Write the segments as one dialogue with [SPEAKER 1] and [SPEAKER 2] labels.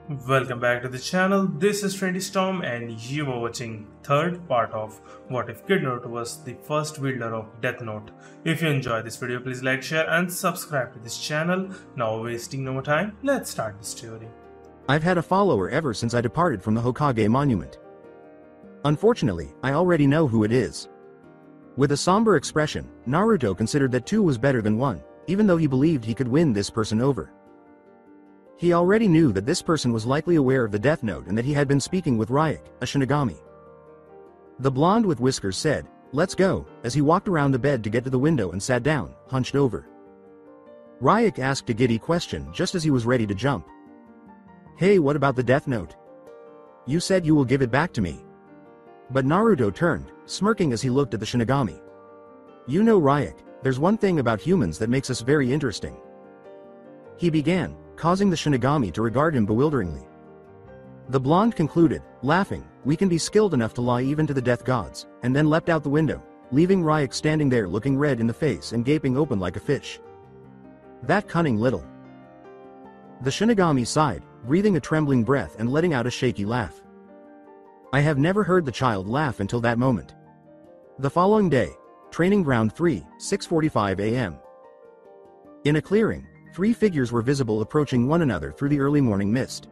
[SPEAKER 1] Welcome back to the channel. This is Trendy Storm and you are watching third part of What If Kid Naruto was the first wielder of Death Note. If you enjoyed this video, please like, share and subscribe to this channel. Now wasting no more time, let's start the story.
[SPEAKER 2] I've had a follower ever since I departed from the Hokage monument. Unfortunately, I already know who it is. With a somber expression, Naruto considered that 2 was better than 1, even though he believed he could win this person over. He already knew that this person was likely aware of the Death Note and that he had been speaking with Ryuk, a shinigami. The blonde with whiskers said, "Let's go," as he walked around the bed to get to the window and sat down, hunched over. Ryuk asked a giddy question just as he was ready to jump. "Hey, what about the Death Note? You said you will give it back to me." But Naruto turned, smirking as he looked at the shinigami. "You know, Ryuk, there's one thing about humans that makes us very interesting," he began, causing the shinigami to regard him bewilderingly. The blonde concluded, laughing, "We can be skilled enough to lie even to the death gods," and then leapt out the window, leaving Ryuk standing there looking red in the face and gaping open like a fish. That cunning little. The shinigami sighed, breathing a trembling breath and letting out a shaky laugh. I have never heard the child laugh until that moment. The following day, Training Ground 3, 6:45 a.m. In a clearing, 3 figures were visible approaching one another through the early morning mist.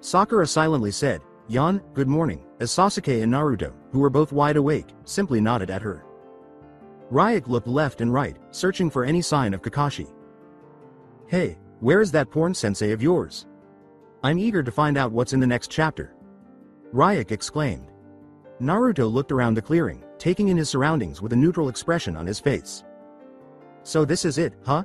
[SPEAKER 2] Sakura silently said, "Yan, good morning," as Sasuke and Naruto, who were both wide awake, simply nodded at her. Ryuk looked left and right, searching for any sign of Kakashi. "Hey, where is that porn sensei of yours? I'm eager to find out what's in the next chapter," Ryuk exclaimed. Naruto looked around the clearing, taking in his surroundings with a neutral expression on his face. "So this is it, huh?"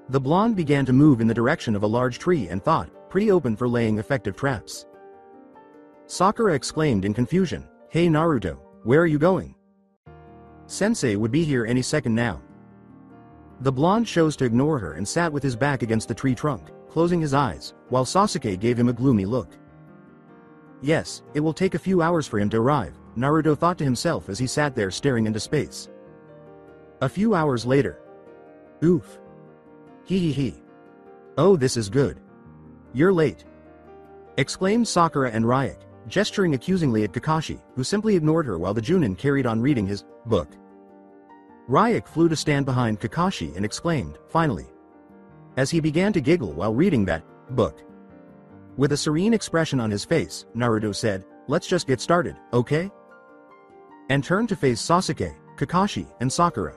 [SPEAKER 2] The blonde began to move in the direction of a large tree and thought, pretty open for laying effective traps. Sakura exclaimed in confusion, "Hey Naruto, where are you going? Sensei would be here any second now." The blonde chose to ignore her and sat with his back against the tree trunk, closing his eyes, while Sasuke gave him a gloomy look. Yes, it will take a few hours for him to arrive, Naruto thought to himself as he sat there staring into space. A few hours later. Oof. Hee. Oh, this is good. You're late, exclaimed Sakura and Ryuk, gesturing accusingly at Kakashi, who simply ignored her while the Junin carried on reading his book. Ryuk flew to stand behind Kakashi and exclaimed, "Finally," as he began to giggle while reading that book. With a serene expression on his face, Naruto said, "Let's just get started, okay?" and turned to face Sasuke, Kakashi, and Sakura.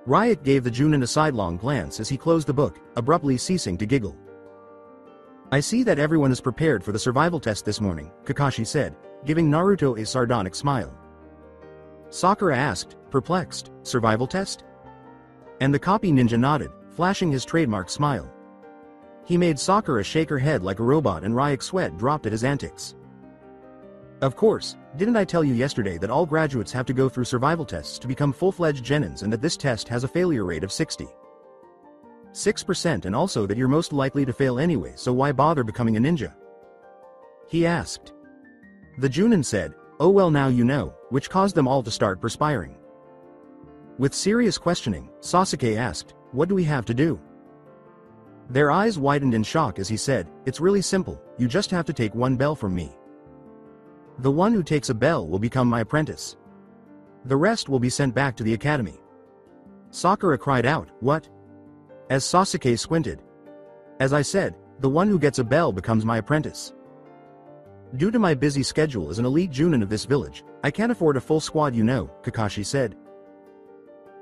[SPEAKER 2] Ryuk gave the Junin a sidelong glance as he closed the book, abruptly ceasing to giggle. "I see that everyone is prepared for the survival test this morning," Kakashi said, giving Naruto a sardonic smile. Sakura asked, perplexed, "Survival test?" And the copy ninja nodded, flashing his trademark smile. He made Sakura shake her head like a robot and Ryuk's sweat dropped at his antics. "Of course, didn't I tell you yesterday that all graduates have to go through survival tests to become full-fledged genins and that this test has a failure rate of 66% and also that you're most likely to fail anyway, so why bother becoming a ninja?" he asked. The Junin said, "Oh well, now you know," which caused them all to start perspiring. With serious questioning, Sasuke asked, "What do we have to do?" Their eyes widened in shock as he said, "It's really simple, you just have to take one bell from me. The one who takes a bell will become my apprentice. The rest will be sent back to the academy." Sakura cried out, "What?" as Sasuke squinted. "As I said, the one who gets a bell becomes my apprentice. Due to my busy schedule as an elite Junin of this village, I can't afford a full squad, you know," Kakashi said.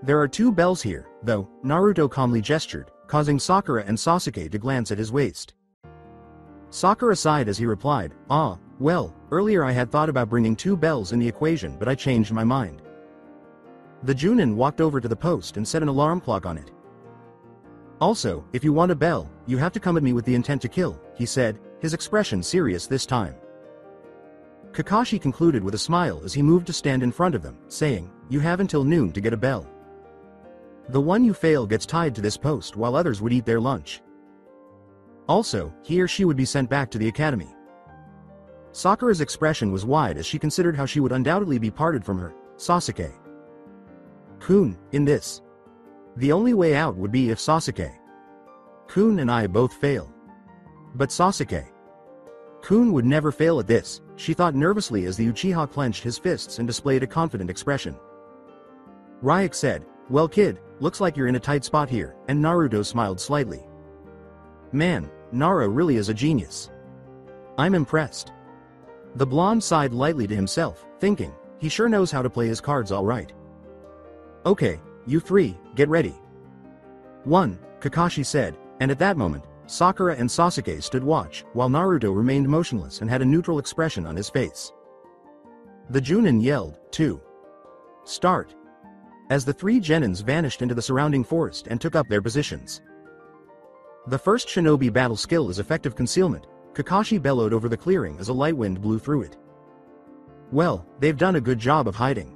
[SPEAKER 2] "There are 2 bells here, though," Naruto calmly gestured, causing Sakura and Sasuke to glance at his waist. Sakura sighed as he replied, Well, earlier I had thought about bringing 2 bells in the equation, but I changed my mind." The Junin walked over to the post and set an alarm clock on it. "Also, if you want a bell, you have to come at me with the intent to kill," he said, his expression serious this time. Kakashi concluded with a smile as he moved to stand in front of them, saying, "You have until noon to get a bell. The one you fail gets tied to this post while others would eat their lunch. Also, he or she would be sent back to the academy." Sakura's expression was wide as she considered how she would undoubtedly be parted from her Sasuke-kun, in this. The only way out would be if Sasuke-kun and I both fail. But Sasuke-kun would never fail at this, she thought nervously as the Uchiha clenched his fists and displayed a confident expression. Ryuk said, "Well kid, looks like you're in a tight spot here," and Naruto smiled slightly. "Man, Nara really is a genius. I'm impressed." The blonde sighed lightly to himself, thinking, he sure knows how to play his cards all right. "Okay, you three, get ready." "One," Kakashi said, and at that moment, Sakura and Sasuke stood watch, while Naruto remained motionless and had a neutral expression on his face. The Junin yelled, "2. Start!" as the three genins vanished into the surrounding forest and took up their positions. The first shinobi battle skill is effective concealment. Kakashi bellowed over the clearing as a light wind blew through it. "Well, they've done a good job of hiding,"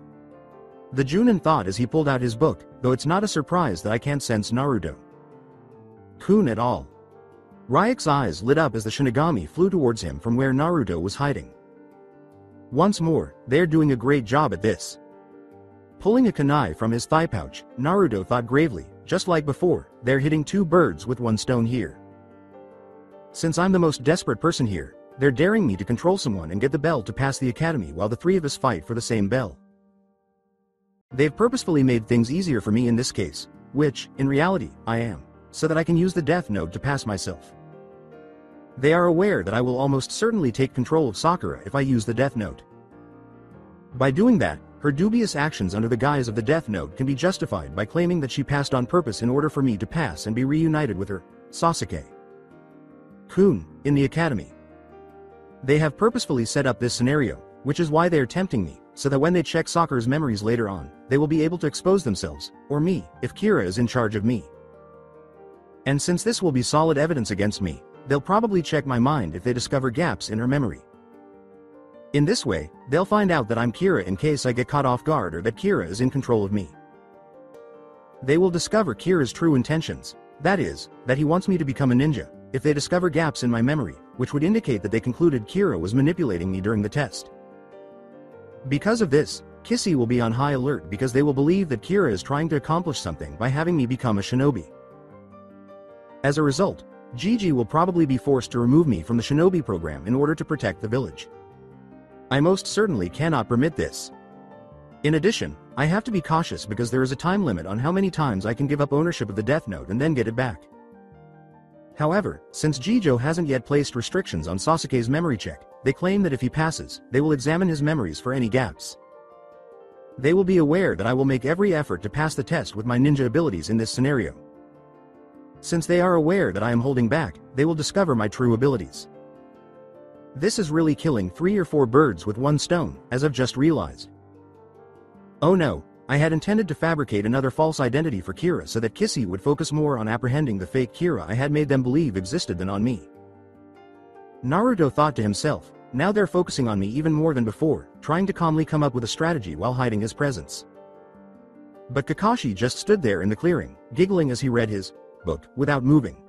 [SPEAKER 2] the Junin thought as he pulled out his book, though it's not a surprise that I can't sense Naruto-kun at all. Ryuk's eyes lit up as the shinigami flew towards him from where Naruto was hiding. Once more, they're doing a great job at this. Pulling a kunai from his thigh pouch, Naruto thought gravely, just like before, they're hitting two birds with one stone here. Since I'm the most desperate person here, they're daring me to control someone and get the bell to pass the academy while the three of us fight for the same bell. They've purposefully made things easier for me in this case, which, in reality, I am, so that I can use the death note to pass myself. They are aware that I will almost certainly take control of Sakura if I use the death note. By doing that, her dubious actions under the guise of the death note can be justified by claiming that she passed on purpose in order for me to pass and be reunited with her, Sasuke-kun, in the academy. They have purposefully set up this scenario, which is why they are tempting me, so that when they check Sakura's memories later on, they will be able to expose themselves, or me, if Kira is in charge of me. And since this will be solid evidence against me, they'll probably check my mind if they discover gaps in her memory. In this way, they'll find out that I'm Kira in case I get caught off guard or that Kira is in control of me. They will discover Kira's true intentions, that is, that he wants me to become a ninja, if they discover gaps in my memory, which would indicate that they concluded Kira was manipulating me during the test. Because of this, Kissy will be on high alert because they will believe that Kira is trying to accomplish something by having me become a shinobi. As a result, Gigi will probably be forced to remove me from the shinobi program in order to protect the village. I most certainly cannot permit this. In addition, I have to be cautious because there is a time limit on how many times I can give up ownership of the death note and then get it back. However, since Jijo hasn't yet placed restrictions on Sasuke's memory check, they claim that if he passes, they will examine his memories for any gaps. They will be aware that I will make every effort to pass the test with my ninja abilities in this scenario. Since they are aware that I am holding back, they will discover my true abilities. This is really killing 3 or 4 birds with one stone, as I've just realized. Oh no, I had intended to fabricate another false identity for Kira so that Kissy would focus more on apprehending the fake Kira I had made them believe existed than on me. Naruto thought to himself, now they're focusing on me even more than before, trying to calmly come up with a strategy while hiding his presence. But Kakashi just stood there in the clearing, giggling as he read his book without moving.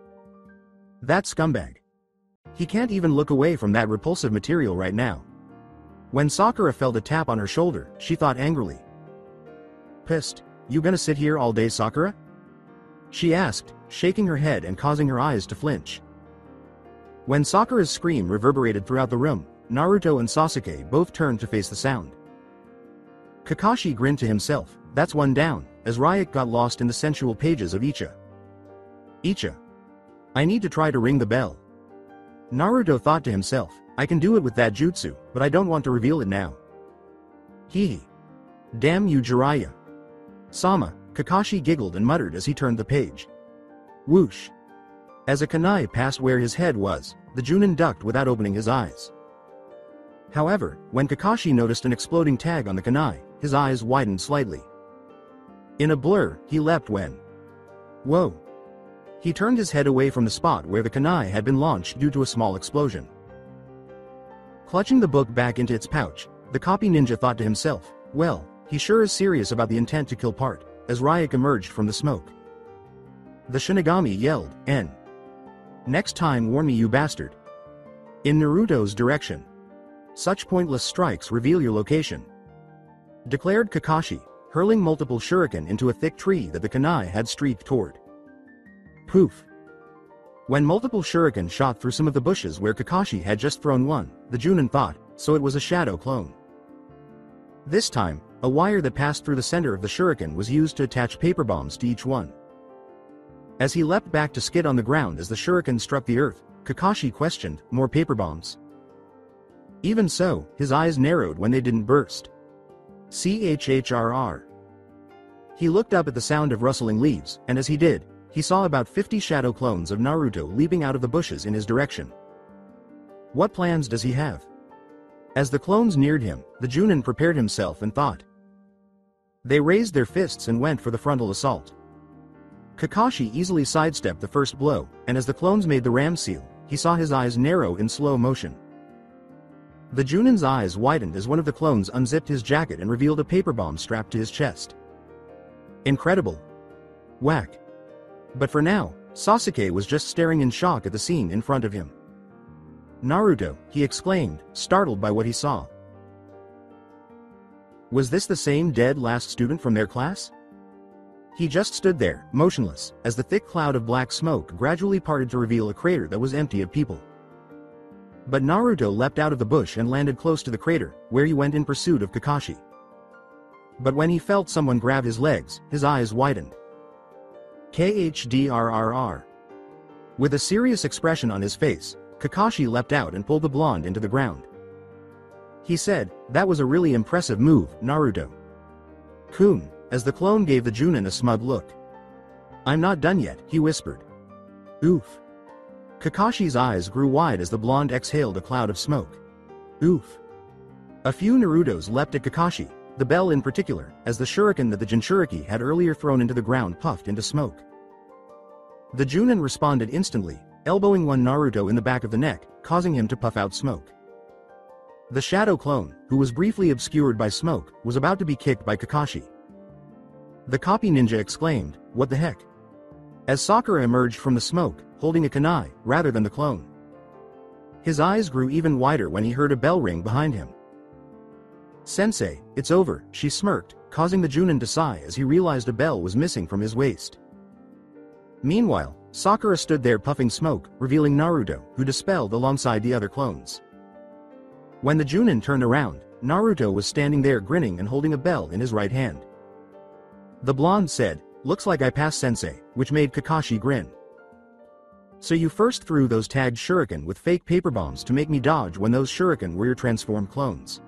[SPEAKER 2] That scumbag. He can't even look away from that repulsive material right now. When Sakura felt a tap on her shoulder, she thought angrily. Pissed, you gonna sit here all day, Sakura? She asked, shaking her head and causing her eyes to flinch. When Sakura's scream reverberated throughout the room, Naruto and Sasuke both turned to face the sound. Kakashi grinned to himself, that's one down, as Ryuk got lost in the sensual pages of Icha. Icha. I need to try to ring the bell. Naruto thought to himself, I can do it with that jutsu, but I don't want to reveal it now. Hee. Damn you Jiraiya. Sama, Kakashi giggled and muttered as he turned the page. Whoosh. As a kunai passed where his head was, the Junin ducked without opening his eyes. However, when Kakashi noticed an exploding tag on the kunai, his eyes widened slightly. In a blur, he leapt when. Whoa. He turned his head away from the spot where the kunai had been launched due to a small explosion. Clutching the book back into its pouch, the copy ninja thought to himself, well, he sure is serious about the intent to kill part, as Ryuk emerged from the smoke. The shinigami yelled, N. Next time warn me you bastard. In Naruto's direction. Such pointless strikes reveal your location. Declared Kakashi, hurling multiple shuriken into a thick tree that the kunai had streaked toward. Poof. When multiple shuriken shot through some of the bushes where Kakashi had just thrown one, the Junin thought, so it was a shadow clone. This time, a wire that passed through the center of the shuriken was used to attach paper bombs to each one. As he leapt back to skid on the ground as the shuriken struck the earth, Kakashi questioned, more paper bombs? Even so, his eyes narrowed when they didn't burst. CHHRR. He looked up at the sound of rustling leaves, and as he did, he saw about 50 shadow clones of Naruto leaping out of the bushes in his direction. What plans does he have? As the clones neared him, the Junin prepared himself and thought. They raised their fists and went for the frontal assault. Kakashi easily sidestepped the first blow, and as the clones made the ram seal, he saw his eyes narrow in slow motion. The Junin's eyes widened as one of the clones unzipped his jacket and revealed a paper bomb strapped to his chest. Incredible. Whack. But for now, Sasuke was just staring in shock at the scene in front of him. Naruto, he exclaimed, startled by what he saw. Was this the same dead last student from their class? He just stood there, motionless, as the thick cloud of black smoke gradually parted to reveal a crater that was empty of people. But Naruto leapt out of the bush and landed close to the crater, where he went in pursuit of Kakashi. But when he felt someone grab his legs, his eyes widened. KHDRRR. With a serious expression on his face, Kakashi leapt out and pulled the blonde into the ground. He said, "That was a really impressive move, Naruto." "Kun," as the clone gave the Junin a smug look. "I'm not done yet," he whispered. "Oof." Kakashi's eyes grew wide as the blonde exhaled a cloud of smoke. "Oof." A few Narutos leapt at Kakashi, the bell in particular, as the shuriken that the Jinchuriki had earlier thrown into the ground puffed into smoke. The Junin responded instantly, elbowing one Naruto in the back of the neck, causing him to puff out smoke. The shadow clone, who was briefly obscured by smoke, was about to be kicked by Kakashi. The copy ninja exclaimed, "What the heck?" as Sakura emerged from the smoke, holding a kunai, rather than the clone. His eyes grew even wider when he heard a bell ring behind him. "Sensei, it's over," she smirked, causing the Junin to sigh as he realized a bell was missing from his waist. Meanwhile, Sakura stood there puffing smoke, revealing Naruto, who dispelled alongside the other clones. When the Junin turned around, Naruto was standing there grinning and holding a bell in his right hand. The blonde said, "Looks like I passed Sensei," which made Kakashi grin. "So you first threw those tagged shuriken with fake paper bombs to make me dodge when those shuriken were your transformed clones.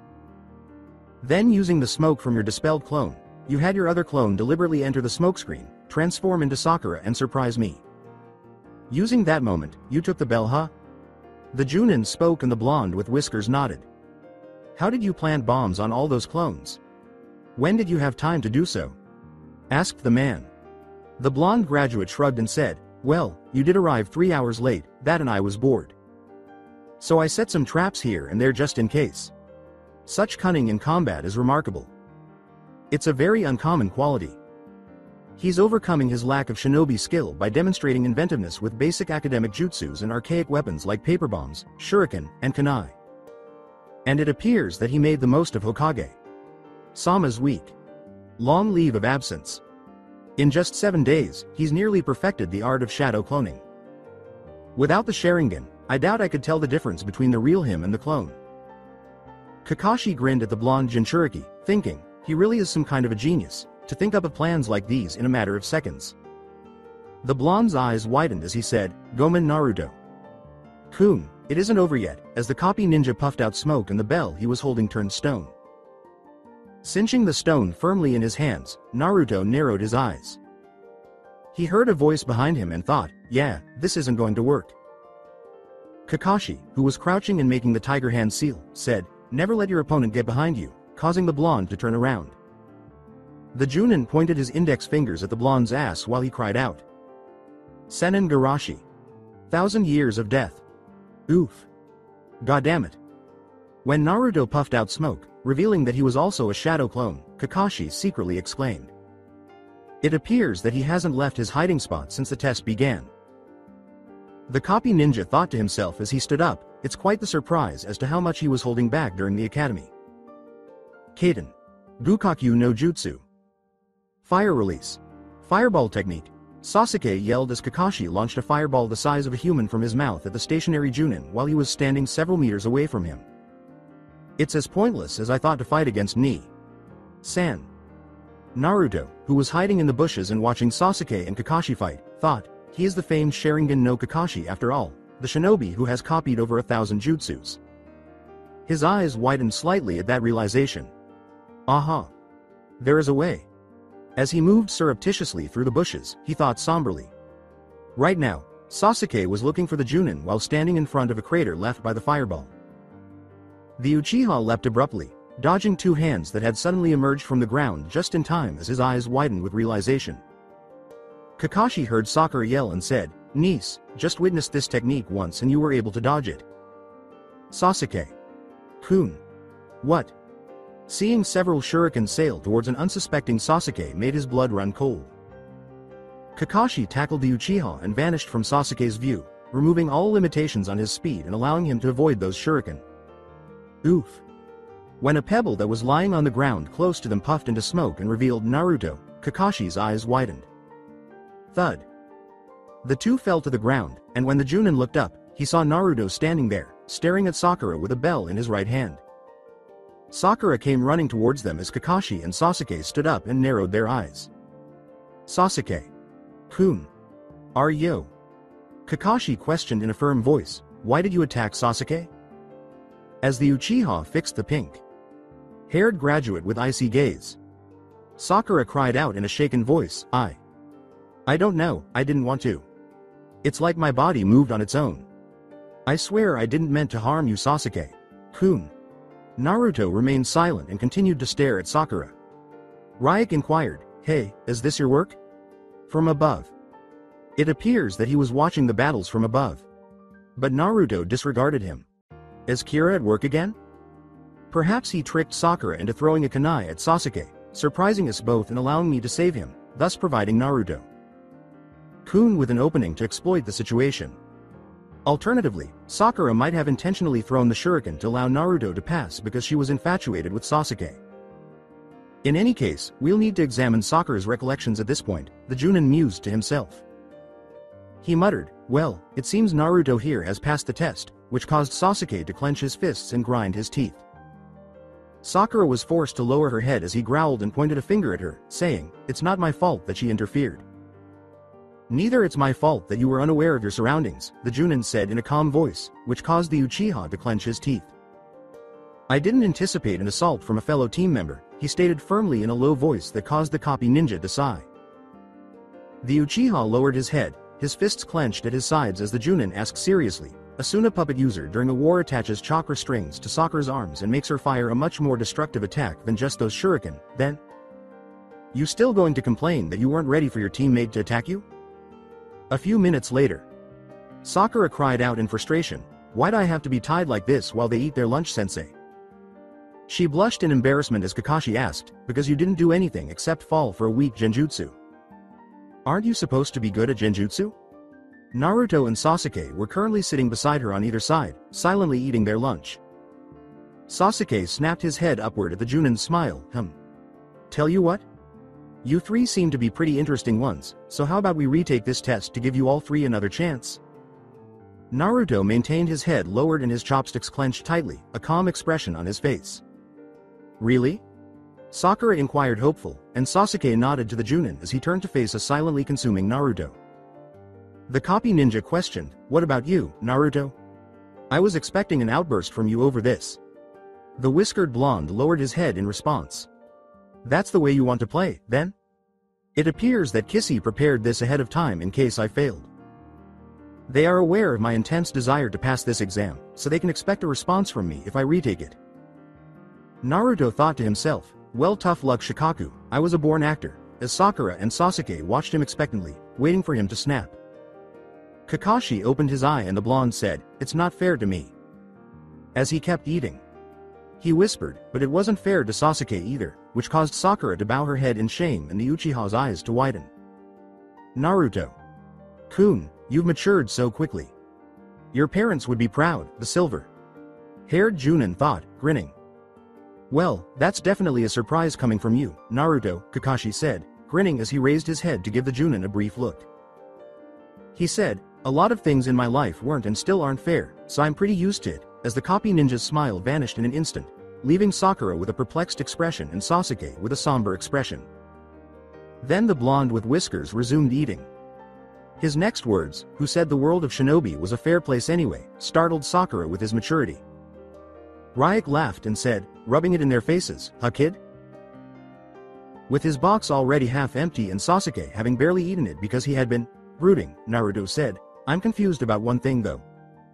[SPEAKER 2] Then using the smoke from your dispelled clone, you had your other clone deliberately enter the smokescreen, transform into Sakura and surprise me. Using that moment, you took the bell, huh?" The Junin spoke and the blonde with whiskers nodded. "How did you plant bombs on all those clones? When did you have time to do so?" asked the man. The blonde graduate shrugged and said, "Well, you did arrive 3 hours late, that and I was bored. So I set some traps here and there just in case. Such cunning in combat is remarkable. It's a very uncommon quality." He's overcoming his lack of shinobi skill by demonstrating inventiveness with basic academic jutsus and archaic weapons like paper bombs, shuriken, and kunai. And it appears that he made the most of Hokage Sama's week long leave of absence. In just 7 days, he's nearly perfected the art of shadow cloning. Without the Sharingan, I doubt I could tell the difference between the real him and the clone. Kakashi grinned at the blonde Jinchuriki, thinking, he really is some kind of a genius, to think up of plans like these in a matter of seconds. The blonde's eyes widened as he said, "Gomen Naruto." "Kun, it isn't over yet," as the copy ninja puffed out smoke and the bell he was holding turned stone. Cinching the stone firmly in his hands, Naruto narrowed his eyes. He heard a voice behind him and thought, yeah, this isn't going to work. Kakashi, who was crouching and making the tiger hand seal, said, "Never let your opponent get behind you," causing the blonde to turn around. The Junin pointed his index fingers at the blonde's ass while he cried out, "Senin Garashi. 1,000 years of death. Oof. Goddammit." When Naruto puffed out smoke, revealing that he was also a shadow clone, Kakashi secretly exclaimed. It appears that he hasn't left his hiding spot since the test began. The copy ninja thought to himself as he stood up, it's quite the surprise as to how much he was holding back during the academy. Kaden. Gukakyu no Jutsu. Fire release. Fireball technique. Sasuke yelled as Kakashi launched a fireball the size of a human from his mouth at the stationary Junin while he was standing several meters away from him. It's as pointless as I thought to fight against Ni-san. Naruto, who was hiding in the bushes and watching Sasuke and Kakashi fight, thought, he is the famed Sharingan no Kakashi after all, the shinobi who has copied over 1,000 jutsus. His eyes widened slightly at that realization. Aha! There is a way. As he moved surreptitiously through the bushes, he thought somberly. Right now, Sasuke was looking for the Junin while standing in front of a crater left by the fireball. The Uchiha leapt abruptly, dodging two hands that had suddenly emerged from the ground just in time as his eyes widened with realization. Kakashi heard Sakura yell and said, "Niece, just witnessed this technique once and you were able to dodge it." Sasuke-kun. What? Seeing several shurikens sail towards an unsuspecting Sasuke made his blood run cold. Kakashi tackled the Uchiha and vanished from Sasuke's view, removing all limitations on his speed and allowing him to avoid those shuriken. Oof. When a pebble that was lying on the ground close to them puffed into smoke and revealed Naruto, Kakashi's eyes widened. Thud. The two fell to the ground, and when the Junin looked up, he saw Naruto standing there, staring at Sakura with a bell in his right hand. Sakura came running towards them as Kakashi and Sasuke stood up and narrowed their eyes. Sasuke-kun. Are you? Kakashi questioned in a firm voice, why did you attack Sasuke? As the Uchiha fixed the pink-haired graduate with icy gaze, Sakura cried out in a shaken voice, I don't know, I didn't want to. It's like my body moved on its own. I swear I didn't meant to harm you, Sasuke-kun. Naruto remained silent and continued to stare at Sakura. Ryuk inquired, hey, is this your work? From above. It appears that he was watching the battles from above. But Naruto disregarded him. Is Kira at work again? Perhaps he tricked Sakura into throwing a kunai at Sasuke, surprising us both and allowing me to save him, thus providing Naruto-kun with an opening to exploit the situation. Alternatively, Sakura might have intentionally thrown the shuriken to allow Naruto to pass because she was infatuated with Sasuke. In any case, we'll need to examine Sakura's recollections at this point, the Junin mused to himself. He muttered, well, it seems Naruto here has passed the test, which caused Sasuke to clench his fists and grind his teeth. Sakura was forced to lower her head as he growled and pointed a finger at her, saying, it's not my fault that she interfered. Neither it's my fault that you were unaware of your surroundings, the Junin said in a calm voice, which caused the Uchiha to clench his teeth. I didn't anticipate an assault from a fellow team member, he stated firmly in a low voice that caused the copy ninja to sigh. The Uchiha lowered his head, his fists clenched at his sides as the Junin asked seriously, Asuna puppet user during a war attaches chakra strings to Sakura's arms and makes her fire a much more destructive attack than just those shuriken, then? You still going to complain that you weren't ready for your teammate to attack you? A few minutes later, Sakura cried out in frustration, why'd I have to be tied like this while they eat their lunch, sensei? She blushed in embarrassment as Kakashi asked, because you didn't do anything except fall for a weak genjutsu. Aren't you supposed to be good at genjutsu? Naruto and Sasuke were currently sitting beside her on either side, silently eating their lunch. Sasuke snapped his head upward at the Junin's smile, Tell you what? You three seem to be pretty interesting ones, so how about we retake this test to give you all three another chance? Naruto maintained his head lowered and his chopsticks clenched tightly, a calm expression on his face. Really? Sakura inquired hopeful, and Sasuke nodded to the Junin as he turned to face a silently consuming Naruto. The copy ninja questioned, what about you, Naruto? I was expecting an outburst from you over this. The whiskered blonde lowered his head in response. That's the way you want to play, then? It appears that Kissy prepared this ahead of time in case I failed. They are aware of my intense desire to pass this exam, so they can expect a response from me if I retake it. Naruto thought to himself, well, tough luck Shikaku, I was a born actor, as Sakura and Sasuke watched him expectantly, waiting for him to snap. Kakashi opened his eye and the blonde said, it's not fair to me. As he kept eating, he whispered, but it wasn't fair to Sasuke either, which caused Sakura to bow her head in shame and the Uchiha's eyes to widen. Naruto-kun, you've matured so quickly. Your parents would be proud, the silver-haired Junin thought, grinning. Well, that's definitely a surprise coming from you, Naruto, Kakashi said, grinning as he raised his head to give the Junin a brief look. He said, a lot of things in my life weren't and still aren't fair, so I'm pretty used to it, as the copy ninja's smile vanished in an instant, leaving Sakura with a perplexed expression and Sasuke with a somber expression. Then the blonde with whiskers resumed eating. His next words, who said the world of shinobi was a fair place anyway, startled Sakura with his maturity. Ryuk laughed and said, rubbing it in their faces, huh kid? With his box already half empty and Sasuke having barely eaten it because he had been brooding, Naruto said, I'm confused about one thing though.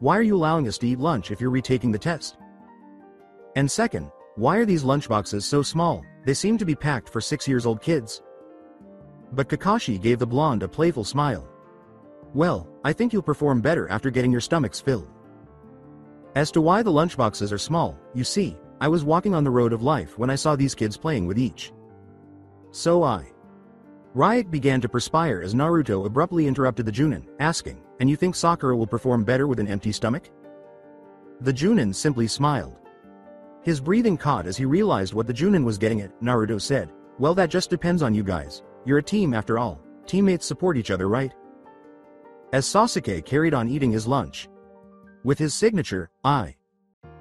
[SPEAKER 2] Why are you allowing us to eat lunch if you're retaking the test? And second, why are these lunchboxes so small? They seem to be packed for 6-year-old kids. But Kakashi gave the blonde a playful smile. Well, I think you'll perform better after getting your stomachs filled. As to why the lunchboxes are small, you see, I was walking on the road of life when I saw these kids playing with each. So Ryuk began to perspire as Naruto abruptly interrupted the Junin, asking, and you think Sakura will perform better with an empty stomach? The Junin simply smiled. His breathing caught as he realized what the Junin was getting at. Naruto said, well, that just depends on you guys. You're a team after all. Teammates support each other, right? As Sasuke carried on eating his lunch. With his signature,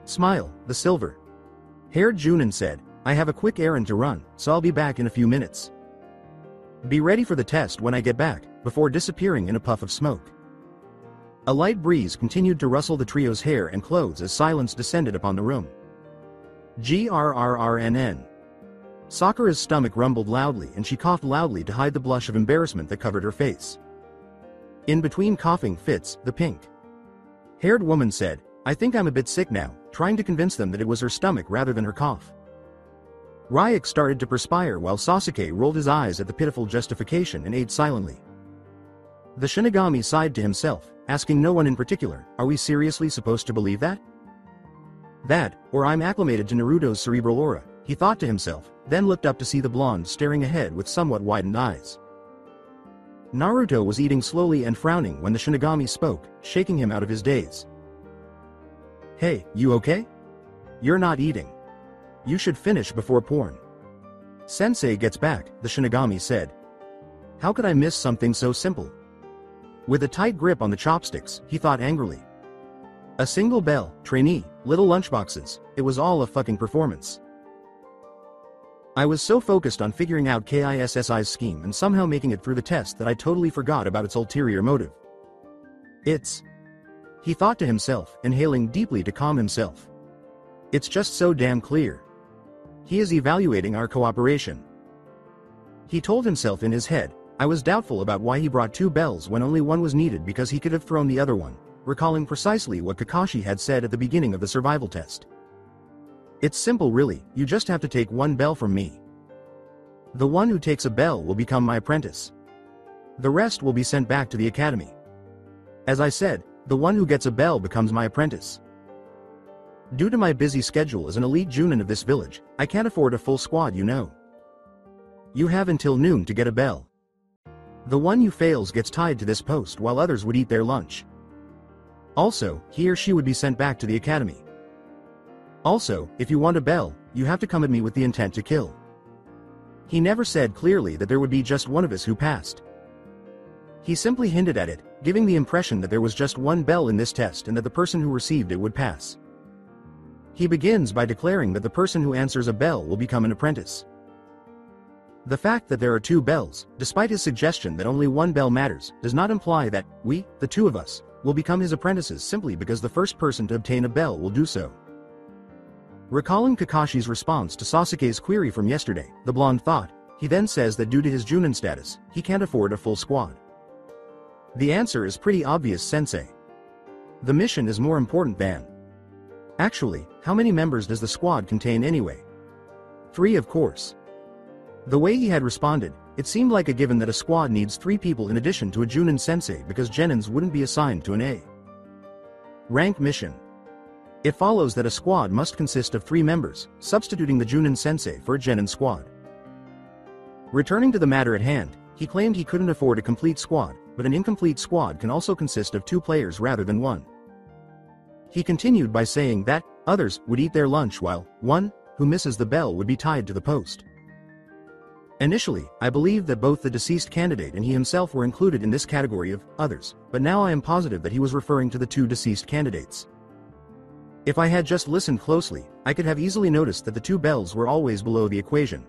[SPEAKER 2] smile, the silver-haired Junin said, I have a quick errand to run, so I'll be back in a few minutes. Be ready for the test when I get back, before disappearing in a puff of smoke. A light breeze continued to rustle the trio's hair and clothes as silence descended upon the room. Grrrrnn. Sakura's stomach rumbled loudly and she coughed loudly to hide the blush of embarrassment that covered her face. In between coughing fits, the pink-haired woman said, I think I'm a bit sick now, trying to convince them that it was her stomach rather than her cough. Ryuk started to perspire while Sasuke rolled his eyes at the pitiful justification and ate silently. The shinigami sighed to himself, asking no one in particular, are we seriously supposed to believe that? That, or I'm acclimated to Naruto's cerebral aura, he thought to himself, then looked up to see the blonde staring ahead with somewhat widened eyes. Naruto was eating slowly and frowning when the shinigami spoke, shaking him out of his daze. Hey, you okay? You're not eating. You should finish before porn. Sensei gets back, the shinigami said. How could I miss something so simple? With a tight grip on the chopsticks, he thought angrily. A single bell, trainee, little lunchboxes, it was all a fucking performance. I was so focused on figuring out KISSI's scheme and somehow making it through the test that I totally forgot about its ulterior motive. He thought to himself, inhaling deeply to calm himself. It's just so damn clear. He is evaluating our cooperation. He told himself in his head, I was doubtful about why he brought 2 bells when only one was needed because he could have thrown the other one, recalling precisely what Kakashi had said at the beginning of the survival test. It's simple really, you just have to take 1 bell from me. The one who takes a bell will become my apprentice. The rest will be sent back to the academy. As I said, the one who gets a bell becomes my apprentice. Due to my busy schedule as an elite Junin of this village, I can't afford a full squad, you know. You have until noon to get a bell. The one who fails gets tied to this post while others would eat their lunch. Also, he or she would be sent back to the academy. Also, if you want a bell, you have to come at me with the intent to kill. He never said clearly that there would be just one of us who passed. He simply hinted at it, giving the impression that there was just 1 bell in this test and that the person who received it would pass. He begins by declaring that the person who answers a bell will become an apprentice. The fact that there are 2 bells, despite his suggestion that only 1 bell matters, does not imply that we, the 2 of us, will become his apprentices simply because the first person to obtain a bell will do so. Recalling Kakashi's response to Sasuke's query from yesterday, the blonde thought, he then says that due to his Junin status, he can't afford a full squad. The answer is pretty obvious, Sensei. The mission is more important than. Actually, how many members does the squad contain anyway? 3, of course. The way he had responded, it seemed like a given that a squad needs 3 people in addition to a Junin sensei because Genins wouldn't be assigned to an A rank mission. It follows that a squad must consist of 3 members, substituting the Junin sensei for a Genin squad. Returning to the matter at hand, he claimed he couldn't afford a complete squad, but an incomplete squad can also consist of 2 players rather than 1. He continued by saying that others would eat their lunch while one who misses the bell would be tied to the post. Initially, I believed that both the deceased candidate and he himself were included in this category of others, but now I am positive that he was referring to the two deceased candidates. If I had just listened closely, I could have easily noticed that the two bells were always below the equation.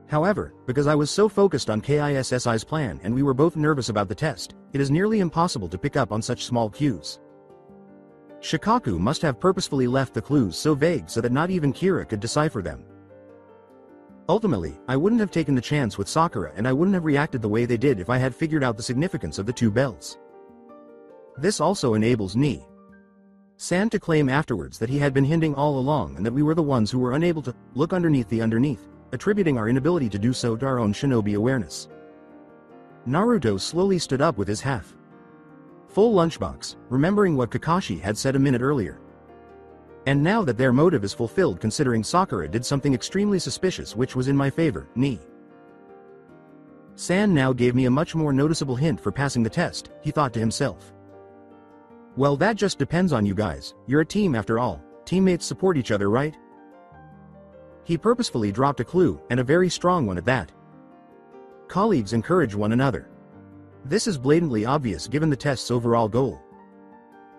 [SPEAKER 2] However, because I was so focused on KISSI's plan and we were both nervous about the test, it is nearly impossible to pick up on such small cues. Shikaku must have purposefully left the clues so vague so that not even Kira could decipher them. Ultimately, I wouldn't have taken the chance with Sakura and I wouldn't have reacted the way they did if I had figured out the significance of the two bells. This also enables San to claim afterwards that he had been hinting all along and that we were the ones who were unable to look underneath the underneath, attributing our inability to do so to our own shinobi awareness. Naruto slowly stood up with his half-full lunchbox, remembering what Kakashi had said a minute earlier. And now that their motive is fulfilled considering Sakura did something extremely suspicious which was in my favor, San now gave me a much more noticeable hint for passing the test, he thought to himself. Well, that just depends on you guys, you're a team after all, teammates support each other, right? He purposefully dropped a clue, and a very strong one at that. Colleagues encourage one another. This is blatantly obvious given the test's overall goal.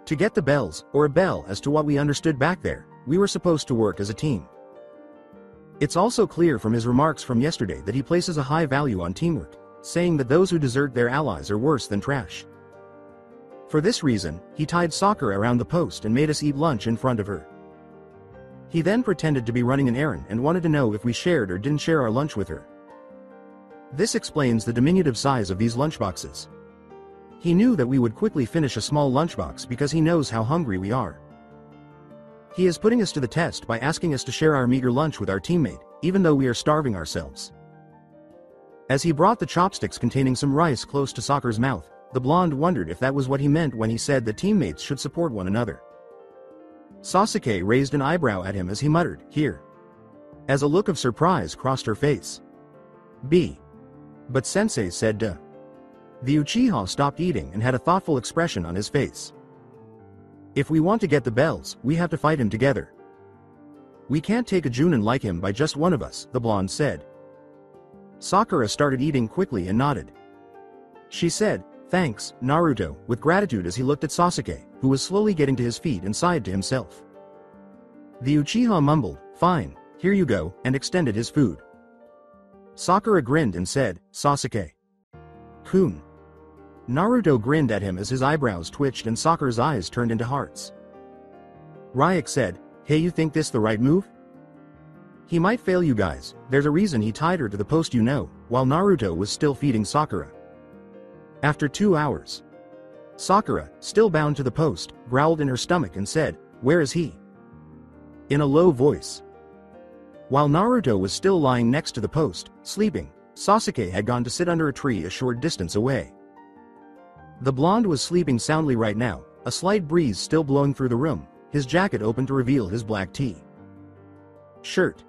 [SPEAKER 2] To get the bells, or a bell as to what we understood back there, we were supposed to work as a team. It's also clear from his remarks from yesterday that he places a high value on teamwork, saying that those who desert their allies are worse than trash. For this reason, he tied Sakura around the post and made us eat lunch in front of her. He then pretended to be running an errand and wanted to know if we shared or didn't share our lunch with her. This explains the diminutive size of these lunchboxes. He knew that we would quickly finish a small lunchbox because he knows how hungry we are. He is putting us to the test by asking us to share our meager lunch with our teammate, even though we are starving ourselves. As he brought the chopsticks containing some rice close to Sakura's mouth, the blonde wondered if that was what he meant when he said that teammates should support one another. Sasuke raised an eyebrow at him as he muttered, "Here," as a look of surprise crossed her face. But Sensei said duh. The Uchiha stopped eating and had a thoughtful expression on his face. If we want to get the bells, we have to fight him together. We can't take a Junin like him by just one of us, the blonde said. Sakura started eating quickly and nodded. She said, "Thanks, Naruto," with gratitude as he looked at Sasuke, who was slowly getting to his feet and sighed to himself. The Uchiha mumbled, "Fine, here you go," and extended his food. Sakura grinned and said, "Sasuke-kun." Naruto grinned at him as his eyebrows twitched and Sakura's eyes turned into hearts. Ryuk said, "Hey, you think this the right move? He might fail you guys, there's a reason he tied her to the post, you know," while Naruto was still feeding Sakura. After 2 hours, Sakura, still bound to the post, growled in her stomach and said, "Where is he?" in a low voice. While Naruto was still lying next to the post, sleeping, Sasuke had gone to sit under a tree a short distance away. The blonde was sleeping soundly right now, a slight breeze still blowing through the room, his jacket open to reveal his black shirt.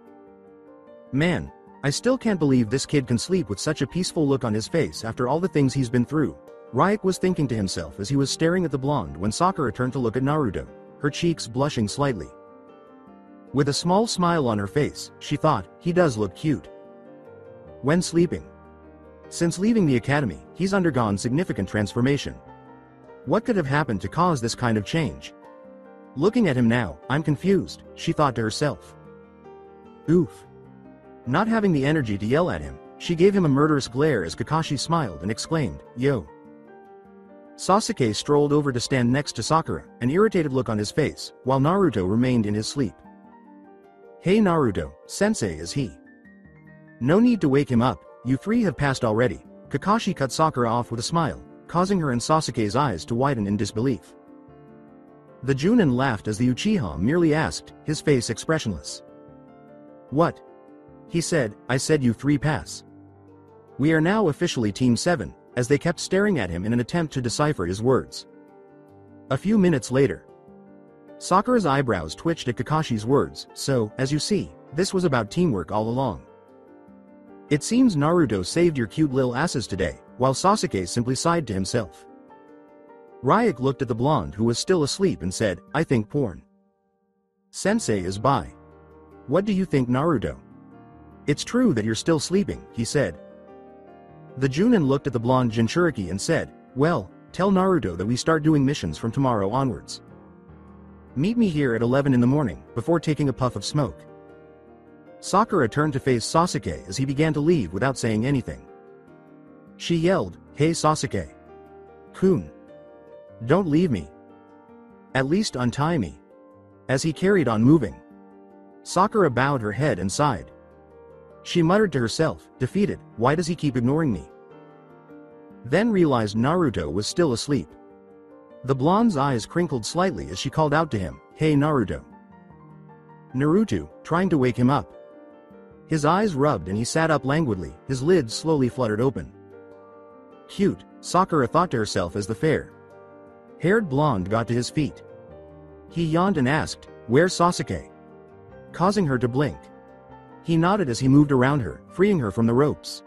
[SPEAKER 2] Man, I still can't believe this kid can sleep with such a peaceful look on his face after all the things he's been through, Ryuk was thinking to himself as he was staring at the blonde when Sakura turned to look at Naruto, her cheeks blushing slightly. With a small smile on her face, she thought, he does look cute when sleeping. Since leaving the academy, he's undergone significant transformation. What could have happened to cause this kind of change? Looking at him now, I'm confused, she thought to herself. Oof. Not having the energy to yell at him, she gave him a murderous glare as Kakashi smiled and exclaimed, "Yo." Sasuke strolled over to stand next to Sakura, an irritated look on his face, while Naruto remained in his sleep. "Hey Naruto, sensei is he. No need to wake him up, you three have passed already." Kakashi cut Sakura off with a smile, causing her and Sasuke's eyes to widen in disbelief. The Junin laughed as the Uchiha merely asked, his face expressionless. "What?" he said, "I said you three pass. We are now officially Team 7, as they kept staring at him in an attempt to decipher his words. A few minutes later, Sakura's eyebrows twitched at Kakashi's words, so, as you see, this was about teamwork all along. It seems Naruto saved your cute lil asses today, while Sasuke simply sighed to himself. Ryuk looked at the blonde who was still asleep and said, "I think porn. Sensei is bi. What do you think, Naruto?" It's true that you're still sleeping, he said. The Junin looked at the blonde Jinchuriki and said, well, tell Naruto that we start doing missions from tomorrow onwards. Meet me here at 11 in the morning, before taking a puff of smoke. Sakura turned to face Sasuke as he began to leave without saying anything. She yelled, hey Sasuke-kun. Don't leave me. At least untie me. As he carried on moving, Sakura bowed her head and sighed. She muttered to herself, defeated, why does he keep ignoring me? Then realized Naruto was still asleep. The blonde's eyes crinkled slightly as she called out to him, hey Naruto. Naruto, trying to wake him up. His eyes rubbed and he sat up languidly, his lids slowly fluttered open. Cute, Sakura thought to herself as the fair-haired blonde got to his feet. He yawned and asked, where's Sasuke? Causing her to blink. He nodded as he moved around her, freeing her from the ropes.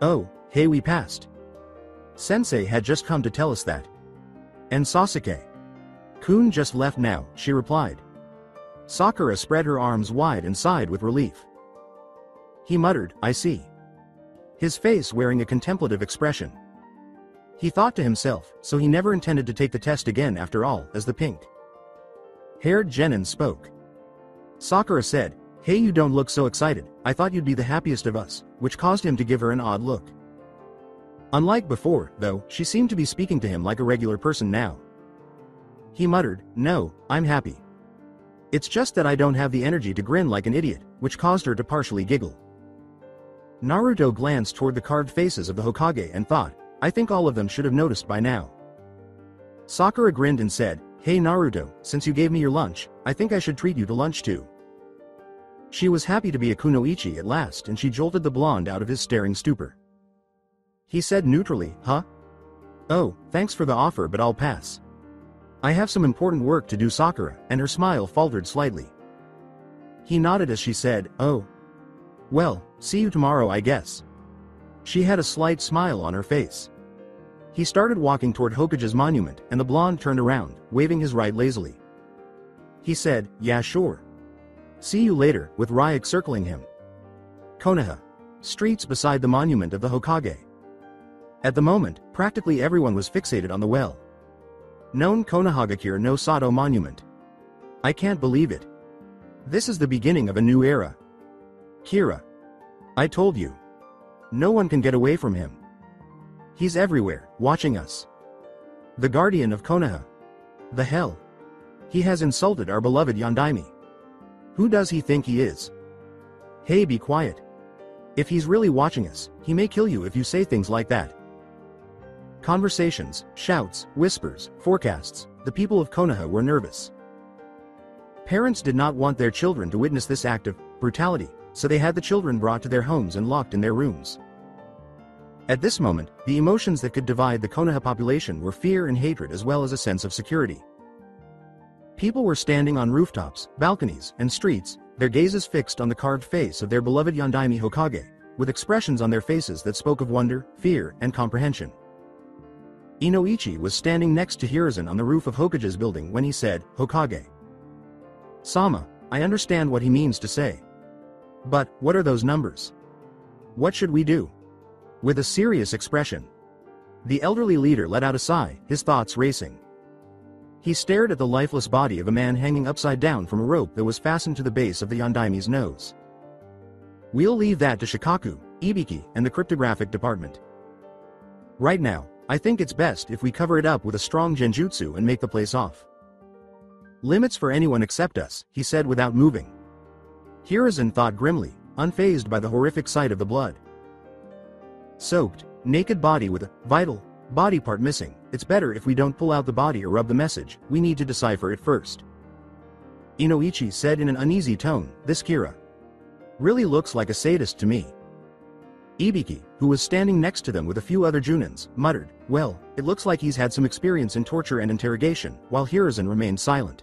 [SPEAKER 2] Oh, hey, we passed. Sensei had just come to tell us that. And Sasuke-kun just left now, she replied. Sakura spread her arms wide and sighed with relief. He muttered, I see. His face wearing a contemplative expression. He thought to himself, so he never intended to take the test again after all, as the pink-haired genin spoke. Sakura said, hey, you don't look so excited, I thought you'd be the happiest of us, which caused him to give her an odd look. Unlike before, though, she seemed to be speaking to him like a regular person now. He muttered, no, I'm happy. It's just that I don't have the energy to grin like an idiot, which caused her to partially giggle. Naruto glanced toward the carved faces of the Hokage and thought, I think all of them should have noticed by now. Sakura grinned and said, hey Naruto, since you gave me your lunch, I think I should treat you to lunch too. She was happy to be a kunoichi at last and she jolted the blonde out of his staring stupor. He said neutrally, huh? Oh, thanks for the offer but I'll pass. I have some important work to do, Sakura, and her smile faltered slightly. He nodded as she said, oh. Well, see you tomorrow I guess. She had a slight smile on her face. He started walking toward Hokage's monument and the blonde turned around, waving his right lazily. He said, yeah sure. See you later, with Ryuk circling him. Konoha. Streets beside the monument of the Hokage. At the moment, practically everyone was fixated on the well-known Konohagakure no Sato monument. I can't believe it. This is the beginning of a new era. Kira. I told you. No one can get away from him. He's everywhere, watching us. The guardian of Konoha. The hell? He has insulted our beloved Yondaime. Who does he think he is? Hey, be quiet. If he's really watching us, he may kill you if you say things like that. Conversations, shouts, whispers, forecasts, the people of Konoha were nervous. Parents did not want their children to witness this act of brutality, so they had the children brought to their homes and locked in their rooms. At this moment, the emotions that could divide the Konoha population were fear and hatred as well as a sense of security. People were standing on rooftops, balconies, and streets, their gazes fixed on the carved face of their beloved Yondaime Hokage, with expressions on their faces that spoke of wonder, fear, and comprehension. Inoichi was standing next to Hiruzen on the roof of Hokage's building when he said, Hokage. Sama, I understand what he means to say. But, what are those numbers? What should we do? With a serious expression. The elderly leader let out a sigh, his thoughts racing. He stared at the lifeless body of a man hanging upside down from a rope that was fastened to the base of the Yondaime's nose. We'll leave that to Shikaku, Ibiki, and the cryptographic department. Right now, I think it's best if we cover it up with a strong genjutsu and make the place off limits for anyone except us, he said without moving. Hiruzen thought grimly, unfazed by the horrific sight of the blood. Soaked, naked body with a vital body part missing. It's better if we don't pull out the body or rub the message, we need to decipher it first. Inoichi said in an uneasy tone, this Kira really looks like a sadist to me. Ibiki, who was standing next to them with a few other Junins, muttered, well, it looks like he's had some experience in torture and interrogation, while Hiruzen remained silent.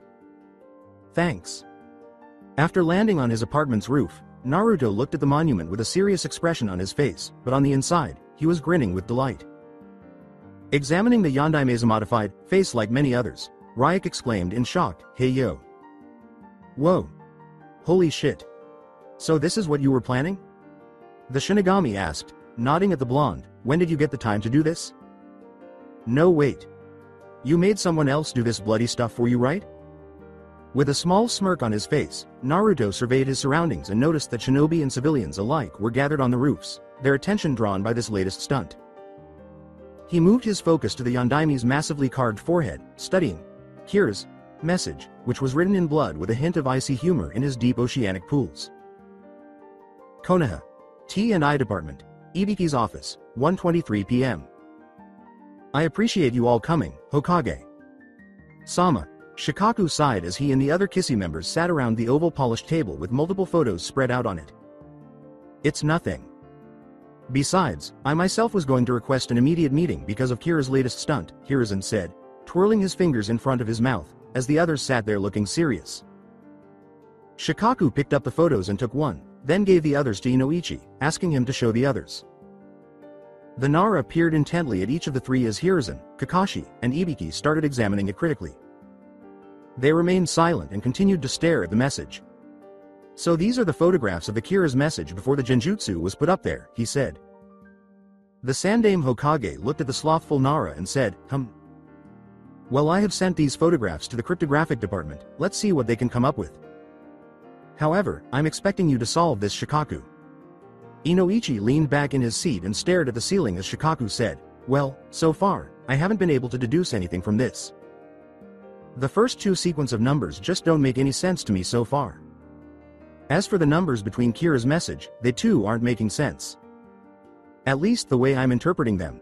[SPEAKER 2] Thanks. After landing on his apartment's roof, Naruto looked at the monument with a serious expression on his face, but on the inside, he was grinning with delight. Examining the Yondaime's modified face like many others, Ryuk exclaimed in shock, hey yo. Whoa. Holy shit. So this is what you were planning? The shinigami asked, nodding at the blonde. When did you get the time to do this? No, wait. You made someone else do this bloody stuff for you, right? With a small smirk on his face, Naruto surveyed his surroundings and noticed that shinobi and civilians alike were gathered on the roofs, their attention drawn by this latest stunt. He moved his focus to the Yondaimi's massively carved forehead, studying Kira's message, which was written in blood with a hint of icy humor in his deep oceanic pools. Konoha. T&I Department. Ibiki's office, 1:23 p.m. I appreciate you all coming, Hokage. Sama. Shikaku sighed as he and the other Kissy members sat around the oval polished table with multiple photos spread out on it. It's nothing. Besides, I myself was going to request an immediate meeting because of Kira's latest stunt, Hiruzen said, twirling his fingers in front of his mouth, as the others sat there looking serious. Shikaku picked up the photos and took one, then gave the others to Inoichi, asking him to show the others. The Nara peered intently at each of the three as Hiruzen, Kakashi, and Ibiki started examining it critically. They remained silent and continued to stare at the message. So these are the photographs of the Kira's message before the Genjutsu was put up there, he said. The Sandaime Hokage looked at the slothful Nara and said, Well, I have sent these photographs to the cryptographic department, let's see what they can come up with. However, I'm expecting you to solve this, Shikaku. Inoichi leaned back in his seat and stared at the ceiling as Shikaku said, Well, so far, I haven't been able to deduce anything from this. The first two sequence of numbers just don't make any sense to me so far. As for the numbers between Kira's message, they too aren't making sense. At least the way I'm interpreting them.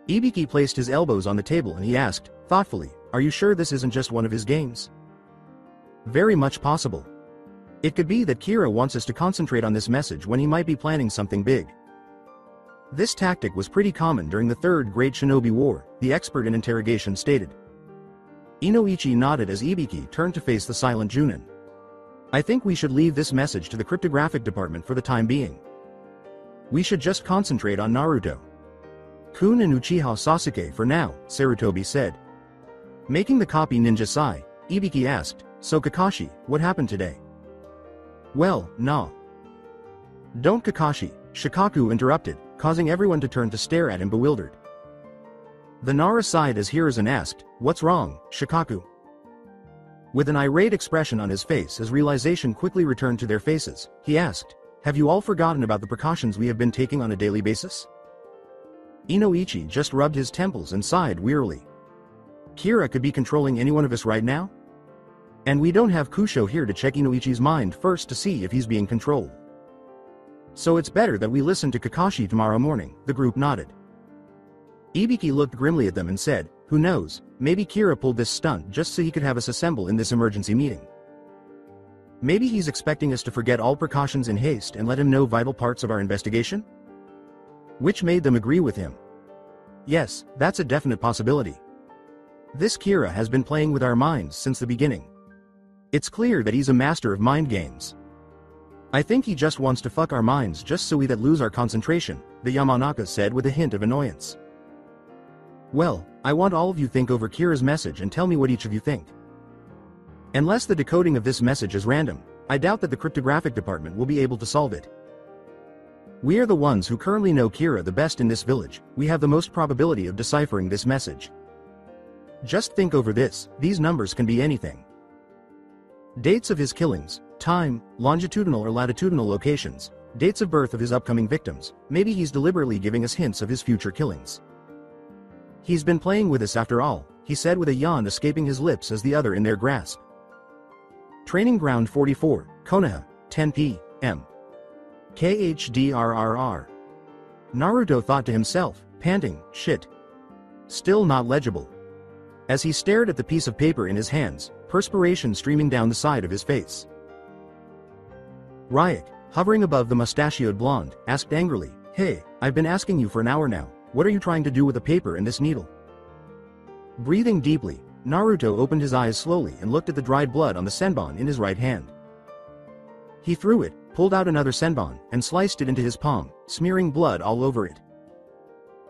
[SPEAKER 2] Ibiki placed his elbows on the table and he asked, thoughtfully, Are you sure this isn't just one of his games? Very much possible. It could be that Kira wants us to concentrate on this message when he might be planning something big. This tactic was pretty common during the Third Great Shinobi War, the expert in interrogation stated. Inoichi nodded as Ibiki turned to face the silent Junin. I think we should leave this message to the cryptographic department for the time being. We should just concentrate on Naruto. Kun and Uchiha Sasuke for now, Sarutobi said. Making the copy ninja sai, Ibiki asked, So Kakashi, what happened today? Well, nah. Don't Kakashi, Shikaku interrupted, causing everyone to turn to stare at him bewildered. The Nara sighed as Hiruzen asked, What's wrong, Shikaku? With an irate expression on his face as realization quickly returned to their faces, he asked, Have you all forgotten about the precautions we have been taking on a daily basis? Inoichi just rubbed his temples and sighed wearily. Kira could be controlling any one of us right now? And we don't have Kusho here to check Inoichi's mind first to see if he's being controlled. So it's better that we listen to Kakashi tomorrow morning, the group nodded. Ibiki looked grimly at them and said, Who knows, maybe Kira pulled this stunt just so he could have us assemble in this emergency meeting. Maybe he's expecting us to forget all precautions in haste and let him know vital parts of our investigation? Which made them agree with him. Yes, that's a definite possibility. This Kira has been playing with our minds since the beginning. It's clear that he's a master of mind games. I think he just wants to fuck our minds just so we that lose our concentration, the Yamanaka said with a hint of annoyance. Well, I want all of you think over Kira's message and tell me what each of you think. Unless the decoding of this message is random, I doubt that the cryptographic department will be able to solve it. We are the ones who currently know Kira the best in this village, we have the most probability of deciphering this message. Just think over this, these numbers can be anything. Dates of his killings, time, longitudinal or latitudinal locations, dates of birth of his upcoming victims, maybe he's deliberately giving us hints of his future killings. He's been playing with us after all, he said with a yawn escaping his lips as the other in their grasp. Training Ground 44, Konoha, 10 p.m. KHDRRR. Naruto thought to himself, panting, shit. Still not legible. As he stared at the piece of paper in his hands, perspiration streaming down the side of his face. Ryuk, hovering above the mustachioed blonde, asked angrily, Hey, I've been asking you for an hour now, what are you trying to do with the paper and this needle? Breathing deeply, Naruto opened his eyes slowly and looked at the dried blood on the senbon in his right hand. He threw it, pulled out another senbon, and sliced it into his palm, smearing blood all over it.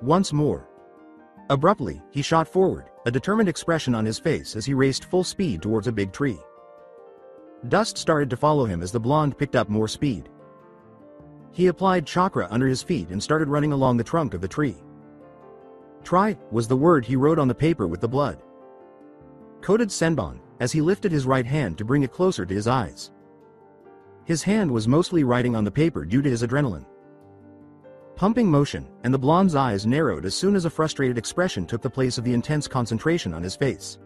[SPEAKER 2] Once more. Abruptly, he shot forward, a determined expression on his face as he raced full speed towards a big tree. Dust started to follow him as the blonde picked up more speed. He applied chakra under his feet and started running along the trunk of the tree. Try was the word he wrote on the paper with the blood. Coded Senbon, as he lifted his right hand to bring it closer to his eyes. His hand was mostly writing on the paper due to his adrenaline. Pumping motion, and the blonde's eyes narrowed as soon as a frustrated expression took the place of the intense concentration on his face.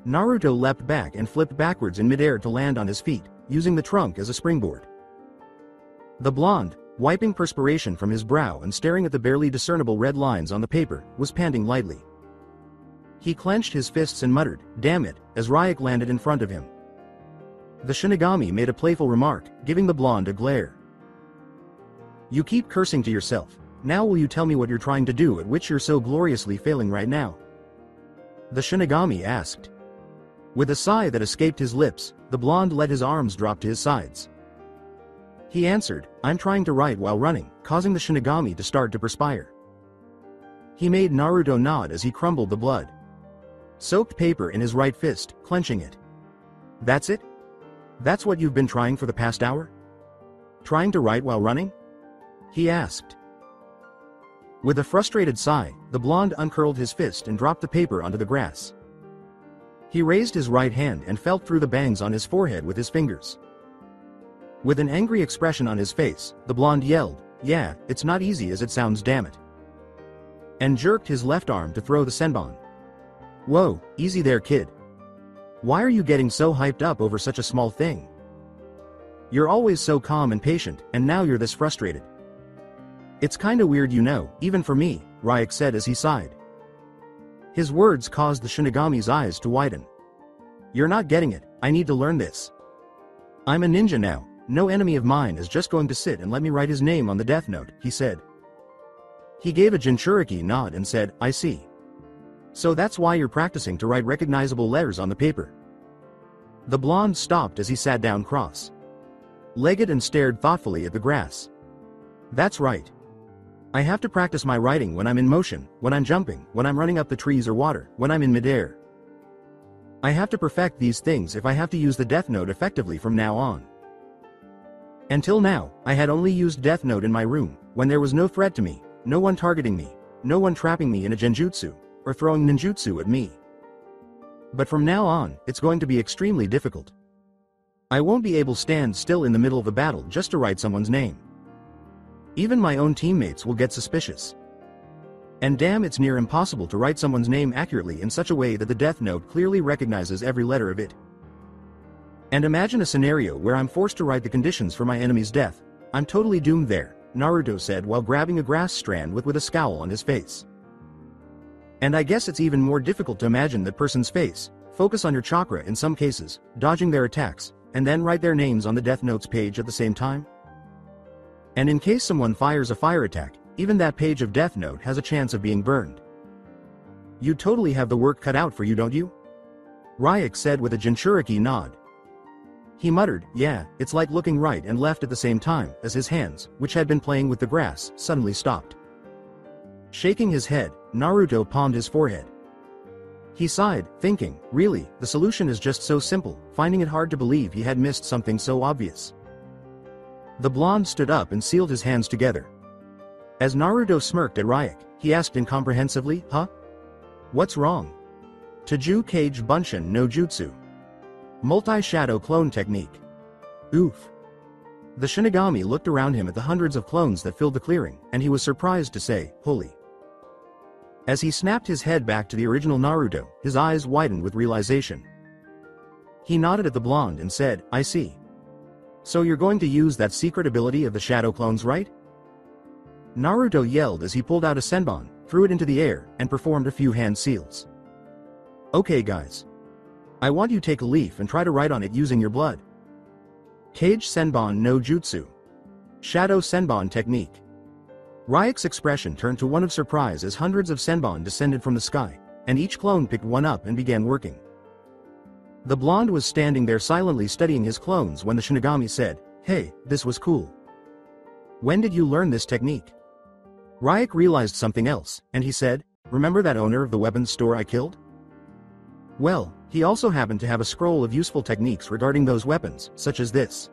[SPEAKER 2] Naruto leapt back and flipped backwards in midair to land on his feet, using the trunk as a springboard. The blonde, wiping perspiration from his brow and staring at the barely discernible red lines on the paper, was panting lightly. He clenched his fists and muttered, "Damn it," as Ryuk landed in front of him. The shinigami made a playful remark, giving the blonde a glare. "You keep cursing to yourself. Now will you tell me what you're trying to do at which you're so gloriously failing right now?" The shinigami asked. With a sigh that escaped his lips, the blonde let his arms drop to his sides. He answered, "I'm trying to write while running," causing the shinigami to start to perspire. He made Naruto nod as he crumbled the blood-soaked paper in his right fist, clenching it. "That's it? That's what you've been trying for the past hour? Trying to write while running?" he asked. With a frustrated sigh, the blonde uncurled his fist and dropped the paper onto the grass. He raised his right hand and felt through the bangs on his forehead with his fingers. With an angry expression on his face, the blonde yelled, "Yeah, it's not easy as it sounds, damn it," and jerked his left arm to throw the senbon. "Whoa, easy there, kid. Why are you getting so hyped up over such a small thing? You're always so calm and patient, and now you're this frustrated. It's kinda weird, you know, even for me," Ryuk said as he sighed. His words caused the shinigami's eyes to widen. "You're not getting it, I need to learn this. I'm a ninja now, no enemy of mine is just going to sit and let me write his name on the death note," he said. He gave a Jinchuriki nod and said, "I see. So that's why you're practicing to write recognizable letters on the paper." The blonde stopped as he sat down cross-legged and stared thoughtfully at the grass. "That's right. I have to practice my writing when I'm in motion, when I'm jumping, when I'm running up the trees or water, when I'm in midair. I have to perfect these things if I have to use the death note effectively from now on. Until now, I had only used death note in my room, when there was no threat to me, no one targeting me, no one trapping me in a genjutsu, or throwing ninjutsu at me. But from now on, it's going to be extremely difficult. I won't be able to stand still in the middle of a battle just to write someone's name. Even my own teammates will get suspicious. And damn, it's near impossible to write someone's name accurately in such a way that the death note clearly recognizes every letter of it. And imagine a scenario where I'm forced to write the conditions for my enemy's death. I'm totally doomed there," Naruto said while grabbing a grass strand with a scowl on his face. "And I guess it's even more difficult to imagine that person's face, focus on your chakra in some cases, dodging their attacks, and then write their names on the death note's page at the same time. And in case someone fires a fire attack, even that page of death note has a chance of being burned. You totally have the work cut out for you, don't you?" Ryuk said with a Jinchuriki nod. He muttered, "Yeah, it's like looking right and left at the same time," as his hands, which had been playing with the grass, suddenly stopped. Shaking his head, Naruto palmed his forehead. He sighed, thinking, really, the solution is just so simple, finding it hard to believe he had missed something so obvious. The blonde stood up and sealed his hands together. As Naruto smirked at Ryuk, he asked incomprehensively, "Huh? What's wrong?" "Taju Kage Bunshin no Jutsu. Multi-shadow clone technique." "Oof." The shinigami looked around him at the hundreds of clones that filled the clearing, and he was surprised to say, "Holy." As he snapped his head back to the original Naruto, his eyes widened with realization. He nodded at the blonde and said, "I see. So you're going to use that secret ability of the shadow clones, right?" Naruto yelled as he pulled out a senbon, threw it into the air, and performed a few hand seals. "Okay guys. I want you to take a leaf and try to write on it using your blood. Kage Senbon no Jutsu. Shadow Senbon technique." Ryuk's expression turned to one of surprise as hundreds of senbon descended from the sky, and each clone picked one up and began working. The blonde was standing there silently studying his clones when the shinigami said, "Hey, this was cool. When did you learn this technique?" Ryuk realized something else, and he said, "Remember that owner of the weapons store I killed? Well, He also happened to have a scroll of useful techniques regarding those weapons, such as this.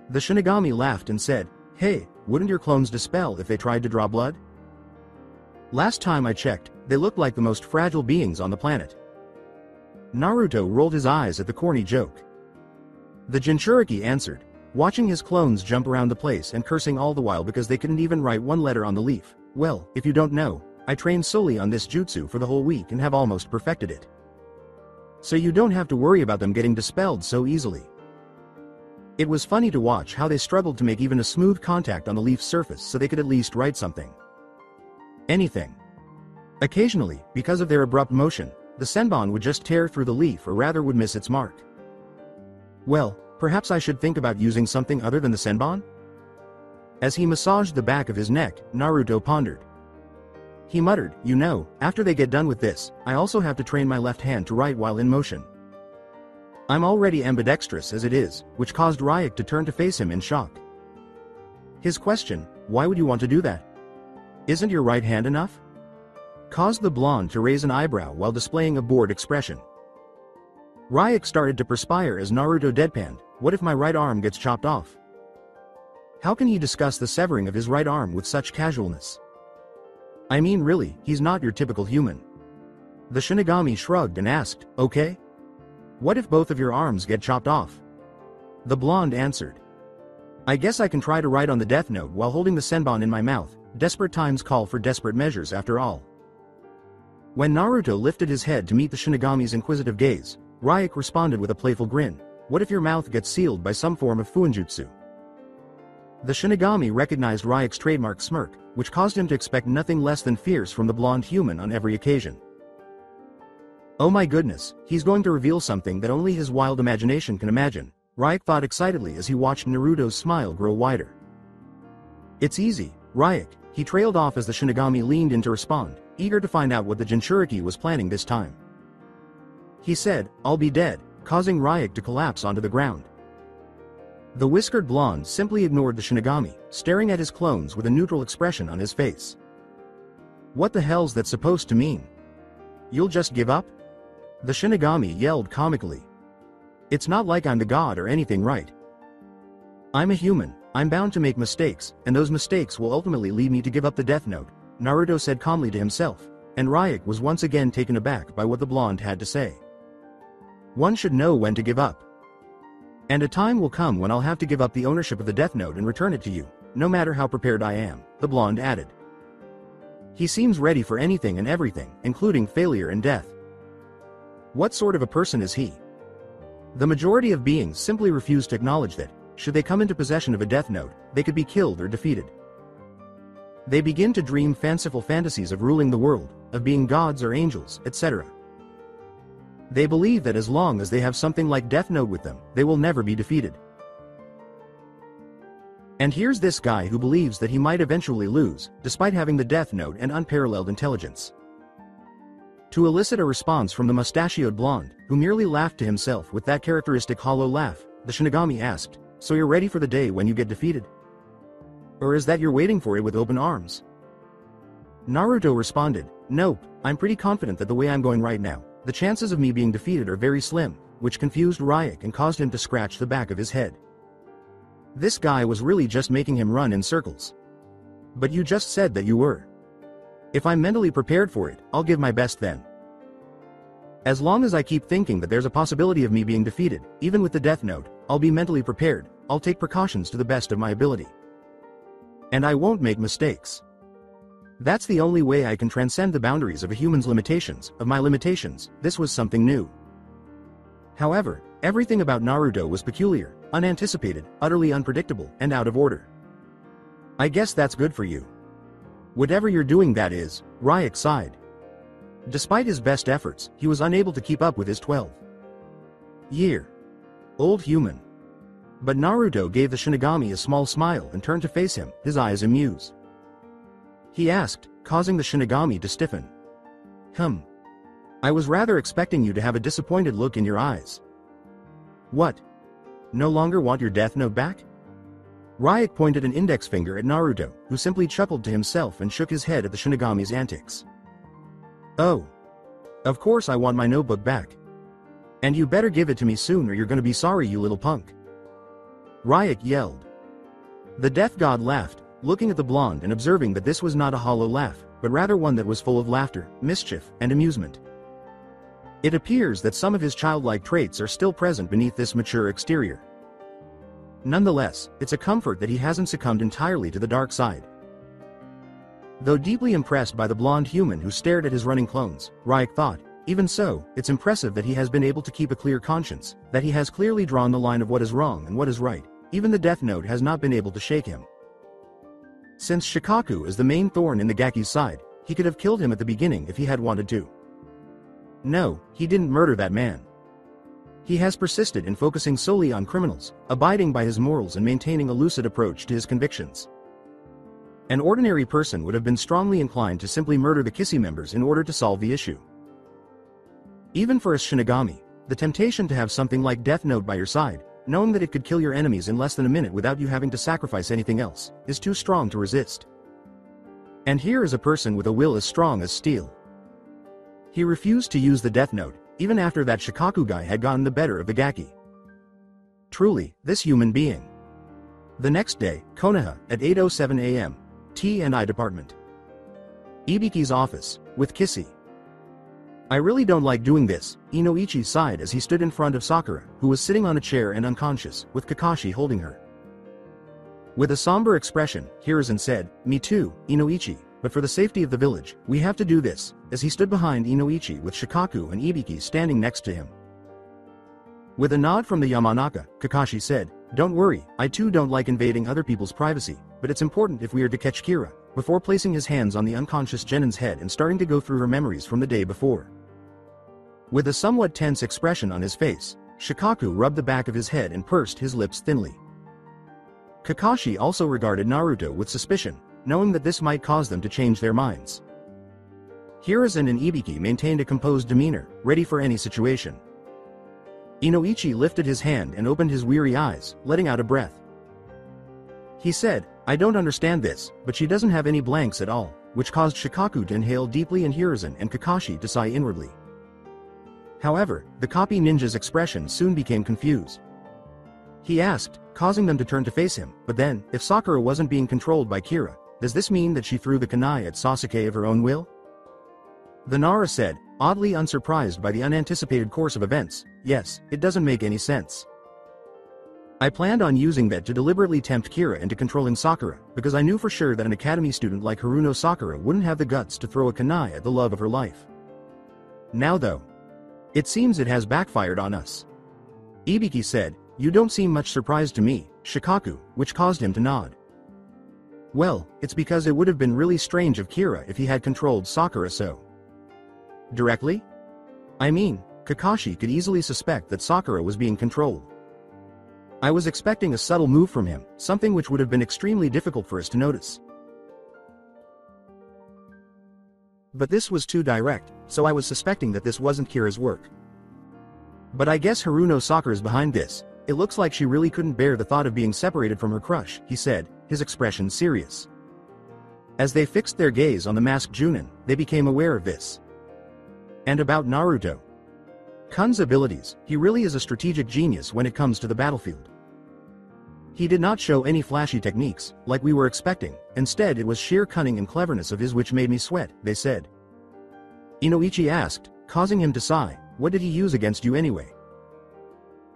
[SPEAKER 2] The shinigami laughed and said, "Hey, wouldn't your clones dispel if they tried to draw blood? Last time I checked, they looked like the most fragile beings on the planet." Naruto rolled his eyes at the corny joke. The Jinchuriki answered, watching his clones jump around the place and cursing all the while because they couldn't even write one letter on the leaf. "Well, if you don't know, I trained solely on this jutsu for the whole week and have almost perfected it. So you don't have to worry about them getting dispelled so easily." It was funny to watch how they struggled to make even a smooth contact on the leaf's surface so they could at least write something. Anything. Occasionally, because of their abrupt motion, the senbon would just tear through the leaf or rather would miss its mark. Well, perhaps I should think about using something other than the senbon? As he massaged the back of his neck, Naruto pondered. He muttered, "You know, after they get done with this, I also have to train my left hand to write while in motion. I'm already ambidextrous as it is," which caused Ryuk to turn to face him in shock. His question, "Why would you want to do that? Isn't your right hand enough?" caused the blonde to raise an eyebrow while displaying a bored expression. Ryuk started to perspire as Naruto deadpanned, "What if my right arm gets chopped off?" How can he discuss the severing of his right arm with such casualness? I mean, really, he's not your typical human. The shinigami shrugged and asked, "Okay? What if both of your arms get chopped off?" The blonde answered, "I guess I can try to write on the death note while holding the senbon in my mouth. Desperate times call for desperate measures after all." When Naruto lifted his head to meet the shinigami's inquisitive gaze, Ryuk responded with a playful grin, "What if your mouth gets sealed by some form of fuinjutsu?" The shinigami recognized Ryuk's trademark smirk, which caused him to expect nothing less than fierce from the blonde human on every occasion. Oh my goodness, he's going to reveal something that only his wild imagination can imagine, Ryuk thought excitedly as he watched Naruto's smile grow wider. "It's easy, Ryuk," he trailed off as the shinigami leaned in to respond, eager to find out what the Jinchuriki was planning this time. He said, "I'll be dead," causing Ryuk to collapse onto the ground. The whiskered blonde simply ignored the shinigami, staring at his clones with a neutral expression on his face. "What the hell's that supposed to mean? You'll just give up?" The shinigami yelled comically. "It's not like I'm the god or anything, right? I'm a human, I'm bound to make mistakes, and those mistakes will ultimately lead me to give up the death note," Naruto said calmly to himself, and Ryuk was once again taken aback by what the blonde had to say. "One should know when to give up. And a time will come when I'll have to give up the ownership of the death note and return it to you, no matter how prepared I am," the blonde added. "He seems ready for anything and everything, including failure and death. What sort of a person is he?" The majority of beings simply refuse to acknowledge that, should they come into possession of a death note, they could be killed or defeated. They begin to dream fanciful fantasies of ruling the world, of being gods or angels, etc. They believe that as long as they have something like Death Note with them, they will never be defeated. And here's this guy who believes that he might eventually lose, despite having the Death Note and unparalleled intelligence. To elicit a response from the mustachioed blonde, who merely laughed to himself with that characteristic hollow laugh, the shinigami asked, "So you're ready for the day when you get defeated? Or is that you're waiting for it with open arms?" Naruto responded, "Nope, I'm pretty confident that the way I'm going right now, the chances of me being defeated are very slim," which confused Ryuk and caused him to scratch the back of his head. This guy was really just making him run in circles. "But you just said that you were." "If I'm mentally prepared for it, I'll give my best then. As long as I keep thinking that there's a possibility of me being defeated, even with the Death Note, I'll be mentally prepared, I'll take precautions to the best of my ability. And I won't make mistakes. That's the only way I can transcend the boundaries of a human's limitations, of my limitations." This was something new. However, everything about Naruto was peculiar, unanticipated, utterly unpredictable, and out of order. "I guess that's good for you. Whatever you're doing, that is," Ryuk sighed. Despite his best efforts, he was unable to keep up with his 12-year-old human. But Naruto gave the shinigami a small smile and turned to face him, his eyes amused. He asked, causing the shinigami to stiffen. I was rather expecting you to have a disappointed look in your eyes. What? No longer want your death note back?" Ryuk pointed an index finger at Naruto, who simply chuckled to himself and shook his head at the shinigami's antics. "Oh. Of course I want my notebook back. And you better give it to me soon or you're gonna be sorry, you little punk. Ryuk yelled. The death god laughed, looking at the blonde and observing that this was not a hollow laugh, but rather one that was full of laughter, mischief, and amusement. It appears that some of his childlike traits are still present beneath this mature exterior. Nonetheless, it's a comfort that he hasn't succumbed entirely to the dark side. Though deeply impressed by the blonde human who stared at his running clones, Ryuk thought, even so, it's impressive that he has been able to keep a clear conscience, that he has clearly drawn the line of what is wrong and what is right. Even the Death Note has not been able to shake him. Since Shikaku is the main thorn in the Gaki's side, he could have killed him at the beginning if he had wanted to. No, he didn't murder that man. He has persisted in focusing solely on criminals, abiding by his morals and maintaining a lucid approach to his convictions. An ordinary person would have been strongly inclined to simply murder the Kissy members in order to solve the issue. Even for a shinigami, the temptation to have something like Death Note by your side, knowing that it could kill your enemies in less than a minute without you having to sacrifice anything else, is too strong to resist. And here is a person with a will as strong as steel. He refused to use the Death Note, even after that Shikaku guy had gotten the better of the Gaki. Truly, this human being. The next day, Konoha, at 8:07 a.m., T&I Department. Ibiki's office, with Kissy. I really don't like doing this, Inoichi sighed as he stood in front of Sakura, who was sitting on a chair and unconscious, with Kakashi holding her. With a somber expression, Hiruzen said, Me too, Inoichi, but for the safety of the village, we have to do this, as he stood behind Inoichi with Shikaku and Ibiki standing next to him. With a nod from the Yamanaka, Kakashi said, Don't worry, I too don't like invading other people's privacy, but it's important if we are to catch Kira, before placing his hands on the unconscious Genin's head and starting to go through her memories from the day before. With a somewhat tense expression on his face, Shikaku rubbed the back of his head and pursed his lips thinly. Kakashi also regarded Naruto with suspicion, knowing that this might cause them to change their minds. Hiruzen and Ibiki maintained a composed demeanor, ready for any situation. Inoichi lifted his hand and opened his weary eyes, letting out a breath. He said, I don't understand this, but she doesn't have any blanks at all, which caused Shikaku to inhale deeply and Hiruzen and Kakashi to sigh inwardly. However, the copy ninja's expression soon became confused. He asked, causing them to turn to face him, but then, if Sakura wasn't being controlled by Kira, does this mean that she threw the kunai at Sasuke of her own will? The Nara said, oddly unsurprised by the unanticipated course of events, yes, it doesn't make any sense. I planned on using that to deliberately tempt Kira into controlling Sakura, because I knew for sure that an academy student like Haruno Sakura wouldn't have the guts to throw a kunai at the love of her life. Now though, it seems it has backfired on us. Ibiki said, You don't seem much surprised to me, Shikaku, which caused him to nod. Well, it's because it would have been really strange of Kira if he had controlled Sakura so directly? I mean, Kakashi could easily suspect that Sakura was being controlled. I was expecting a subtle move from him, something which would have been extremely difficult for us to notice. But this was too direct, so I was suspecting that this wasn't Kira's work. But I guess Haruno Sakura's behind this. It looks like she really couldn't bear the thought of being separated from her crush, he said, his expression serious. As they fixed their gaze on the masked Junin, they became aware of this. And about Naruto. Kun's abilities, he really is a strategic genius when it comes to the battlefield. He did not show any flashy techniques, like we were expecting, instead it was sheer cunning and cleverness of his which made me sweat, they said. Inoichi asked, causing him to sigh, what did he use against you anyway?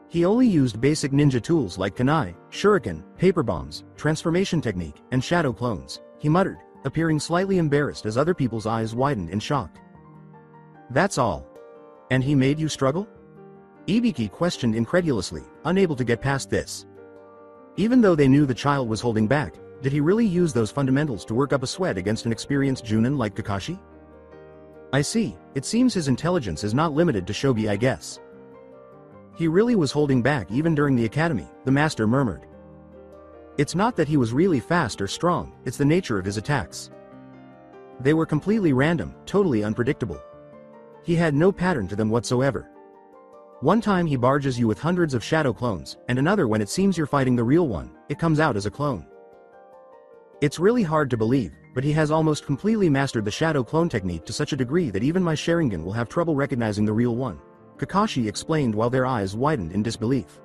[SPEAKER 2] He only used basic ninja tools like kunai, shuriken, paper bombs, transformation technique, and shadow clones, he muttered, appearing slightly embarrassed as other people's eyes widened in shock. That's all. And he made you struggle? Ibiki questioned incredulously, unable to get past this. Even though they knew the child was holding back, did he really use those fundamentals to work up a sweat against an experienced Junin like Kakashi? I see, it seems his intelligence is not limited to shogi, I guess. He really was holding back even during the academy, the master murmured. It's not that he was really fast or strong, it's the nature of his attacks. They were completely random, totally unpredictable. He had no pattern to them whatsoever. One time he barges you with hundreds of shadow clones, and another when it seems you're fighting the real one, it comes out as a clone. It's really hard to believe, but he has almost completely mastered the shadow clone technique to such a degree that even my Sharingan will have trouble recognizing the real one, Kakashi explained while their eyes widened in disbelief.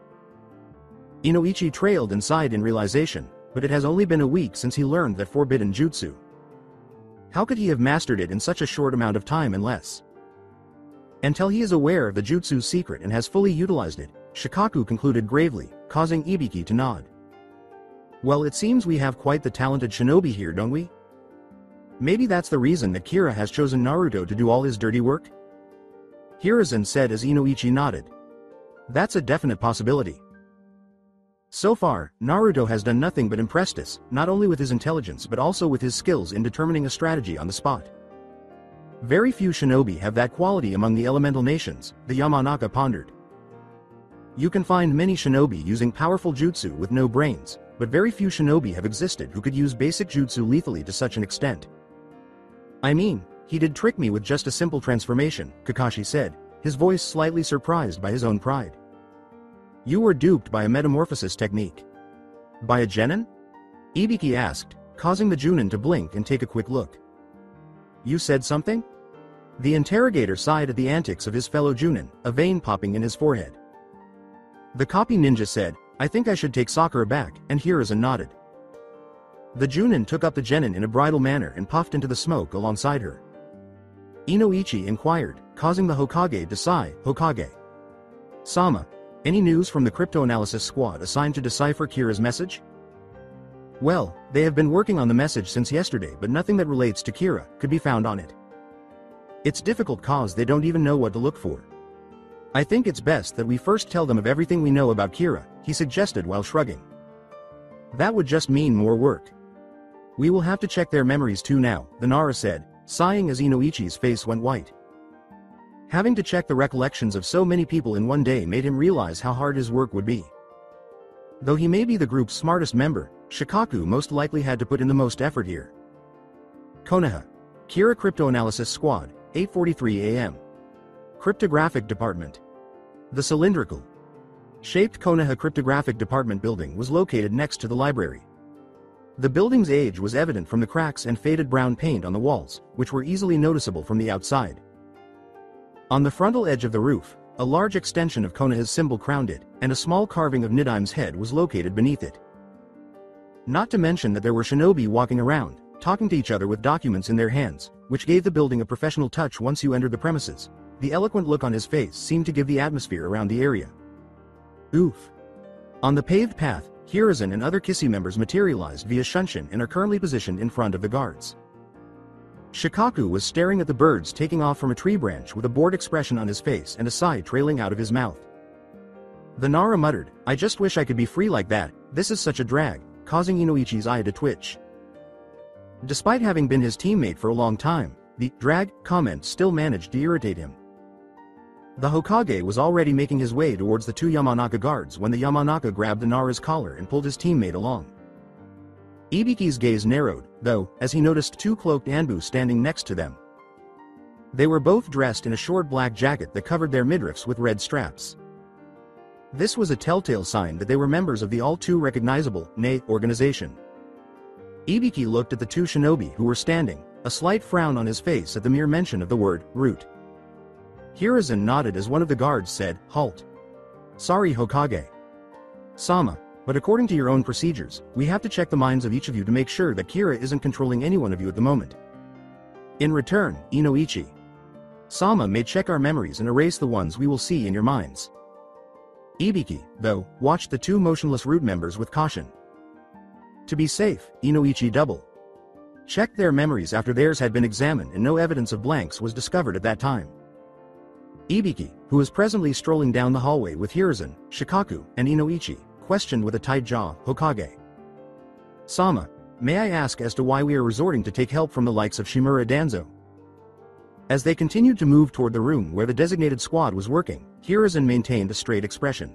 [SPEAKER 2] Inoichi trailed and sighed in realization, but it has only been a week since he learned that forbidden jutsu. How could he have mastered it in such a short amount of time and less? Until he is aware of the jutsu's secret and has fully utilized it, Shikaku concluded gravely, causing Ibiki to nod. Well, it seems we have quite the talented shinobi here, don't we? Maybe that's the reason that Kira has chosen Naruto to do all his dirty work? Hiruzen said as Inoichi nodded. That's a definite possibility. So far, Naruto has done nothing but impressed us, not only with his intelligence but also with his skills in determining a strategy on the spot. Very few shinobi have that quality among the elemental nations, the Yamanaka pondered. You can find many shinobi using powerful jutsu with no brains, but very few shinobi have existed who could use basic jutsu lethally to such an extent. I mean, he did trick me with just a simple transformation, Kakashi said, his voice slightly surprised by his own pride. You were duped by a metamorphosis technique. By a genin? Ibiki asked, causing the Junin to blink and take a quick look. You said something? The interrogator sighed at the antics of his fellow Junin, a vein popping in his forehead. The copy ninja said, I think I should take Sakura back, and Hiruzen nodded. The Junin took up the genin in a bridal manner and puffed into the smoke alongside her. Inoichi inquired, causing the Hokage to sigh, Hokage. Sama, any news from the cryptoanalysis squad assigned to decipher Kira's message? Well, they have been working on the message since yesterday, but nothing that relates to Kira could be found on it. It's difficult cause they don't even know what to look for. I think it's best that we first tell them of everything we know about Kira, he suggested while shrugging. That would just mean more work. We will have to check their memories too now, the Nara said, sighing as Inoichi's face went white. Having to check the recollections of so many people in one day made him realize how hard his work would be. Though he may be the group's smartest member, Shikaku most likely had to put in the most effort here. Konoha. Kira Cryptoanalysis Squad, 8:43 a.m. Cryptographic Department. The cylindrical shaped Konoha Cryptographic Department building was located next to the library. The building's age was evident from the cracks and faded brown paint on the walls, which were easily noticeable from the outside. On the frontal edge of the roof, a large extension of Konoha's symbol crowned it, and a small carving of Nidaim's head was located beneath it. Not to mention that there were shinobi walking around, talking to each other with documents in their hands, which gave the building a professional touch once you entered the premises. The eloquent look on his face seemed to give the atmosphere around the area. Oof. On the paved path, Hiruzen and other Kissy members materialized via Shunshin and are currently positioned in front of the guards. Shikaku was staring at the birds taking off from a tree branch with a bored expression on his face and a sigh trailing out of his mouth. The Nara muttered, I just wish I could be free like that, this is such a drag, causing Inoichi's eye to twitch. Despite having been his teammate for a long time, the drag comment still managed to irritate him. The Hokage was already making his way towards the two Yamanaka guards when the Yamanaka grabbed the Nara's collar and pulled his teammate along. Ibiki's gaze narrowed, though, as he noticed two cloaked Anbu standing next to them. They were both dressed in a short black jacket that covered their midriffs with red straps. This was a telltale sign that they were members of the all-too-recognizable Ne organization. Ibiki looked at the two shinobi who were standing, a slight frown on his face at the mere mention of the word, root. Hiruzen nodded as one of the guards said, halt. Sorry Hokage. Sama, but according to your own procedures, we have to check the minds of each of you to make sure that Kira isn't controlling any one of you at the moment. In return, Inoichi. Sama may check our memories and erase the ones we will see in your minds. Ibiki, though, watched the two motionless root members with caution. To be safe, Inoichi checked their memories after theirs had been examined and no evidence of blanks was discovered at that time. Ibiki, who was presently strolling down the hallway with Hiruzen, Shikaku, and Inoichi, questioned with a tight jaw, Hokage. Sama, may I ask as to why we are resorting to take help from the likes of Shimura Danzo? As they continued to move toward the room where the designated squad was working, Hiruzen maintained a straight expression.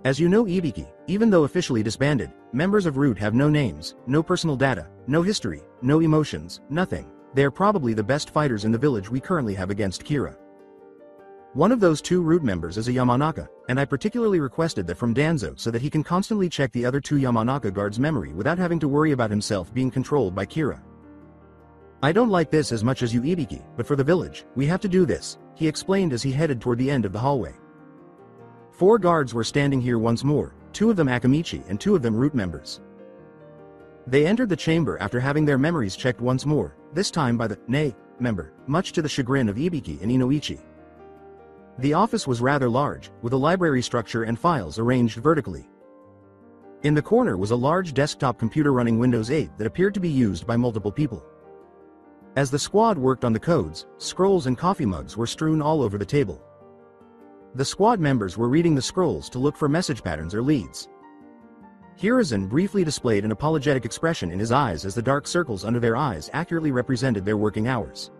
[SPEAKER 2] As you know Ibiki, even though officially disbanded, members of Root have no names, no personal data, no history, no emotions, nothing. They are probably the best fighters in the village we currently have against Kira. One of those two Root members is a Yamanaka, and I particularly requested that from Danzo so that he can constantly check the other two Yamanaka guards' memory without having to worry about himself being controlled by Kira. I don't like this as much as you Ibiki, but for the village, we have to do this, he explained as he headed toward the end of the hallway. 4 guards were standing here once more, 2 of them Akamichi and 2 of them Root members. They entered the chamber after having their memories checked once more, this time by the Nei member, much to the chagrin of Ibiki and Inoichi. The office was rather large, with a library structure and files arranged vertically. In the corner was a large desktop computer running Windows 8 that appeared to be used by multiple people. As the squad worked on the codes, scrolls and coffee mugs were strewn all over the table. The squad members were reading the scrolls to look for message patterns or leads. Hiruzen briefly displayed an apologetic expression in his eyes as the dark circles under their eyes accurately represented their working hours.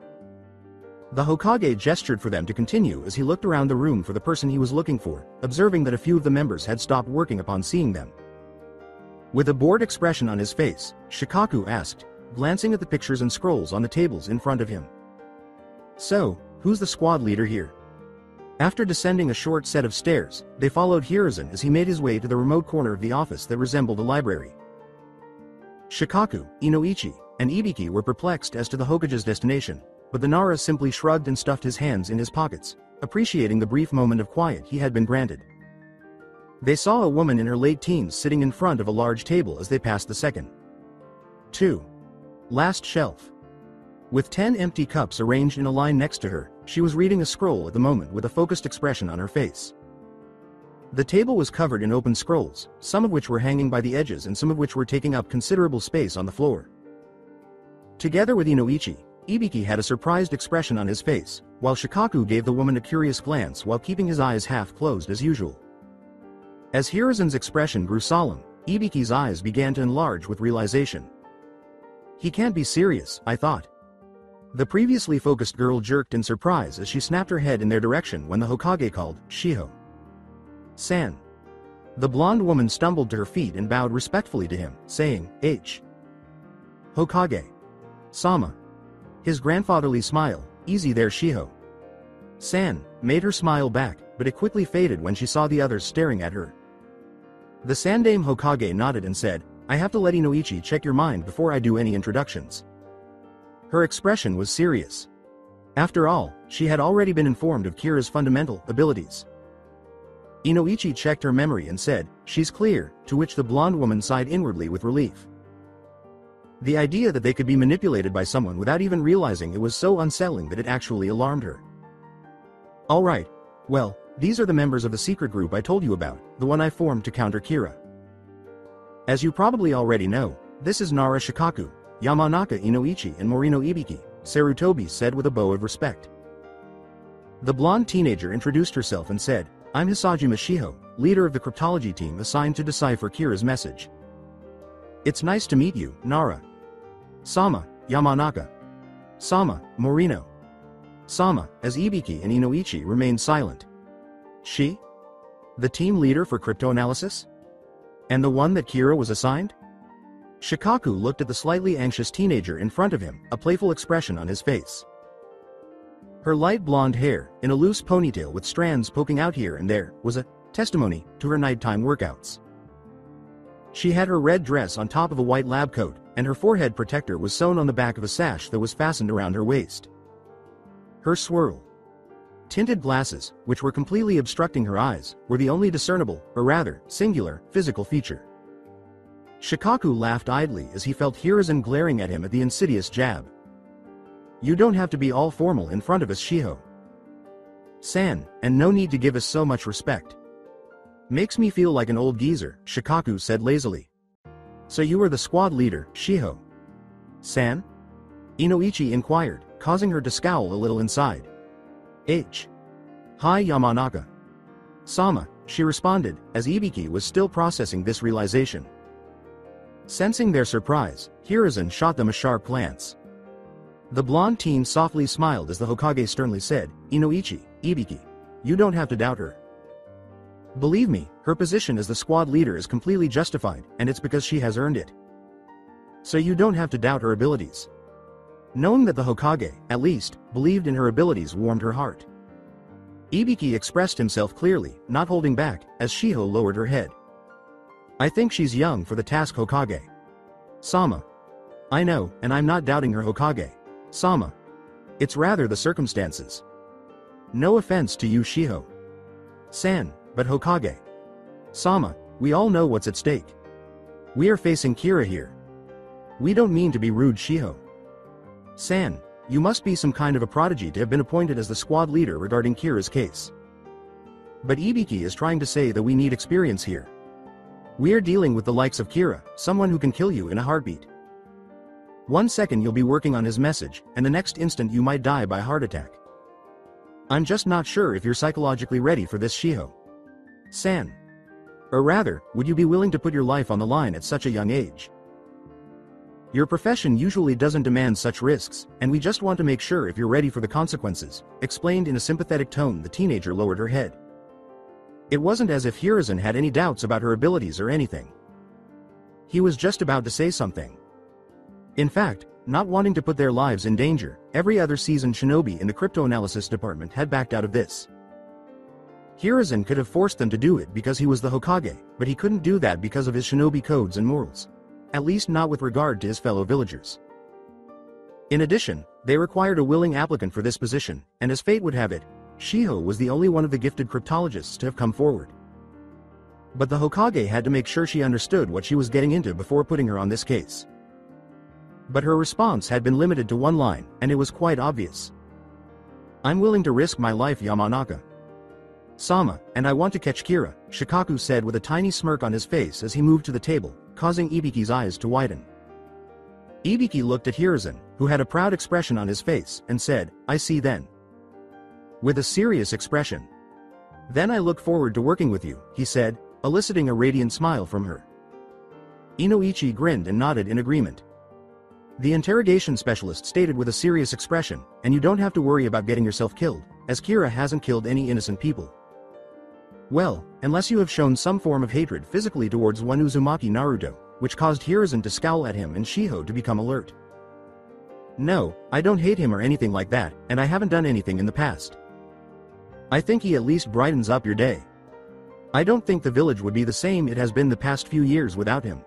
[SPEAKER 2] The Hokage gestured for them to continue as he looked around the room for the person he was looking for, observing that a few of the members had stopped working upon seeing them. With a bored expression on his face, Shikaku asked, glancing at the pictures and scrolls on the tables in front of him. So, who's the squad leader here? After descending a short set of stairs, they followed Hiruzen as he made his way to the remote corner of the office that resembled a library. Shikaku, Inoichi, and Ibiki were perplexed as to the Hokage's destination, but the Nara simply shrugged and stuffed his hands in his pockets, appreciating the brief moment of quiet he had been granted. They saw a woman in her late teens sitting in front of a large table as they passed the second. 2. Last shelf. With 10 empty cups arranged in a line next to her, she was reading a scroll at the moment with a focused expression on her face. The table was covered in open scrolls, some of which were hanging by the edges and some of which were taking up considerable space on the floor. Together with Inoichi, Ibiki had a surprised expression on his face, while Shikaku gave the woman a curious glance while keeping his eyes half closed as usual. As Hiruzen's expression grew solemn, Ibiki's eyes began to enlarge with realization. He can't be serious, I thought. The previously focused girl jerked in surprise as she snapped her head in their direction when the Hokage called, Shiho. San. The blonde woman stumbled to her feet and bowed respectfully to him, saying, H. Hokage. Sama. His grandfatherly smile, easy there Shiho. San, made her smile back, but it quickly faded when she saw the others staring at her. The Sandame Hokage nodded and said, I have to let Inoichi check your mind before I do any introductions. Her expression was serious. After all, she had already been informed of Kira's fundamental abilities. Inoichi checked her memory and said, she's clear, to which the blonde woman sighed inwardly with relief. The idea that they could be manipulated by someone without even realizing it was so unsettling that it actually alarmed her. Alright, well, these are the members of the secret group I told you about, the one I formed to counter Kira. As you probably already know, this is Nara Shikaku, Yamanaka Inoichi and Morino Ibiki, Sarutobi said with a bow of respect. The blonde teenager introduced herself and said, I'm Hisajima Shiho, leader of the cryptology team assigned to decipher Kira's message. It's nice to meet you, Nara. Sama, Yamanaka. Sama, Morino. Sama, as Ibiki and Inoichi remained silent. She? The team leader for cryptoanalysis? And the one that Kira was assigned? Shikaku looked at the slightly anxious teenager in front of him, a playful expression on his face. Her light blonde hair, in a loose ponytail with strands poking out here and there, was a testimony to her nighttime workouts. She had her red dress on top of a white lab coat, and her forehead protector was sewn on the back of a sash that was fastened around her waist. Her tinted glasses, which were completely obstructing her eyes, were the only discernible, or rather, singular, physical feature. Shikaku laughed idly as he felt Hiruzen glaring at him at the insidious jab. You don't have to be all formal in front of us, Shiho. San, and no need to give us so much respect. Makes me feel like an old geezer, Shikaku said lazily. So you are the squad leader, Shiho. San? Inoichi inquired, causing her to scowl a little inside. H. Hi Yamanaka. Sama, she responded, as Ibiki was still processing this realization. Sensing their surprise, Hiruzen shot them a sharp glance. The blonde teen softly smiled as the Hokage sternly said, Inoichi, Ibiki. You don't have to doubt her. Believe me, her position as the squad leader is completely justified, and it's because she has earned it. So you don't have to doubt her abilities. Knowing that the Hokage, at least, believed in her abilities warmed her heart. Ibiki expressed himself clearly, not holding back, as Shiho lowered her head. I think she's young for the task, Hokage. Sama. I know, and I'm not doubting her, Hokage. Sama. It's rather the circumstances. No offense to you, Shiho-san, but Hokage. Sama, we all know what's at stake. We are facing Kira here. We don't mean to be rude, Shiho-san. You must be some kind of a prodigy to have been appointed as the squad leader regarding Kira's case. But Ibiki is trying to say that we need experience here. We are dealing with the likes of Kira, someone who can kill you in a heartbeat. 1 second you'll be working on his message, and the next instant you might die by heart attack. I'm just not sure if you're psychologically ready for this, Shiho-san. Or rather, would you be willing to put your life on the line at such a young age? Your profession usually doesn't demand such risks, and we just want to make sure if you're ready for the consequences, explained in a sympathetic tone. The teenager lowered her head. It wasn't as if Hiruzen had any doubts about her abilities or anything. He was just about to say something. In fact, not wanting to put their lives in danger, every other seasoned shinobi in the cryptoanalysis department had backed out of this. Hiruzen could have forced them to do it because he was the Hokage, but he couldn't do that because of his shinobi codes and morals. At least not with regard to his fellow villagers. In addition, they required a willing applicant for this position, and as fate would have it, Shiho was the only one of the gifted cryptologists to have come forward. But the Hokage had to make sure she understood what she was getting into before putting her on this case. But her response had been limited to one line, and it was quite obvious. I'm willing to risk my life, Yamanaka. Sama, and I want to catch Kira, Shikaku said with a tiny smirk on his face as he moved to the table, causing Ibiki's eyes to widen. Ibiki looked at Hiruzen, who had a proud expression on his face, and said, I see then. With a serious expression. Then I look forward to working with you, he said, eliciting a radiant smile from her. Inoichi grinned and nodded in agreement. The interrogation specialist stated with a serious expression, and you don't have to worry about getting yourself killed, as Kira hasn't killed any innocent people. Well, unless you have shown some form of hatred physically towards one Uzumaki Naruto, which caused Hiruzen to scowl at him and Shiho to become alert. No, I don't hate him or anything like that, and I haven't done anything in the past. I think he at least brightens up your day. I don't think the village would be the same it has been the past few years without him.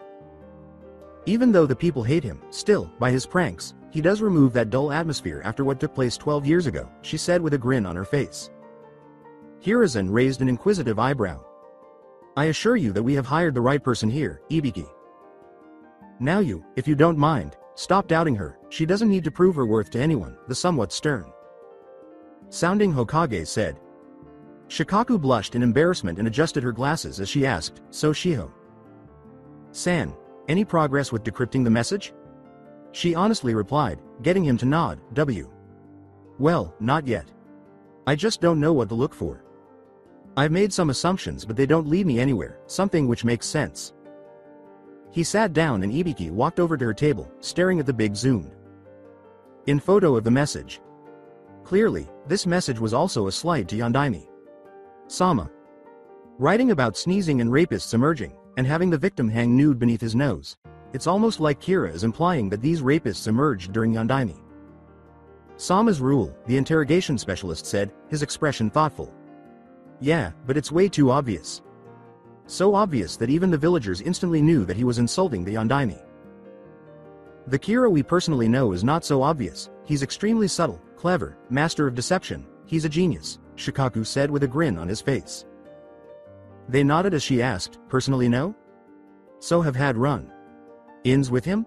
[SPEAKER 2] Even though the people hate him, still, by his pranks, he does remove that dull atmosphere after what took place 12 years ago, she said with a grin on her face. Hiruzen raised an inquisitive eyebrow. I assure you that we have hired the right person here, Ibiki. Now you, if you don't mind, stop doubting her, she doesn't need to prove her worth to anyone, the somewhat stern sounding Hokage said. Shikaku blushed in embarrassment and adjusted her glasses as she asked, so Shiho-san, any progress with decrypting the message? She honestly replied, getting him to nod, Well, not yet. I just don't know what to look for. I've made some assumptions but they don't lead me anywhere, something which makes sense. He sat down and Ibiki walked over to her table, staring at the big zoomed in photo of the message. Clearly, this message was also a slight to Yondaime Sama. Writing about sneezing and rapists emerging, and having the victim hang nude beneath his nose. It's almost like Kira is implying that these rapists emerged during Yondaime Sama's rule, the interrogation specialist said, his expression thoughtful. Yeah, but it's way too obvious. So obvious that even the villagers instantly knew that he was insulting the Yondaime. The Kira we personally know is not so obvious, he's extremely subtle, clever, master of deception, he's a genius, Shikaku said with a grin on his face. They nodded as she asked, personally know? So have had run-ins with him?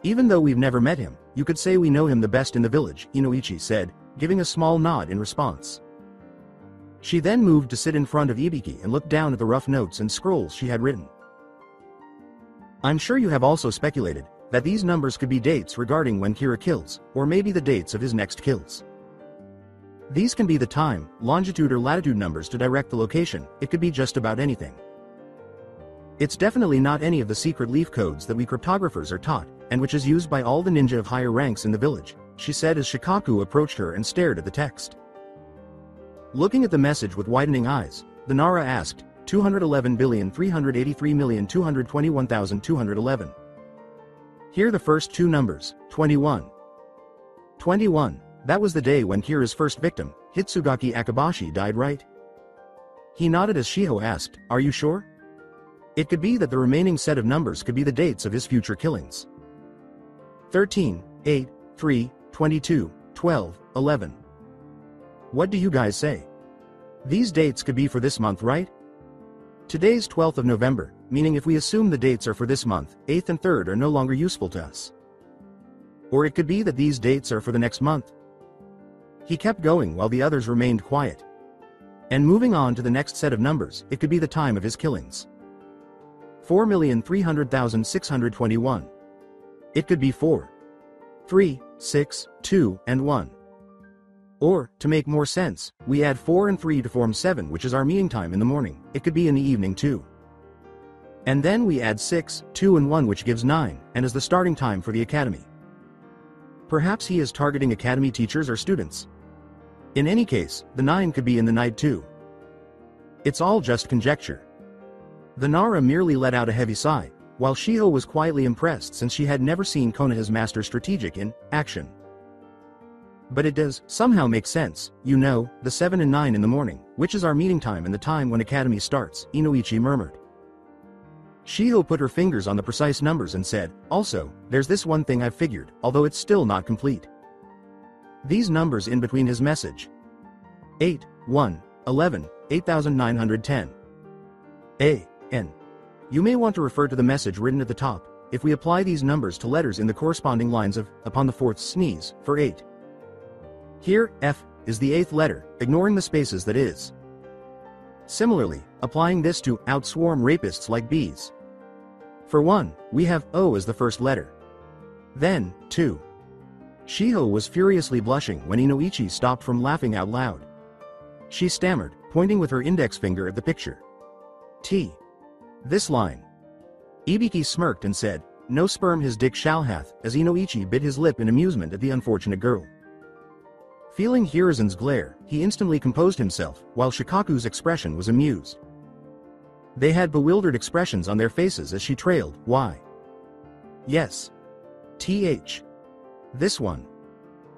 [SPEAKER 2] Even though we've never met him, you could say we know him the best in the village, Inoichi said, giving a small nod in response. She then moved to sit in front of Ibiki and looked down at the rough notes and scrolls she had written. I'm sure you have also speculated that these numbers could be dates regarding when Kira kills, or maybe the dates of his next kills. These can be the time, longitude or latitude numbers to direct the location, it could be just about anything. It's definitely not any of the secret leaf codes that we cryptographers are taught, and which is used by all the ninja of higher ranks in the village, she said as Shikaku approached her and stared at the text. Looking at the message with widening eyes, the Nara asked, 211,383,221,211. Here the first two numbers, 21. 21, that was the day when Kira's first victim, Hitsugaki Akabashi, died, right? He nodded as Shiho asked, are you sure? It could be that the remaining set of numbers could be the dates of his future killings. 13, 8, 3, 22, 12, 11. What do you guys say? These dates could be for this month, right? Today's 12th of November, meaning if we assume the dates are for this month, 8th and 3rd are no longer useful to us. Or it could be that these dates are for the next month. He kept going while the others remained quiet. And moving on to the next set of numbers, it could be the time of his killings. 4,300,621. It could be 4, 3, 6, 2, and 1. Or, to make more sense, we add 4 and 3 to form 7, which is our meeting time in the morning. It could be in the evening too. And then we add 6, 2 and 1, which gives 9, and is the starting time for the academy. Perhaps he is targeting academy teachers or students. In any case, the 9 could be in the night too. It's all just conjecture. The Nara merely let out a heavy sigh, while Shiho was quietly impressed since she had never seen Konoha's master strategic in action. But it does somehow make sense, you know, the 7 and 9 in the morning, which is our meeting time and the time when academy starts, Inoichi murmured. Shiho put her fingers on the precise numbers and said, also, there's this one thing I've figured, although it's still not complete. These numbers in between his message. 8, 1, 11, 8,910. A.N. You may want to refer to the message written at the top, if we apply these numbers to letters in the corresponding lines of, upon the fourth sneeze, for 8. Here, F, is the 8th letter, ignoring the spaces that is. Similarly, applying this to outswarm rapists like bees. For 1, we have O as the first letter. Then, 2. Shiho was furiously blushing when Inoichi stopped from laughing out loud. She stammered, pointing with her index finger at the picture. T. This line. Ibiki smirked and said, no sperm his dick shall hath, as Inoichi bit his lip in amusement at the unfortunate girl. Feeling Hiruzen's glare, he instantly composed himself, while Shikaku's expression was amused. They had bewildered expressions on their faces as she trailed, why? Yes. Th. This one.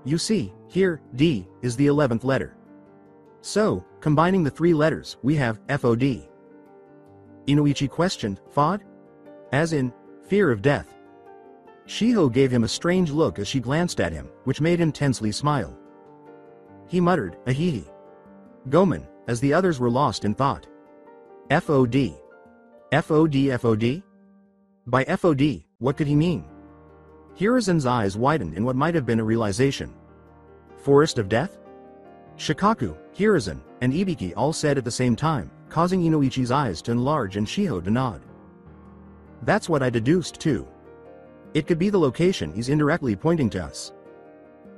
[SPEAKER 2] You see, here, D, is the 11th letter. So, combining the 3 letters, we have FOD. Inoichi questioned, FOD? As in, fear of death. Shiho gave him a strange look as she glanced at him, which made him tensely smile. He muttered, ahihi. Gomen, as the others were lost in thought. FOD. FOD FOD? By FOD, what could he mean? Hiruzen's eyes widened in what might have been a realization. Forest of Death? Shikaku, Hiruzen, and Ibiki all said at the same time, causing Inoichi's eyes to enlarge and Shiho to nod. That's what I deduced too. It could be the location he's indirectly pointing to us.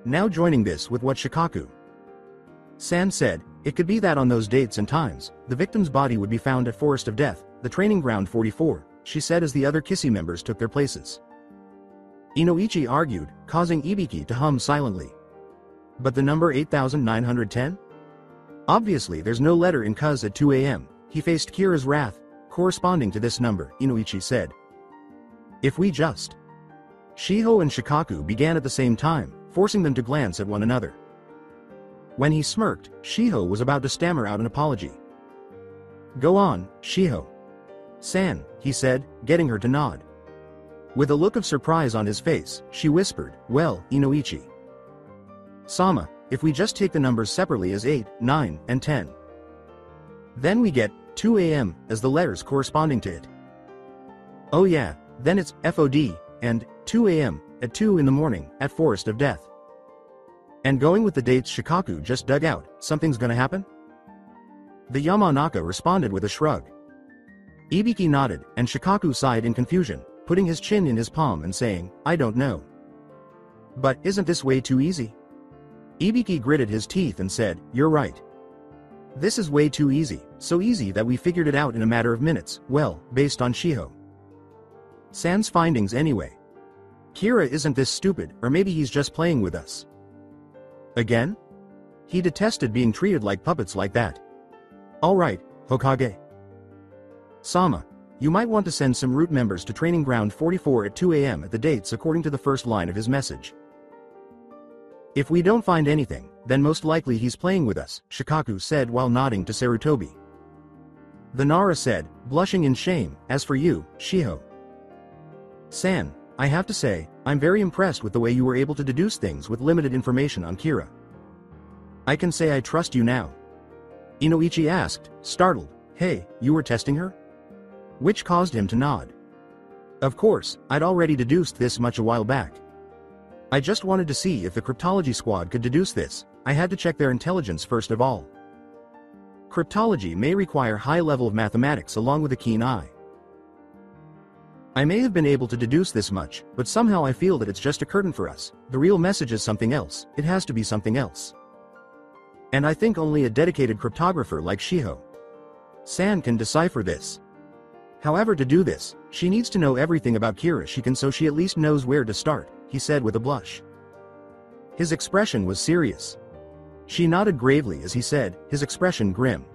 [SPEAKER 2] Now joining this with what Shikaku San said, it could be that on those dates and times, the victim's body would be found at Forest of Death, the training ground 44, she said as the other Kissy members took their places. Inoichi argued, causing Ibiki to hum silently. But the number 8,910? Obviously there's no letter in Kuz at 2 a.m., he faced Kira's wrath, corresponding to this number, Inoichi said. If we just... Shiho and Shikaku began at the same time, forcing them to glance at one another. When he smirked, Shiho was about to stammer out an apology. Go on, Shiho. San, he said, getting her to nod. With a look of surprise on his face, she whispered, well, Inoichi. Sama, if we just take the numbers separately as 8, 9, and 10. Then we get 2 a.m. as the letters corresponding to it. Oh yeah, then it's FOD, and 2 a.m. at 2 in the morning at Forest of Death. And going with the dates Shikaku just dug out, something's gonna happen? The Yamanaka responded with a shrug. Ibiki nodded, and Shikaku sighed in confusion, putting his chin in his palm and saying, I don't know. But isn't this way too easy? Ibiki gritted his teeth and said, you're right. This is way too easy, so easy that we figured it out in a matter of minutes, well, based on Shiho San's findings anyway. Kira isn't this stupid, or maybe he's just playing with us. Again? He detested being treated like puppets like that. Alright, Hokage. Sama, you might want to send some root members to Training Ground 44 at 2 a.m. at the dates according to the first line of his message. If we don't find anything, then most likely he's playing with us, Shikaku said while nodding to Sarutobi. The Nara said, blushing in shame, as for you, Shiho San, I have to say, I'm very impressed with the way you were able to deduce things with limited information on Kira. I can say I trust you now. Inoichi asked, startled. Hey, you were testing her? Which caused him to nod. Of course, I'd already deduced this much a while back. I just wanted to see if the cryptology squad could deduce this. I had to check their intelligence first of all. Cryptology may require high level of mathematics along with a keen eye. I may have been able to deduce this much, but somehow I feel that it's just a curtain for us. The real message is something else. It has to be something else. And I think only a dedicated cryptographer like Shiho-san can decipher this. However, to do this, she needs to know everything about Kira she can, so she at least knows where to start, he said with a blush. His expression was serious. She nodded gravely as he said, his expression grim.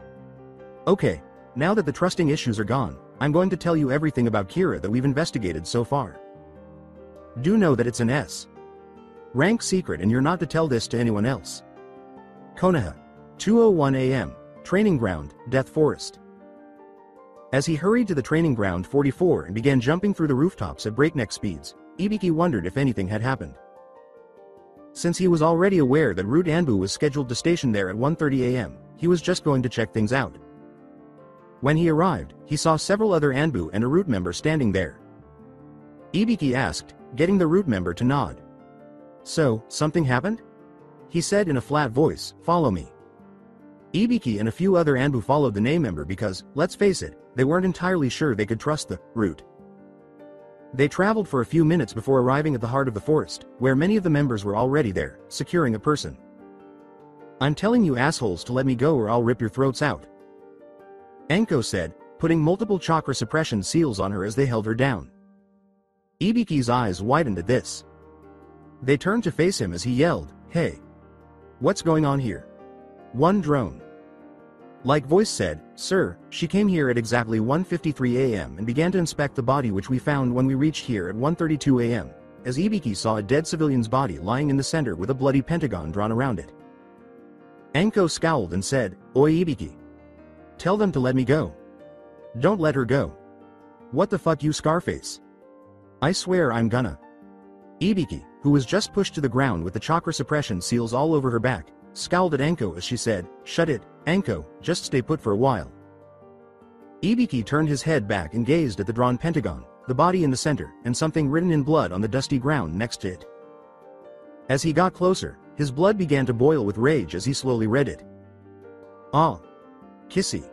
[SPEAKER 2] Okay, now that the trusting issues are gone, I'm going to tell you everything about Kira that we've investigated so far. Do know that it's an S rank secret and you're not to tell this to anyone else. Konoha. 2:01 a.m. Training Ground, Death Forest. As he hurried to the Training Ground 44 and began jumping through the rooftops at breakneck speeds, Ibiki wondered if anything had happened. Since he was already aware that Root Anbu was scheduled to station there at 1:30 a.m., he was just going to check things out. When he arrived, he saw several other Anbu and a Root member standing there. Ibiki asked, getting the Root member to nod. So, something happened? He said in a flat voice, follow me. Ibiki and a few other Anbu followed the name member because, let's face it, they weren't entirely sure they could trust the Root. They traveled for a few minutes before arriving at the heart of the forest, where many of the members were already there, securing a person. I'm telling you assholes to let me go or I'll rip your throats out. Enko said, putting multiple chakra suppression seals on her as they held her down. Ibiki's eyes widened at this. They turned to face him as he yelled, hey. What's going on here? One drone. Like voice said, sir, she came here at exactly 1:53 a.m. and began to inspect the body which we found when we reached here at 1:32 a.m., as Ibiki saw a dead civilian's body lying in the center with a bloody pentagon drawn around it. Enko scowled and said, Oi Ibiki. Tell them to let me go. Don't let her go. What the fuck you Scarface? I swear I'm gonna. Ibiki, who was just pushed to the ground with the chakra suppression seals all over her back, scowled at Enko as she said, shut it, Enko, just stay put for a while. Ibiki turned his head back and gazed at the drawn pentagon, the body in the center, and something written in blood on the dusty ground next to it. As he got closer, his blood began to boil with rage as he slowly read it. Ah. Kissy.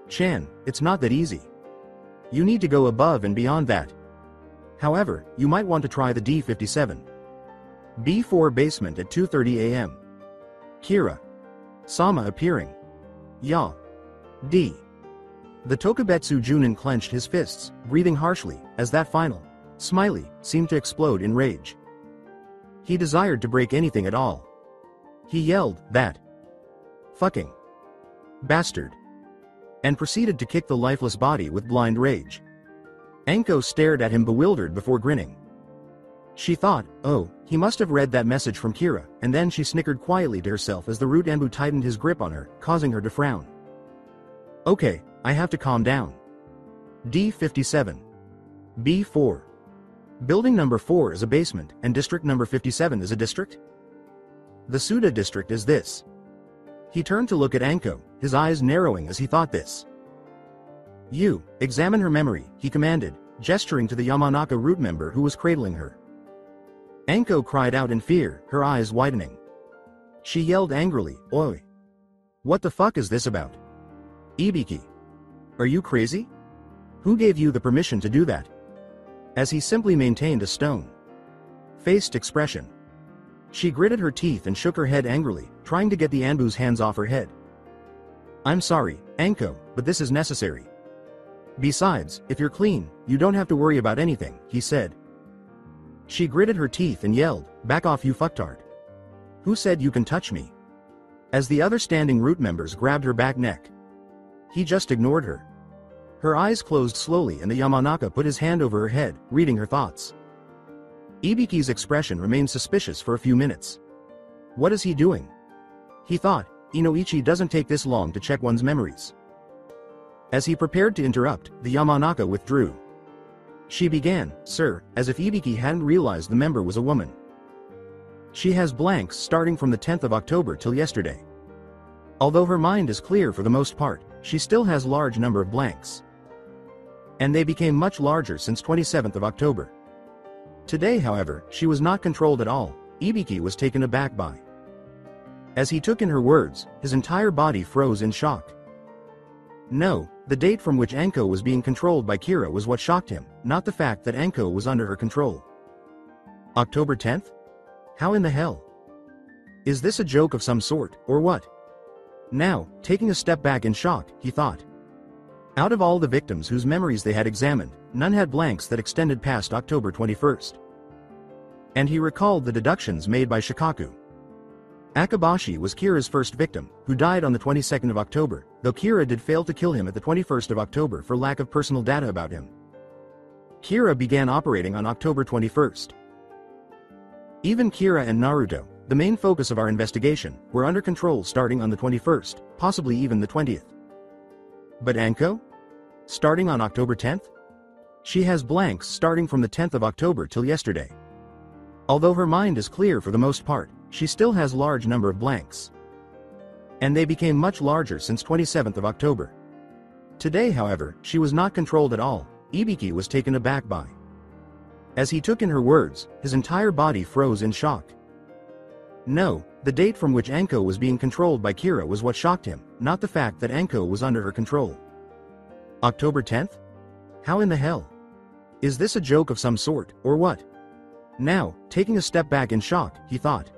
[SPEAKER 2] Chan, it's not that easy. You need to go above and beyond that. However, you might want to try the D57. B4 basement at 2:30 a.m. Kira. Sama appearing. Ya. D. The Tokubetsu Junin clenched his fists, breathing harshly, as that final smiley seemed to explode in rage. He desired to break anything at all. He yelled, that fucking bastard, and proceeded to kick the lifeless body with blind rage. Enko stared at him bewildered before grinning. She thought, oh, he must have read that message from Kira, and then she snickered quietly to herself as the Root Anbu tightened his grip on her, causing her to frown. Okay, I have to calm down. D57. B4. Building number 4 is a basement, and district number 57 is a district? The Suda district is this. He turned to look at Enko, his eyes narrowing as he thought this. You, examine her memory, he commanded, gesturing to the Yamanaka Root member who was cradling her. Enko cried out in fear, her eyes widening. She yelled angrily, Oi! What the fuck is this about? Ibiki. Are you crazy? Who gave you the permission to do that? As he simply maintained a stone-faced expression. She gritted her teeth and shook her head angrily, trying to get the Anbu's hands off her head. I'm sorry, Enko, but this is necessary. Besides, if you're clean, you don't have to worry about anything, he said. She gritted her teeth and yelled, back off you fucktard. Who said you can touch me? As the other standing Root members grabbed her back neck. He just ignored her. Her eyes closed slowly and the Yamanaka put his hand over her head, reading her thoughts. Ibiki's expression remained suspicious for a few minutes. What is he doing? He thought, Inoichi doesn't take this long to check one's memories. As he prepared to interrupt, the Yamanaka withdrew. She began, "Sir," as if Ibiki hadn't realized the member was a woman. "She has blanks starting from the 10th of October till yesterday. Although her mind is clear for the most part, she still has large number of blanks. And they became much larger since 27th of October. Today, however, she was not controlled at all." Ibiki was taken aback by. As he took in her words, his entire body froze in shock. No, the date from which Anko was being controlled by Kira was what shocked him, not the fact that Anko was under her control. October 10th? How in the hell? Is this a joke of some sort, or what? Now, taking a step back in shock, he thought. Out of all the victims whose memories they had examined, none had blanks that extended past October 21st. And he recalled the deductions made by Shikaku. Akabashi was Kira's first victim, who died on the 22nd of October, though Kira did fail to kill him at the 21st of October for lack of personal data about him. Kira began operating on October 21st. Even Kira and Naruto, the main focus of our investigation, were under control starting on the 21st, possibly even the 20th. But Anko? Starting on October 10th? She has blanks starting from the 10th of October till yesterday. Although her mind is clear for the most part, she still has large number of blanks. And they became much larger since 27th of October. Today, however, she was not controlled at all. Ibiki was taken aback by. As he took in her words, his entire body froze in shock. No, the date from which Anko was being controlled by Kira was what shocked him, not the fact that Anko was under her control. October 10th? How in the hell? Is this a joke of some sort, or what? Now, taking a step back in shock, he thought.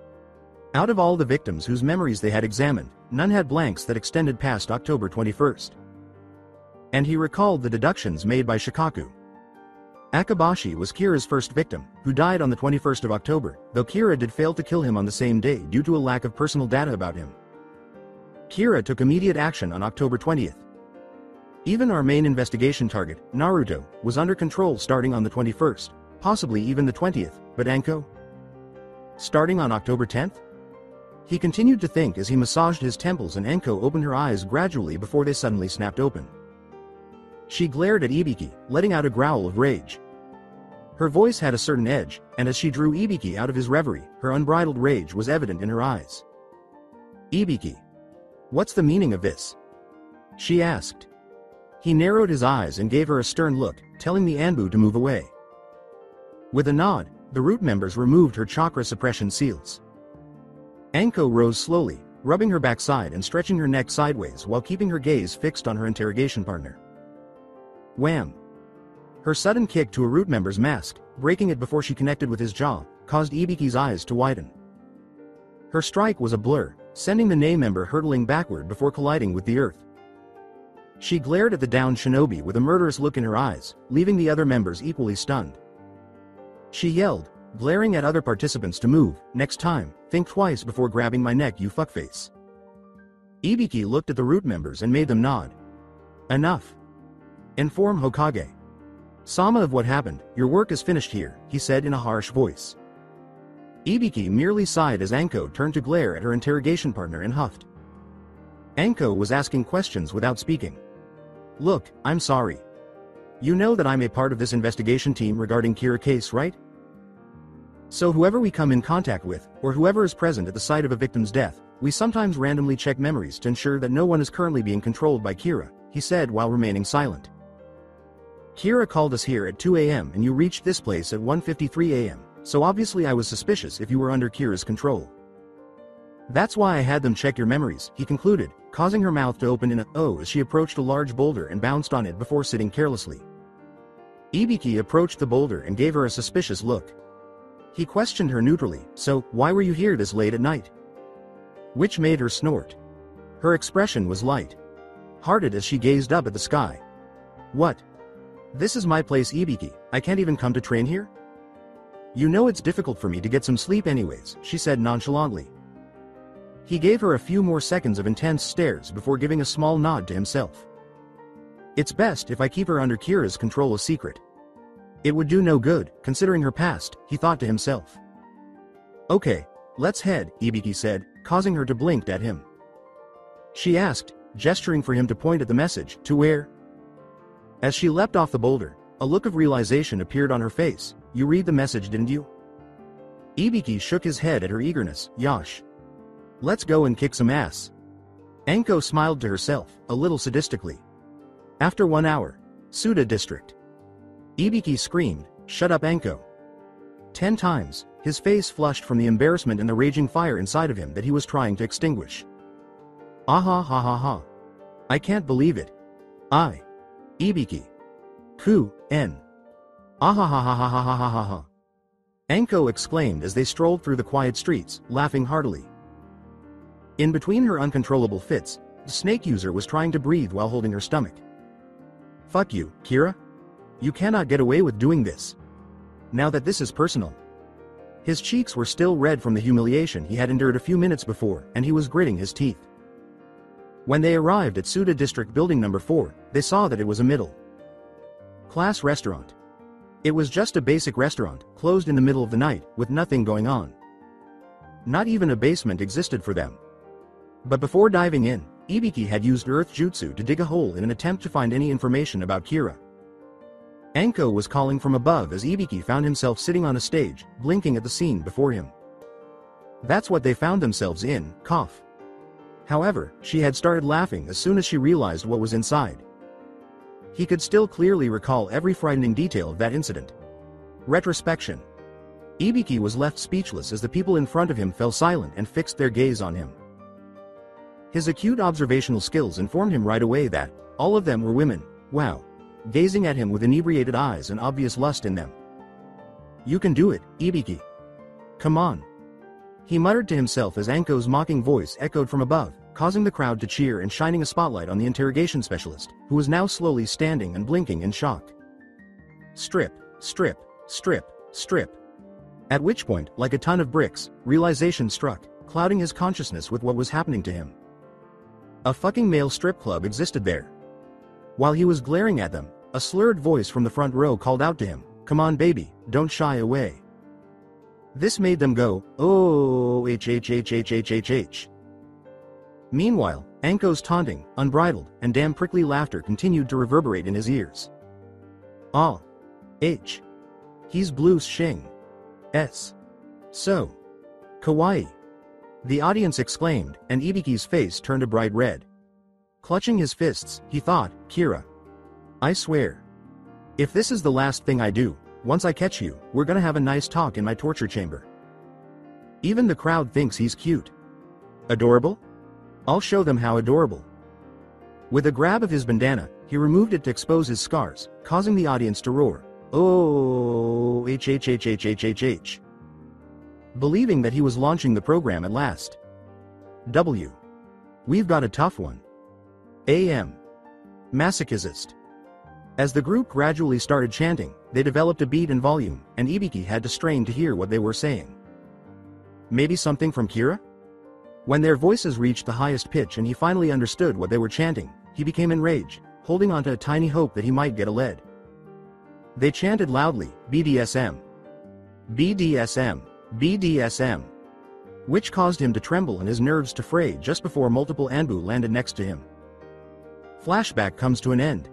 [SPEAKER 2] Out of all the victims whose memories they had examined, none had blanks that extended past October 21st. And he recalled the deductions made by Shikaku. Akabashi was Kira's first victim, who died on the 21st of October, though Kira did fail to kill him on the same day due to a lack of personal data about him. Kira took immediate action on October 20th. Even our main investigation target, Naruto, was under control starting on the 21st, possibly even the 20th, but Anko? Starting on October 10th? He continued to think as he massaged his temples, and Anko opened her eyes gradually before they suddenly snapped open. She glared at Ibiki, letting out a growl of rage. Her voice had a certain edge, and as she drew Ibiki out of his reverie, her unbridled rage was evident in her eyes. "Ibiki, what's the meaning of this?" she asked. He narrowed his eyes and gave her a stern look, telling the Anbu to move away. With a nod, the root members removed her chakra suppression seals. Anko rose slowly, rubbing her backside and stretching her neck sideways while keeping her gaze fixed on her interrogation partner. Wham! Her sudden kick to a root member's mask, breaking it before she connected with his jaw, caused Ibiki's eyes to widen. Her strike was a blur, sending the Nei member hurtling backward before colliding with the earth. She glared at the downed shinobi with a murderous look in her eyes, leaving the other members equally stunned. She yelled, glaring at other participants to move. "Next time, think twice before grabbing my neck, you fuckface." Ibiki looked at the root members and made them nod. "Enough. Inform Hokage Sama of what happened. Your work is finished here," he said in a harsh voice. Ibiki merely sighed as Anko turned to glare at her interrogation partner and huffed. Anko was asking questions without speaking. "Look, I'm sorry. You know that I'm a part of this investigation team regarding Kira case, right? So whoever we come in contact with, or whoever is present at the site of a victim's death, we sometimes randomly check memories to ensure that no one is currently being controlled by Kira," he said while remaining silent. "Kira called us here at 2 a.m. and you reached this place at 1:53 a.m., so obviously I was suspicious if you were under Kira's control. That's why I had them check your memories," he concluded, causing her mouth to open in a "oh" as she approached a large boulder and bounced on it before sitting carelessly. Ibiki approached the boulder and gave her a suspicious look. He questioned her neutrally, "So, why were you here this late at night?" Which made her snort. Her expression was light-hearted as she gazed up at the sky. "What? This is my place, Ibiki. I can't even come to train here? You know it's difficult for me to get some sleep anyways," she said nonchalantly. He gave her a few more seconds of intense stares before giving a small nod to himself. "It's best if I keep her under Kira's control a secret. It would do no good, considering her past," he thought to himself. "Okay, let's head," Ibiki said, causing her to blink at him. She asked, gesturing for him to point at the message, "To where?" As she leapt off the boulder, A look of realization appeared on her face. You read the message, didn't you? Ibiki shook his head at her eagerness. Yosh. Let's go and kick some ass. Anko smiled to herself, a little sadistically. After 1 hour. Suda District. Ibiki screamed, shut up Anko. 10 times, his face flushed from the embarrassment and the raging fire inside of him that he was trying to extinguish. Aha ha ha ha. I can't believe it. Ibiki. Ku, N. Aha ha ha ha ha ha ha ha ha. Anko exclaimed as they strolled through the quiet streets, laughing heartily. In between her uncontrollable fits, the snake user was trying to breathe while holding her stomach. Fuck you, Kira. You cannot get away with doing this. Now that this is personal. His cheeks were still red from the humiliation he had endured a few minutes before, and he was gritting his teeth. When they arrived at Suda District Building number 4, they saw that it was a middle-class restaurant. It was just a basic restaurant, closed in the middle of the night, with nothing going on. Not even a basement existed for them. But before diving in, Ibiki had used Earth Jutsu to dig a hole in an attempt to find any information about Kira. Anko was calling from above as Ibiki found himself sitting on a stage, blinking at the scene before him. That's what they found themselves in, cough. However, she had started laughing as soon as she realized what was inside. He could still clearly recall every frightening detail of that incident. Retrospection. Ibiki was left speechless as the people in front of him fell silent and fixed their gaze on him. His acute observational skills informed him right away that all of them were women, wow, gazing at him with inebriated eyes and obvious lust in them. You can do it, Ibiki. Come on. He muttered to himself as Anko's mocking voice echoed from above, causing the crowd to cheer and shining a spotlight on the interrogation specialist, who was now slowly standing and blinking in shock. Strip, strip, strip, strip. At which point, like a ton of bricks, realization struck, clouding his consciousness with what was happening to him. A fucking male strip club existed there. While he was glaring at them, a slurred voice from the front row called out to him, "Come on baby, don't shy away." This made them go, oh h. Meanwhile, Anko's taunting, unbridled, and damn prickly laughter continued to reverberate in his ears. Ah. H. He's blue shing. S. So. Kawaii. The audience exclaimed, and Ibiki's face turned a bright red. Clutching his fists, he thought, Kira. I swear. If this is the last thing I do, once I catch you, we're gonna have a nice talk in my torture chamber. Even the crowd thinks he's cute. Adorable? I'll show them how adorable. With a grab of his bandana, he removed it to expose his scars, causing the audience to roar, oh h. Believing that he was launching the program at last. W. We've got a tough one. A.M. Masochist. As the group gradually started chanting, they developed a beat and volume, and Ibiki had to strain to hear what they were saying. Maybe something from Kira? When their voices reached the highest pitch and he finally understood what they were chanting, he became enraged, holding on to a tiny hope that he might get a lead. They chanted loudly, BDSM. BDSM. BDSM. Which caused him to tremble and his nerves to fray just before multiple Anbu landed next to him. Flashback comes to an end.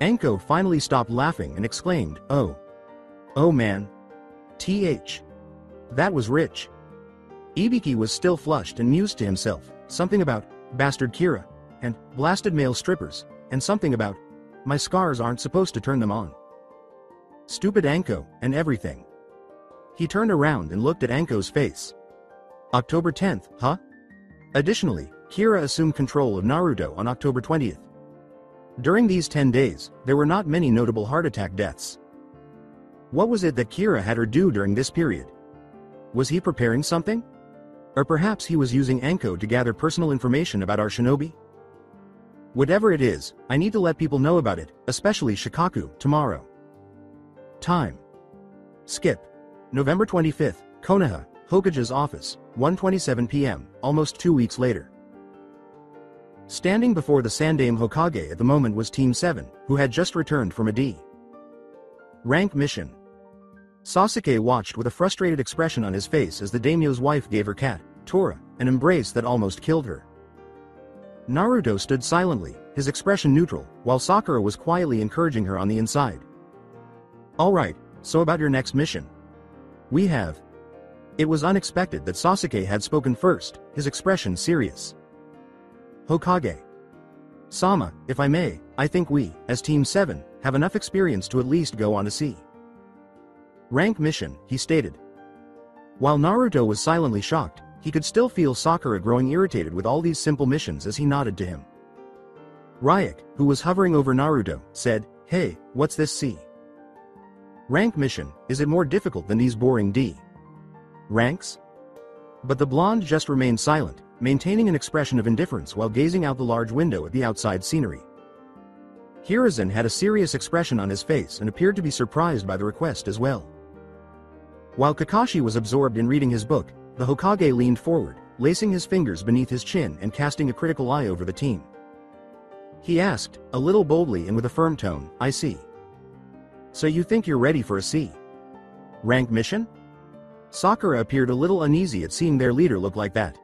[SPEAKER 2] Anko finally stopped laughing and exclaimed, oh. Oh man. TH. That was rich. Ibiki was still flushed and mused to himself, something about, bastard Kira, and, blasted male strippers, and something about, my scars aren't supposed to turn them on. Stupid Anko, and everything. He turned around and looked at Anko's face. October 10th, huh? Additionally, Kira assumed control of Naruto on October 20th. During these 10 days, there were not many notable heart attack deaths. What was it that Kira had her do during this period? Was he preparing something? Or perhaps he was using Anko to gather personal information about our shinobi? Whatever it is, I need to let people know about it, especially Shikaku, tomorrow. Time. Skip. November 25th, Konoha, Hokage's office, 1:27 p.m., almost 2 weeks later. Standing before the Sandaime Hokage at the moment was Team 7, who had just returned from a D. rank mission. Sasuke watched with a frustrated expression on his face as the daimyo's wife gave her cat, Tora, an embrace that almost killed her. Naruto stood silently, his expression neutral, while Sakura was quietly encouraging her on the inside. Alright, so about your next mission. We have. It was unexpected that Sasuke had spoken first, his expression serious. Hokage. Sama, if I may, I think we, as Team 7, have enough experience to at least go on to see. Rank mission, he stated. While Naruto was silently shocked, he could still feel Sakura growing irritated with all these simple missions as he nodded to him. Ryuk, who was hovering over Naruto, said, "Hey, what's this C? Rank mission, is it more difficult than these boring D ranks?" But the blonde just remained silent, maintaining an expression of indifference while gazing out the large window at the outside scenery. Hiruzen had a serious expression on his face and appeared to be surprised by the request as well. While Kakashi was absorbed in reading his book, the Hokage leaned forward, lacing his fingers beneath his chin and casting a critical eye over the team. He asked, a little boldly and with a firm tone, "I see. So you think you're ready for a C rank mission?" Sakura appeared a little uneasy at seeing their leader look like that.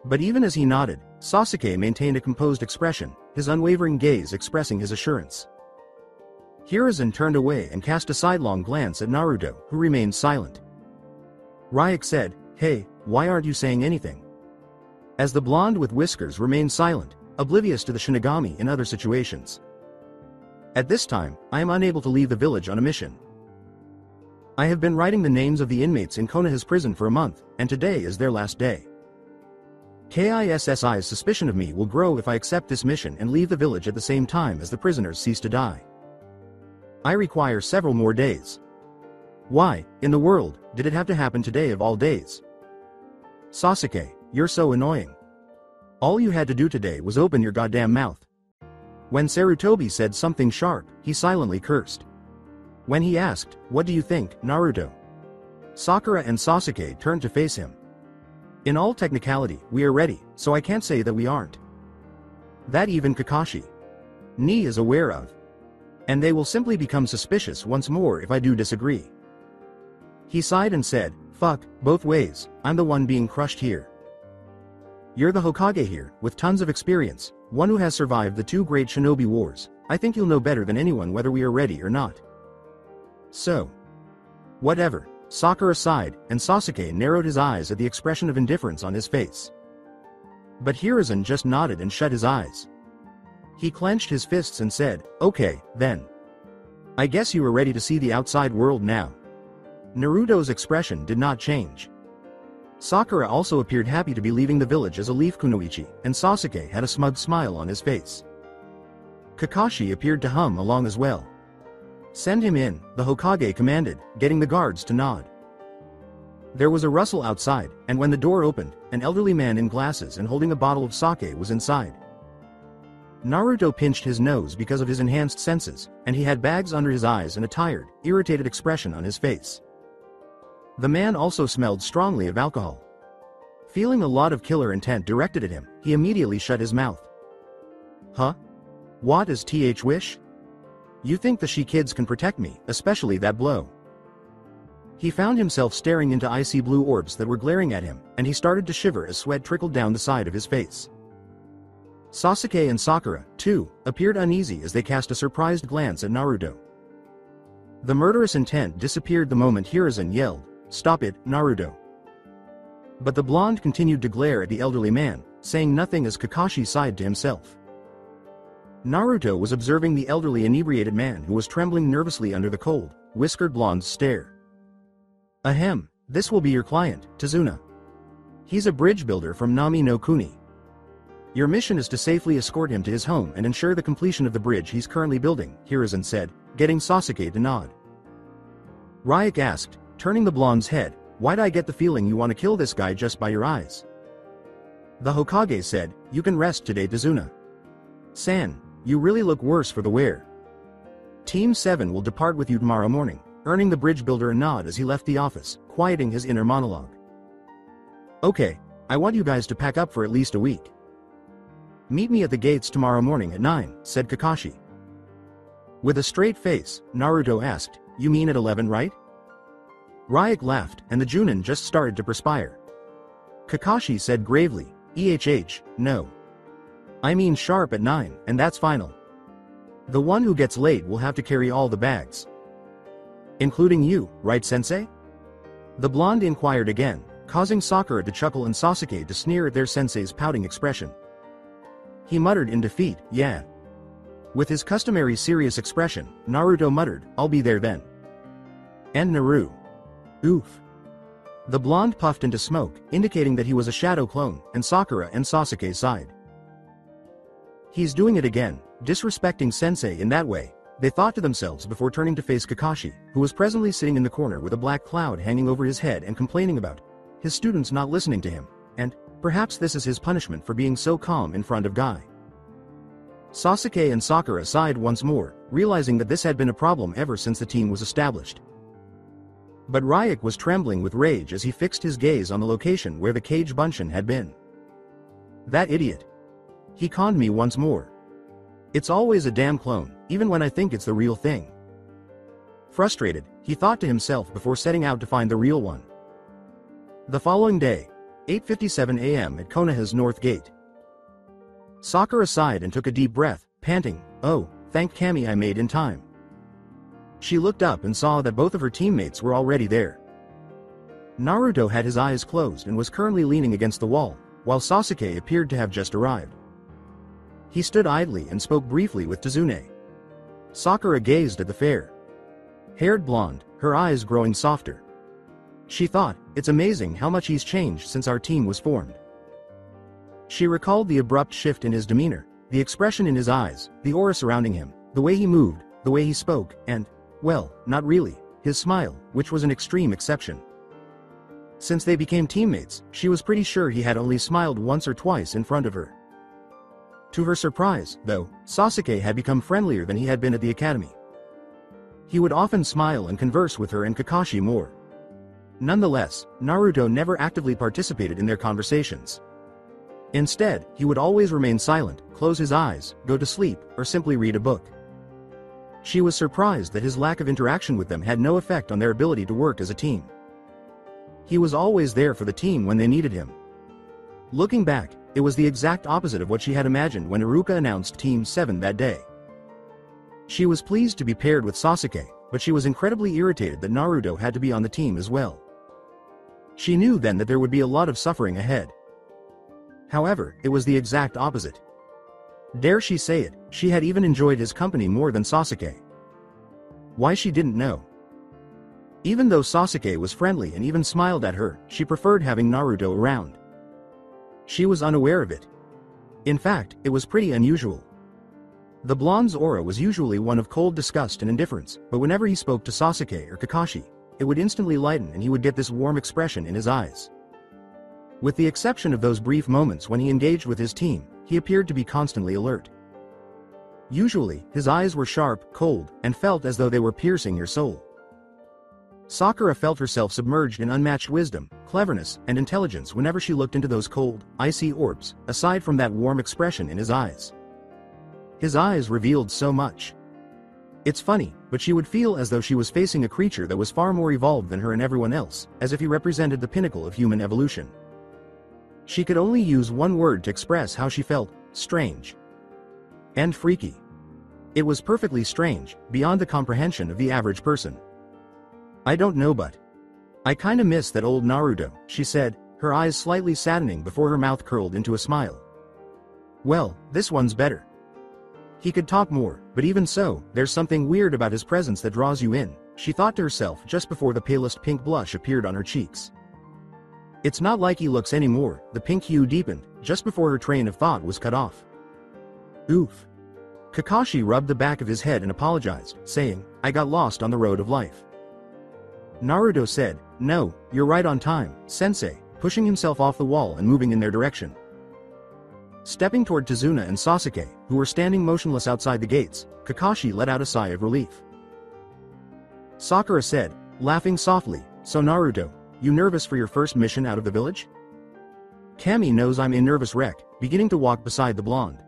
[SPEAKER 2] But even as he nodded, Sasuke maintained a composed expression, his unwavering gaze expressing his assurance. Hiruzen turned away and cast a sidelong glance at Naruto, who remained silent. Ryuk said, "Hey, why aren't you saying anything?" As the blonde with whiskers remained silent, oblivious to the shinigami in other situations. "At this time, I am unable to leave the village on a mission. I have been writing the names of the inmates in Konoha's prison for a month, and today is their last day. KISSI's suspicion of me will grow if I accept this mission and leave the village at the same time as the prisoners cease to die. I require several more days. Why, in the world, did it have to happen today of all days? Sasuke, you're so annoying. All you had to do today was open your goddamn mouth." When Sarutobi said something sharp, he silently cursed. When he asked, "What do you think, Naruto?" Sakura and Sasuke turned to face him. "In all technicality, we are ready, so I can't say that we aren't. That even Kakashi Ni is aware of. And they will simply become suspicious once more if I do disagree." He sighed and said, "Fuck, both ways, I'm the one being crushed here. You're the Hokage here, with tons of experience, one who has survived the 2 great shinobi wars. I think you'll know better than anyone whether we are ready or not. So. Whatever." Sakura sighed, and Sasuke narrowed his eyes at the expression of indifference on his face. But Hiruzen just nodded and shut his eyes. He clenched his fists and said, "Okay, then. I guess you are ready to see the outside world now." Naruto's expression did not change. Sakura also appeared happy to be leaving the village as a leaf kunoichi, and Sasuke had a smug smile on his face. Kakashi appeared to hum along as well. "Send him in," the Hokage commanded, getting the guards to nod. There was a rustle outside, and when the door opened, an elderly man in glasses and holding a bottle of sake was inside. Naruto pinched his nose because of his enhanced senses, and he had bags under his eyes and a tired, irritated expression on his face. The man also smelled strongly of alcohol. Feeling a lot of killer intent directed at him, he immediately shut his mouth. "Huh? What is th wish? You think the she kids can protect me, especially that blow?" He found himself staring into icy blue orbs that were glaring at him, and he started to shiver as sweat trickled down the side of his face. Sasuke and Sakura, too, appeared uneasy as they cast a surprised glance at Naruto. The murderous intent disappeared the moment Hiruzen yelled, "Stop it, Naruto." But the blonde continued to glare at the elderly man, saying nothing as Kakashi sighed to himself. Naruto was observing the elderly inebriated man who was trembling nervously under the cold, whiskered blonde's stare. "Ahem, this will be your client, Tazuna. He's a bridge builder from Nami no Kuni. Your mission is to safely escort him to his home and ensure the completion of the bridge he's currently building," Hiruzen said, getting Sasuke to nod. Ryuk asked, turning the blonde's head, "Why'd I get the feeling you want to kill this guy just by your eyes?" The Hokage said, "You can rest today, Tazuna. San, you really look worse for the wear. Team 7 will depart with you tomorrow morning," earning the bridge builder a nod as he left the office, quieting his inner monologue. "Okay, I want you guys to pack up for at least a week. Meet me at the gates tomorrow morning at 9, said Kakashi. With a straight face, Naruto asked, "You mean at 11, right?" Ryuk laughed, and the Junin just started to perspire. Kakashi said gravely, no. I mean sharp at 9, and that's final. The one who gets late will have to carry all the bags. Including you, right sensei? The blonde inquired again, causing Sakura to chuckle and Sasuke to sneer at their sensei's pouting expression. He muttered in defeat, yeah. With his customary serious expression, Naruto muttered, I'll be there then. And Naru. Oof. The blonde puffed into smoke, indicating that he was a shadow clone, and Sakura and Sasuke sighed. He's doing it again, disrespecting sensei in that way, they thought to themselves before turning to face Kakashi, who was presently sitting in the corner with a black cloud hanging over his head and complaining about his students not listening to him, and perhaps this is his punishment for being so calm in front of Guy. Sasuke and Sakura sighed once more, realizing that this had been a problem ever since the team was established. But Ryuk was trembling with rage as he fixed his gaze on the location where the cage Bunshin had been. That idiot. He conned me once more. It's always a damn clone, even when I think it's the real thing. Frustrated, he thought to himself before setting out to find the real one. The following day, 8:57 a.m. at Konoha's North Gate. Sakura sighed and took a deep breath, panting, oh, thank Kami I made in time. She looked up and saw that both of her teammates were already there. Naruto had his eyes closed and was currently leaning against the wall, while Sasuke appeared to have just arrived. He stood idly and spoke briefly with Tazune. Sakura gazed at the fair-haired blonde, her eyes growing softer. She thought, it's amazing how much he's changed since our team was formed. She recalled the abrupt shift in his demeanor, the expression in his eyes, the aura surrounding him, the way he moved, the way he spoke, and, well, not really, his smile, which was an extreme exception. Since they became teammates, she was pretty sure he had only smiled once or twice in front of her. To her surprise, though, Sasuke had become friendlier than he had been at the academy. He would often smile and converse with her and Kakashi more. Nonetheless, Naruto never actively participated in their conversations. Instead, he would always remain silent, close his eyes, go to sleep, or simply read a book. She was surprised that his lack of interaction with them had no effect on their ability to work as a team. He was always there for the team when they needed him. Looking back, it was the exact opposite of what she had imagined when Iruka announced Team 7 that day. She was pleased to be paired with Sasuke, but she was incredibly irritated that Naruto had to be on the team as well. She knew then that there would be a lot of suffering ahead. However, it was the exact opposite. Dare she say it, she had even enjoyed his company more than Sasuke. Why she didn't know. Even though Sasuke was friendly and even smiled at her, she preferred having Naruto around. She was unaware of it. In fact, it was pretty unusual. The blonde's aura was usually one of cold disgust and indifference, but whenever he spoke to Sasuke or Kakashi, it would instantly lighten and he would get this warm expression in his eyes. With the exception of those brief moments when he engaged with his team, he appeared to be constantly alert. Usually, his eyes were sharp, cold, and felt as though they were piercing your soul. Sakura felt herself submerged in unmatched wisdom, cleverness, and intelligence whenever she looked into those cold, icy orbs, aside from that warm expression in his eyes. His eyes revealed so much. It's funny, but she would feel as though she was facing a creature that was far more evolved than her and everyone else, as if he represented the pinnacle of human evolution. She could only use one word to express how she felt: strange. And freaky. It was perfectly strange, beyond the comprehension of the average person. I don't know, but I kinda miss that old Naruto, she said, her eyes slightly saddening before her mouth curled into a smile. Well, this one's better. He could talk more, but even so, there's something weird about his presence that draws you in, she thought to herself just before the palest pink blush appeared on her cheeks. It's not like he looks anymore, the pink hue deepened, just before her train of thought was cut off. Oof. Kakashi rubbed the back of his head and apologized, saying, I got lost on the road of life. Naruto said, no, you're right on time, sensei, pushing himself off the wall and moving in their direction. Stepping toward Tazuna and Sasuke, who were standing motionless outside the gates, Kakashi let out a sigh of relief. Sakura said, laughing softly, so Naruto, you nervous for your first mission out of the village? Kami knows I'm a nervous wreck, beginning to walk beside the blonde.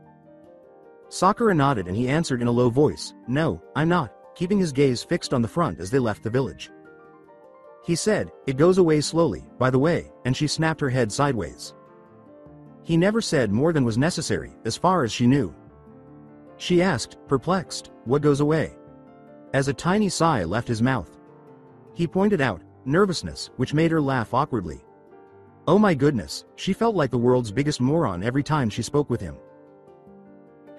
[SPEAKER 2] Sakura nodded and he answered in a low voice, no, I'm not, keeping his gaze fixed on the front as they left the village. He said, it goes away slowly, by the way, and she snapped her head sideways. He never said more than was necessary, as far as she knew. She asked, perplexed, what goes away? As a tiny sigh left his mouth. he pointed out, nervousness, which made her laugh awkwardly. Oh my goodness, she felt like the world's biggest moron every time she spoke with him.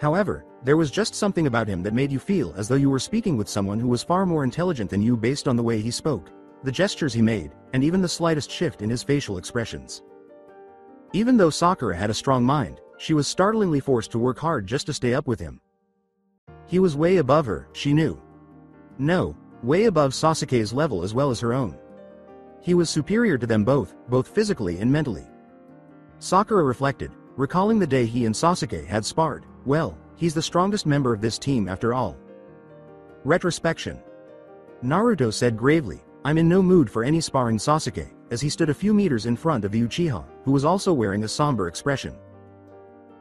[SPEAKER 2] However, there was just something about him that made you feel as though you were speaking with someone who was far more intelligent than you based on the way he spoke, the gestures he made, and even the slightest shift in his facial expressions. Even though Sakura had a strong mind, she was startlingly forced to work hard just to stay up with him. He was way above her, she knew. No, way above Sasuke's level as well as her own. He was superior to them both physically and mentally. Sakura reflected, recalling the day he and Sasuke had sparred. Well, he's the strongest member of this team after all. Retrospection. Naruto said gravely, I'm in no mood for any sparring Sasuke, as he stood a few meters in front of the Uchiha, who was also wearing a somber expression.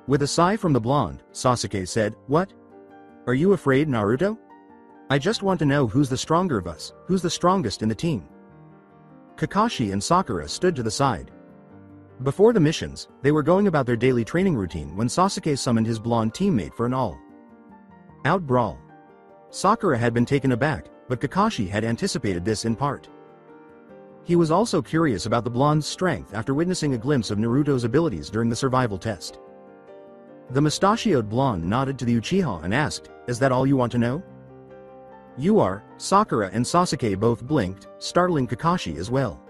[SPEAKER 2] With a sigh from the blonde, Sasuke said, What? Are you afraid, Naruto? I just want to know who's the stronger of us, who's the strongest in the team. Kakashi and Sakura stood to the side. Before the missions, they were going about their daily training routine when Sasuke summoned his blonde teammate for an all-out brawl. Sakura had been taken aback, but Kakashi had anticipated this in part. He was also curious about the blonde's strength after witnessing a glimpse of Naruto's abilities during the survival test. The mustachioed blonde nodded to the Uchiha and asked, Is that all you want to know? You are. Sakura and Sasuke both blinked, startling Kakashi as well.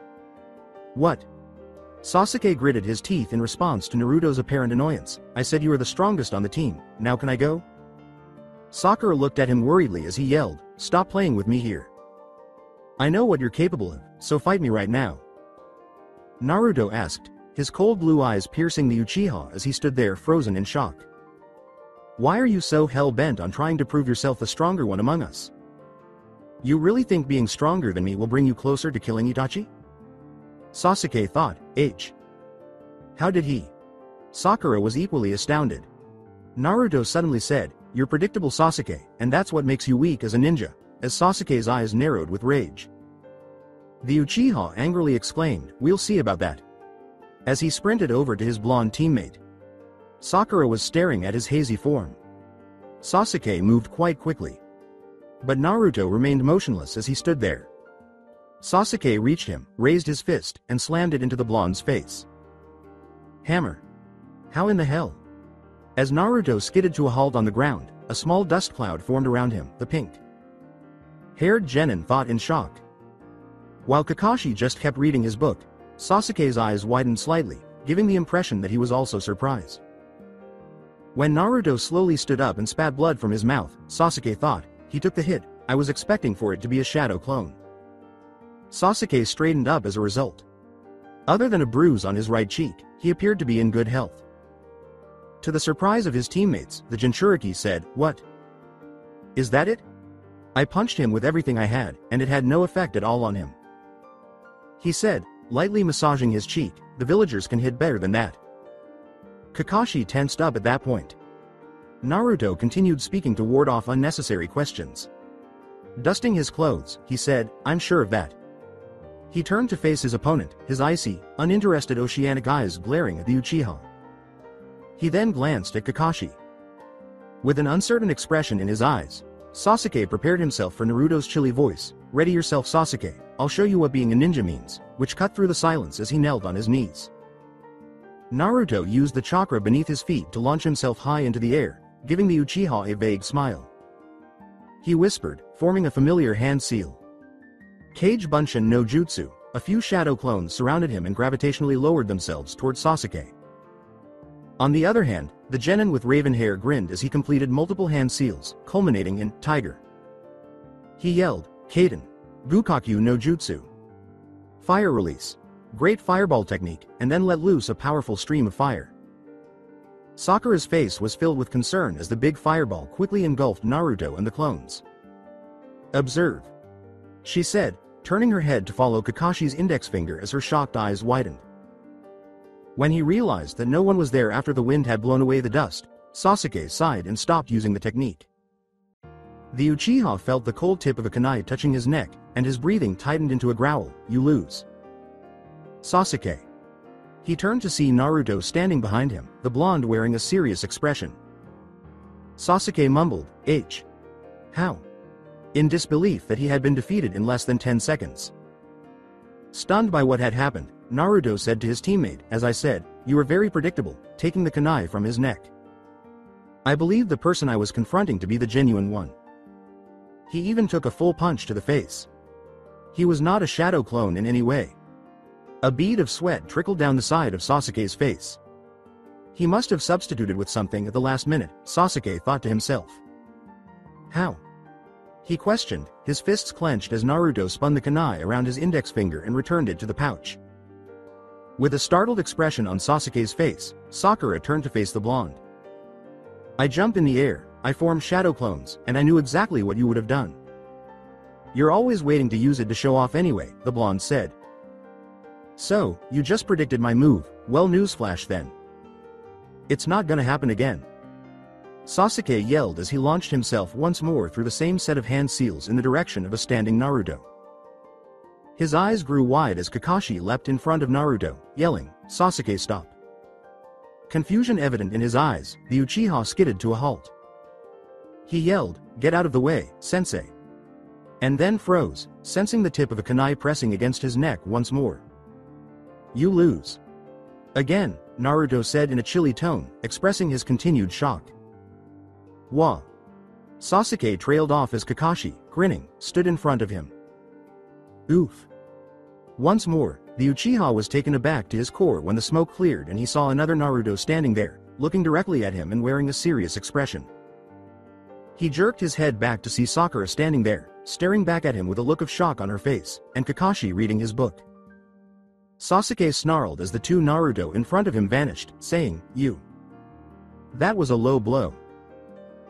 [SPEAKER 2] What? Sasuke gritted his teeth in response to Naruto's apparent annoyance. I said you are the strongest on the team, now can I go? Sakura looked at him worriedly as he yelled, Stop playing with me here. I know what you're capable of, so fight me right now. Naruto asked, his cold blue eyes piercing the Uchiha as he stood there frozen in shock. Why are you so hell-bent on trying to prove yourself the stronger one among us? You really think being stronger than me will bring you closer to killing Itachi? Sasuke thought, How did he? Sakura was equally astounded. Naruto suddenly said, You're predictable Sasuke, and that's what makes you weak as a ninja, as Sasuke's eyes narrowed with rage. The Uchiha angrily exclaimed, We'll see about that. As he sprinted over to his blonde teammate. Sakura was staring at his hazy form. Sasuke moved quite quickly. But Naruto remained motionless as he stood there. Sasuke reached him, raised his fist, and slammed it into the blonde's face. Hammer. How in the hell? As Naruto skidded to a halt on the ground, a small dust cloud formed around him, the pink-haired genin thought in shock. While Kakashi just kept reading his book, Sasuke's eyes widened slightly, giving the impression that he was also surprised. When Naruto slowly stood up and spat blood from his mouth, Sasuke thought, he took the hit, I was expecting for it to be a shadow clone. Sasuke straightened up as a result. Other than a bruise on his right cheek, he appeared to be in good health. To the surprise of his teammates, the Jinchuriki said, What? Is that it? I punched him with everything I had, and it had no effect at all on him. He said, lightly massaging his cheek, the villagers can hit better than that. Kakashi tensed up at that point. Naruto continued speaking to ward off unnecessary questions. Dusting his clothes, he said, I'm sure of that. He turned to face his opponent, his icy, uninterested oceanic eyes glaring at the Uchiha. He then glanced at Kakashi. With an uncertain expression in his eyes, Sasuke prepared himself for Naruto's chilly voice, Ready yourself Sasuke, I'll show you what being a ninja means, which cut through the silence as he knelt on his knees. Naruto used the chakra beneath his feet to launch himself high into the air, giving the Uchiha a vague smile. He whispered, forming a familiar hand seal. Kage Bunshin no Jutsu, a few shadow clones surrounded him and gravitationally lowered themselves toward Sasuke. On the other hand, the genin with raven hair grinned as he completed multiple hand seals, culminating in Tiger. He yelled, Kaden. Bukakyu no Jutsu. Fire release. Great fireball technique, and then let loose a powerful stream of fire. Sakura's face was filled with concern as the big fireball quickly engulfed Naruto and the clones. Observe. She said, turning her head to follow Kakashi's index finger as her shocked eyes widened. When he realized that no one was there after the wind had blown away the dust, Sasuke sighed and stopped using the technique. The Uchiha felt the cold tip of a kunai touching his neck, and his breathing tightened into a growl, You lose. Sasuke. He turned to see Naruto standing behind him, the blonde wearing a serious expression. Sasuke mumbled, How? in disbelief that he had been defeated in less than 10 seconds. Stunned by what had happened, Naruto said to his teammate, "As I said, you were very predictable," taking the kunai from his neck. "I believed the person I was confronting to be the genuine one." He even took a full punch to the face. He was not a shadow clone in any way. A bead of sweat trickled down the side of Sasuke's face. He must have substituted with something at the last minute, Sasuke thought to himself. How? He questioned, his fists clenched as Naruto spun the kunai around his index finger and returned it to the pouch. With a startled expression on Sasuke's face, Sakura turned to face the blonde. "I jump in the air, I form shadow clones, and I knew exactly what you would have done." "You're always waiting to use it to show off anyway," the blonde said. "So, you just predicted my move, well, newsflash then. It's not gonna happen again." Sasuke yelled as he launched himself once more through the same set of hand seals in the direction of a standing Naruto. His eyes grew wide as Kakashi leapt in front of Naruto, yelling, "Sasuke, stop." Confusion evident in his eyes, the Uchiha skidded to a halt. He yelled, "Get out of the way, sensei." And then froze, sensing the tip of a kunai pressing against his neck once more. "You lose." Again, Naruto said in a chilly tone, expressing his continued shock. "Wah." Sasuke trailed off as Kakashi, grinning, stood in front of him. Oof. Once more, the Uchiha was taken aback to his core when the smoke cleared and he saw another Naruto standing there, looking directly at him and wearing a serious expression. He jerked his head back to see Sakura standing there, staring back at him with a look of shock on her face, and Kakashi reading his book. Sasuke snarled as the two Naruto in front of him vanished, saying, "You." That was a low blow.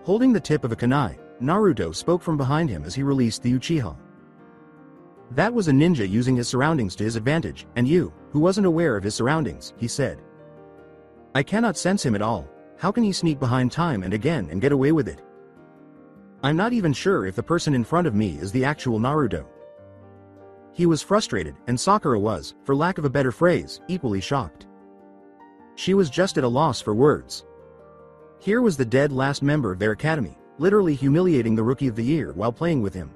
[SPEAKER 2] Holding the tip of a kunai, Naruto spoke from behind him as he released the Uchiha. "That was a ninja using his surroundings to his advantage, and you, who wasn't aware of his surroundings," he said. "I cannot sense him at all. How can he sneak behind time and again and get away with it? I'm not even sure if the person in front of me is the actual Naruto." He was frustrated, and Sakura was, for lack of a better phrase, equally shocked. She was just at a loss for words. Here was the dead last member of their academy, literally humiliating the Rookie of the Year while playing with him.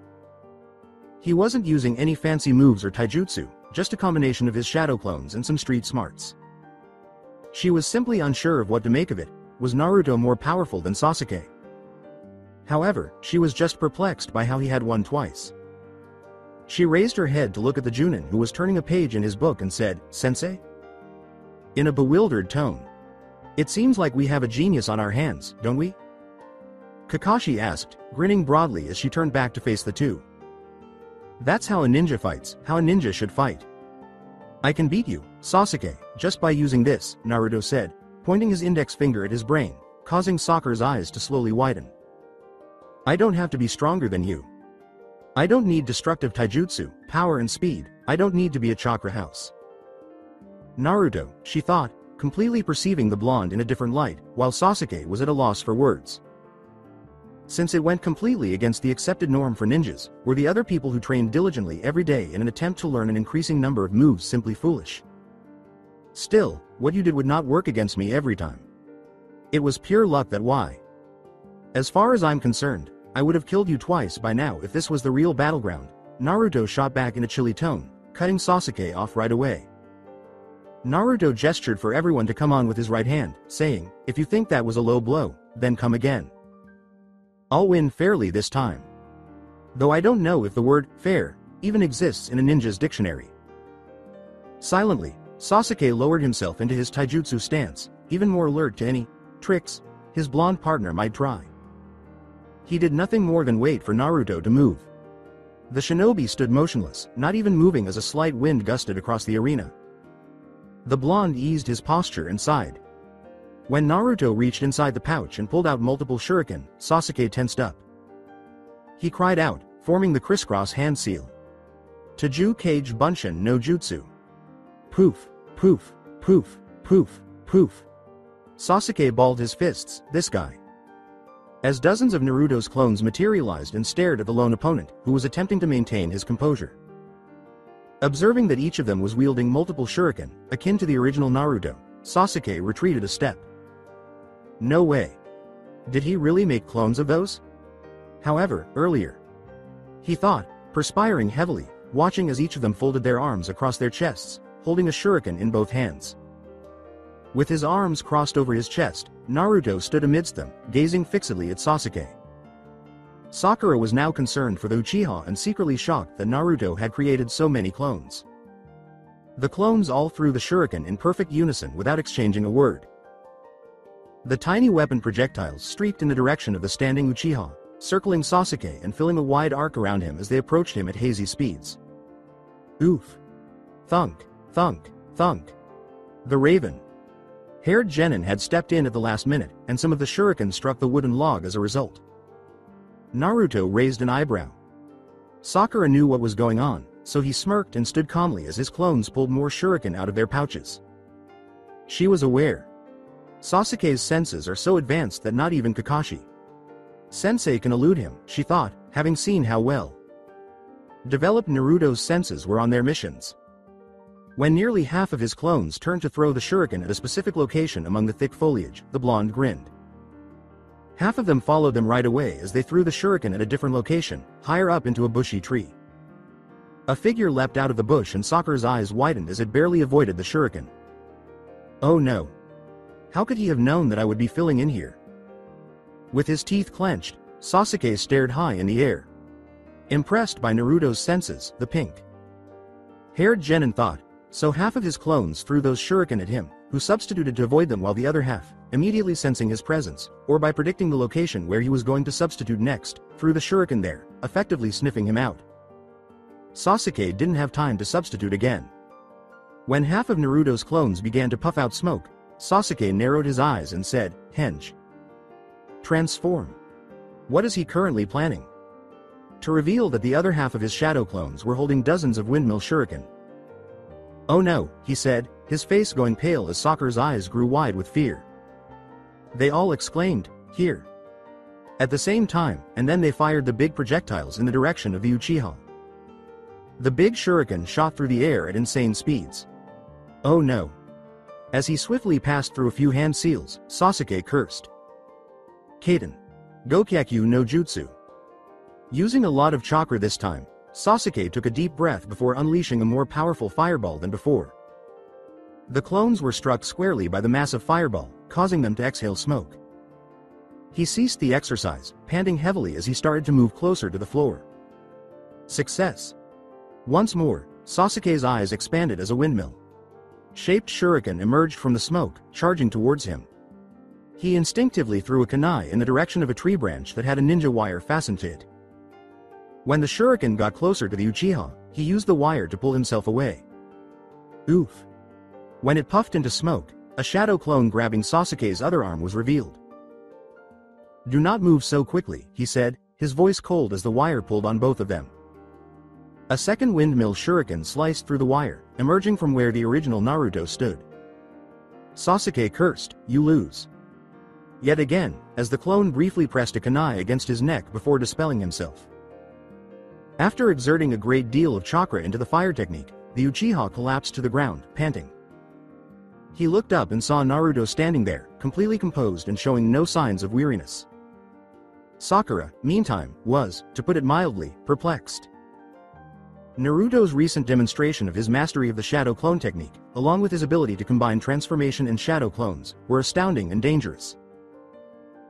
[SPEAKER 2] He wasn't using any fancy moves or taijutsu, just a combination of his shadow clones and some street smarts. She was simply unsure of what to make of it. Was Naruto more powerful than Sasuke? However, she was just perplexed by how he had won twice. She raised her head to look at the Junin who was turning a page in his book and said, "Sensei?" In a bewildered tone. "It seems like we have a genius on our hands, don't we?" Kakashi asked, grinning broadly as she turned back to face the two. "That's how a ninja fights, how a ninja should fight." "I can beat you, Sasuke, just by using this," Naruto said, pointing his index finger at his brain, causing Sakura's eyes to slowly widen. "I don't have to be stronger than you. I don't need destructive taijutsu, power and speed, I don't need to be a chakra house." Naruto, she thought, completely perceiving the blonde in a different light, while Sasuke was at a loss for words. Since it went completely against the accepted norm for ninjas, were the other people who trained diligently every day in an attempt to learn an increasing number of moves simply foolish? Still, what you did would not work against me every time. It was pure luck that why. As far as I'm concerned, I would have killed you twice by now if this was the real battleground, Naruto shot back in a chilly tone, cutting Sasuke off right away. Naruto gestured for everyone to come on with his right hand, saying, "If you think that was a low blow, then come again. I'll win fairly this time." Though I don't know if the word fair even exists in a ninja's dictionary. Silently, Sasuke lowered himself into his taijutsu stance, even more alert to any tricks his blonde partner might try. He did nothing more than wait for Naruto to move. The shinobi stood motionless, not even moving as a slight wind gusted across the arena. The blonde eased his posture and sighed. When Naruto reached inside the pouch and pulled out multiple shuriken, Sasuke tensed up. He cried out, forming the crisscross hand seal. Taju Kage Bunshin no Jutsu. Poof, poof, poof, poof, poof. Sasuke balled his fists, this guy. As dozens of Naruto's clones materialized and stared at the lone opponent, who was attempting to maintain his composure. Observing that each of them was wielding multiple shuriken, akin to the original Naruto, Sasuke retreated a step. No way. Did he really make clones of those? However, earlier, he thought, perspiring heavily, watching as each of them folded their arms across their chests, holding a shuriken in both hands. With his arms crossed over his chest, Naruto stood amidst them, gazing fixedly at Sasuke. Sakura was now concerned for the Uchiha and secretly shocked that Naruto had created so many clones. The clones all threw the shuriken in perfect unison without exchanging a word. The tiny weapon projectiles streaked in the direction of the standing Uchiha, circling Sasuke and filling a wide arc around him as they approached him at hazy speeds. Oof! Thunk, thunk, thunk. The raven-haired genin had stepped in at the last minute, and some of the shuriken struck the wooden log as a result. Naruto raised an eyebrow. Sakura knew what was going on, so he smirked and stood calmly as his clones pulled more shuriken out of their pouches. She was aware. Sasuke's senses are so advanced that not even Kakashi-sensei can elude him, she thought, having seen how well developed Naruto's senses were on their missions. When nearly half of his clones turned to throw the shuriken at a specific location among the thick foliage, the blonde grinned. Half of them followed them right away as they threw the shuriken at a different location, higher up into a bushy tree. A figure leapt out of the bush and Sakura's eyes widened as it barely avoided the shuriken. Oh no! How could he have known that I would be filling in here? With his teeth clenched, Sasuke stared high in the air. Impressed by Naruto's senses, the pink-haired genin thought, so half of his clones threw those shuriken at him, who substituted to avoid them while the other half, immediately sensing his presence, or by predicting the location where he was going to substitute next, threw the shuriken there, effectively sniffing him out. Sasuke didn't have time to substitute again. When half of Naruto's clones began to puff out smoke, Sasuke narrowed his eyes and said, Henge. Transform. What is he currently planning? To reveal that the other half of his shadow clones were holding dozens of windmill shuriken. Oh no, he said, his face going pale as Sakura's eyes grew wide with fear. They all exclaimed, here. At the same time, and then they fired the big projectiles in the direction of the Uchiha. The big shuriken shot through the air at insane speeds. Oh no. As he swiftly passed through a few hand seals, Sasuke cursed. Kaden. Gokyaku no Jutsu. Using a lot of chakra this time, Sasuke took a deep breath before unleashing a more powerful fireball than before. The clones were struck squarely by the massive fireball, causing them to exhale smoke. He ceased the exercise, panting heavily as he started to move closer to the floor. Success! Once more, Sasuke's eyes expanded as a windmill-shaped shuriken emerged from the smoke, charging towards him. He instinctively threw a kunai in the direction of a tree branch that had a ninja wire fastened to it. When the shuriken got closer to the Uchiha, he used the wire to pull himself away. Oof! When it puffed into smoke, a shadow clone grabbing Sasuke's other arm was revealed. Do not move so quickly, he said, his voice cold as the wire pulled on both of them. A second windmill shuriken sliced through the wire, emerging from where the original Naruto stood. Sasuke cursed, you lose. Yet again, as the clone briefly pressed a kunai against his neck before dispelling himself. After exerting a great deal of chakra into the fire technique, the Uchiha collapsed to the ground, panting. He looked up and saw Naruto standing there, completely composed and showing no signs of weariness. Sakura, meantime, was, to put it mildly, perplexed. Naruto's recent demonstration of his mastery of the shadow clone technique, along with his ability to combine transformation and shadow clones, were astounding and dangerous.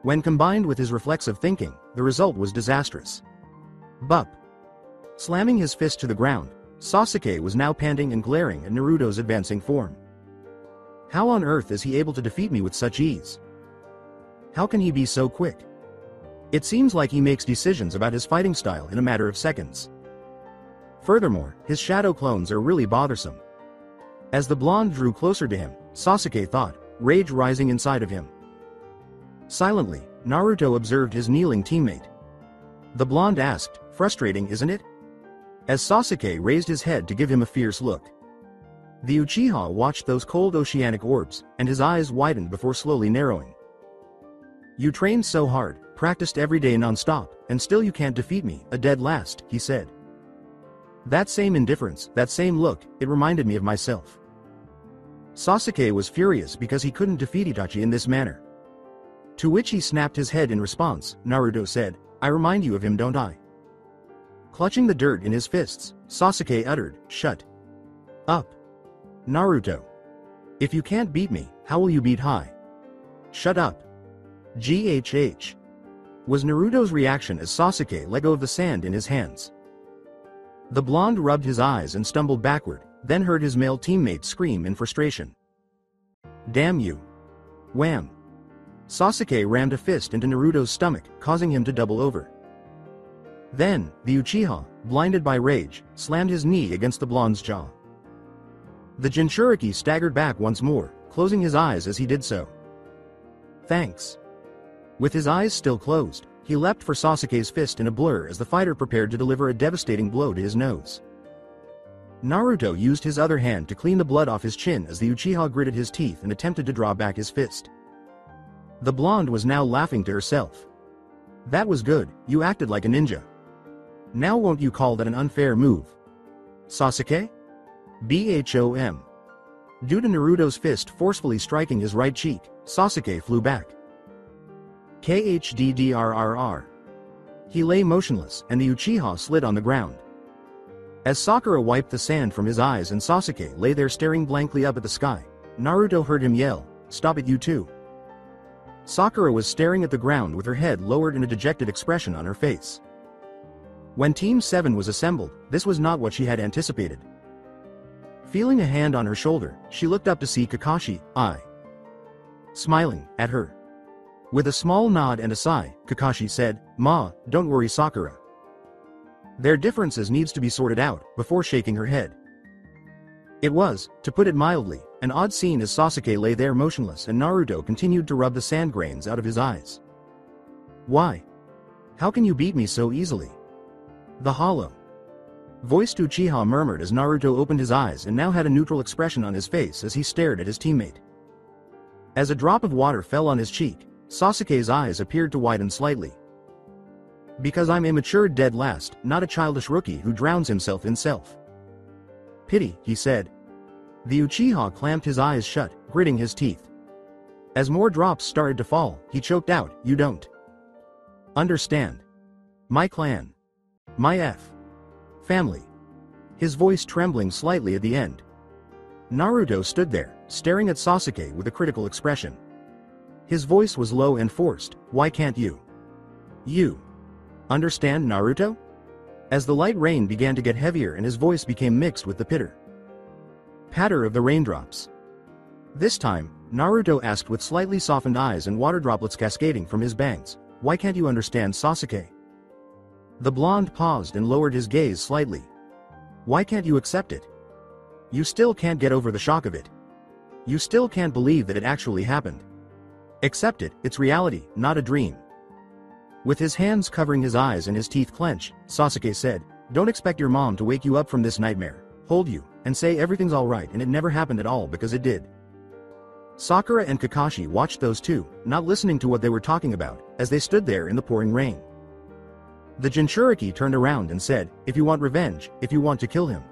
[SPEAKER 2] When combined with his reflexive thinking, the result was disastrous. Bup! Slamming his fist to the ground, Sasuke was now panting and glaring at Naruto's advancing form. How on earth is he able to defeat me with such ease? How can he be so quick? It seems like he makes decisions about his fighting style in a matter of seconds. Furthermore, his shadow clones are really bothersome. As the blonde drew closer to him, Sasuke thought, rage rising inside of him. Silently, Naruto observed his kneeling teammate. The blonde asked, frustrating isn't it? As Sasuke raised his head to give him a fierce look. The Uchiha watched those cold oceanic orbs, and his eyes widened before slowly narrowing. You trained so hard, practiced every day non-stop, and still you can't defeat me, a dead last, he said. That same indifference, that same look, it reminded me of myself. Sasuke was furious because he couldn't defeat Itachi in this manner. To which he snapped his head in response. Naruto said, I remind you of him, don't I? Clutching the dirt in his fists, Sasuke uttered, "Shut up, Naruto. If you can't beat me, how will you beat Hai? Shut up." GHH was Naruto's reaction as Sasuke let go of the sand in his hands. The blonde rubbed his eyes and stumbled backward, then heard his male teammate scream in frustration. "Damn you." Wham! Sasuke rammed a fist into Naruto's stomach, causing him to double over. Then, the Uchiha, blinded by rage, slammed his knee against the blonde's jaw. The Jinchuriki staggered back once more, closing his eyes as he did so. "Thanks." With his eyes still closed, he leapt for Sasuke's fist in a blur as the fighter prepared to deliver a devastating blow to his nose. Naruto used his other hand to clean the blood off his chin as the Uchiha gritted his teeth and attempted to draw back his fist. The blonde was now laughing to herself. "That was good, you acted like a ninja. Now won't you call that an unfair move? Sasuke?" BHOM. Due to Naruto's fist forcefully striking his right cheek, Sasuke flew back. KHDDRRR. He lay motionless and the Uchiha slid on the ground. As Sakura wiped the sand from his eyes and Sasuke lay there staring blankly up at the sky, Naruto heard him yell, "Stop it, you two." Sakura was staring at the ground with her head lowered and a dejected expression on her face. When Team 7 was assembled, this was not what she had anticipated. Feeling a hand on her shoulder, she looked up to see Kakashi, smiling at her. With a small nod and a sigh, Kakashi said, "Ma, don't worry Sakura. Their differences needs to be sorted out," before shaking her head. It was, to put it mildly, an odd scene as Sasuke lay there motionless and Naruto continued to rub the sand grains out of his eyes. "Why? How can you beat me so easily?" The hollow voiced Uchiha murmured as Naruto opened his eyes and now had a neutral expression on his face as he stared at his teammate. As a drop of water fell on his cheek, Sasuke's eyes appeared to widen slightly. "Because I'm immature dead last, not a childish rookie who drowns himself in self. Pity," he said. The Uchiha clamped his eyes shut, gritting his teeth. As more drops started to fall, he choked out, "You don't understand. My clan. My family." His voice trembling slightly at the end. Naruto stood there, staring at Sasuke with a critical expression. His voice was low and forced, "Why can't you understand, Naruto?" As the light rain began to get heavier and his voice became mixed with the patter of the raindrops. This time, Naruto asked with slightly softened eyes and water droplets cascading from his bangs, "Why can't you understand, Sasuke?" The blonde paused and lowered his gaze slightly. "Why can't you accept it? You still can't get over the shock of it. You still can't believe that it actually happened. Accept it, it's reality, not a dream." With his hands covering his eyes and his teeth clenched, Sasuke said, "Don't expect your mom to wake you up from this nightmare, hold you, and say everything's alright and it never happened at all because it did." Sakura and Kakashi watched those two, not listening to what they were talking about, as they stood there in the pouring rain. The Jinchuriki turned around and said, "If you want revenge, if you want to kill him,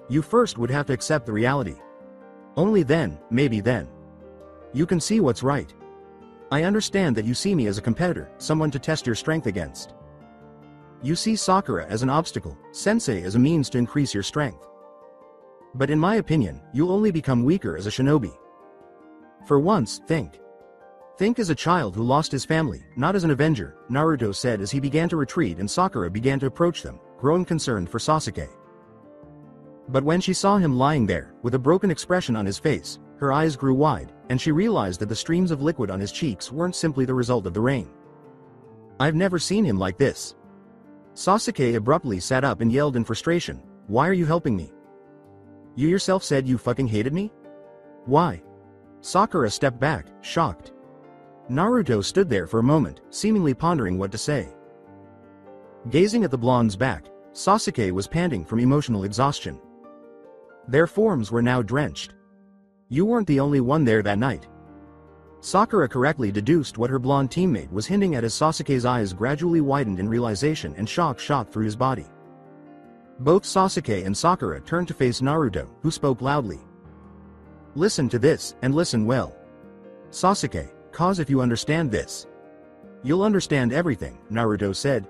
[SPEAKER 2] you first would have to accept the reality. Only then, maybe then, you can see what's right. I understand that you see me as a competitor, someone to test your strength against. You see Sakura as an obstacle, Sensei as a means to increase your strength. But in my opinion, you'll only become weaker as a shinobi. For once, think. Think as a child who lost his family, not as an avenger," Naruto said as he began to retreat and Sakura began to approach them, growing concerned for Sasuke. But when she saw him lying there, with a broken expression on his face, her eyes grew wide, and she realized that the streams of liquid on his cheeks weren't simply the result of the rain. "I've never seen him like this." Sasuke abruptly sat up and yelled in frustration, "Why are you helping me? You yourself said you fucking hated me? Why?" Sakura stepped back, shocked. Naruto stood there for a moment, seemingly pondering what to say. Gazing at the blonde's back, Sasuke was panting from emotional exhaustion. Their forms were now drenched. "You weren't the only one there that night." Sakura correctly deduced what her blonde teammate was hinting at as Sasuke's eyes gradually widened in realization and shock shot through his body. Both Sasuke and Sakura turned to face Naruto, who spoke loudly. "Listen to this, and listen well. Sasuke, cause if you understand this, you'll understand everything," Naruto said.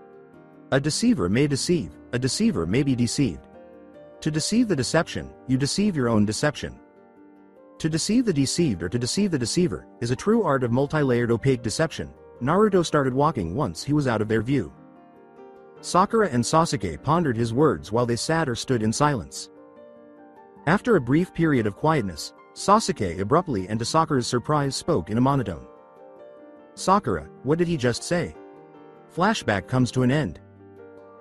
[SPEAKER 2] A deceiver may deceive, a deceiver may be deceived. To deceive the deception, you deceive your own deception. To deceive the deceived or to deceive the deceiver is a true art of multi-layered opaque deception. Naruto started walking once he was out of their view. Sakura and Sasuke pondered his words while they sat or stood in silence. After a brief period of quietness, Sasuke abruptly and to Sakura's surprise spoke in a monotone. "Sakura, what did he just say?" Flashback comes to an end.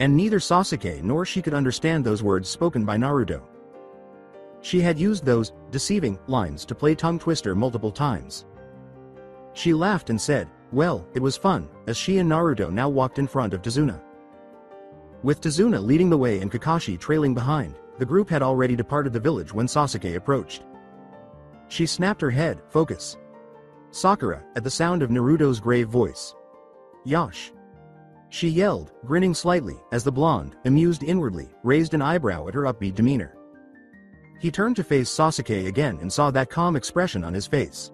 [SPEAKER 2] And neither Sasuke nor she could understand those words spoken by Naruto. She had used those deceiving lines to play tongue twister multiple times. She laughed and said, "Well, it was fun," as she and Naruto now walked in front of Tazuna. With Tazuna leading the way and Kakashi trailing behind, the group had already departed the village when Sasuke approached. She snapped her head, "Focus." Sakura, at the sound of Naruto's grave voice. "Yosh!" She yelled, grinning slightly, as the blonde, amused inwardly, raised an eyebrow at her upbeat demeanor. He turned to face Sasuke again and saw that calm expression on his face.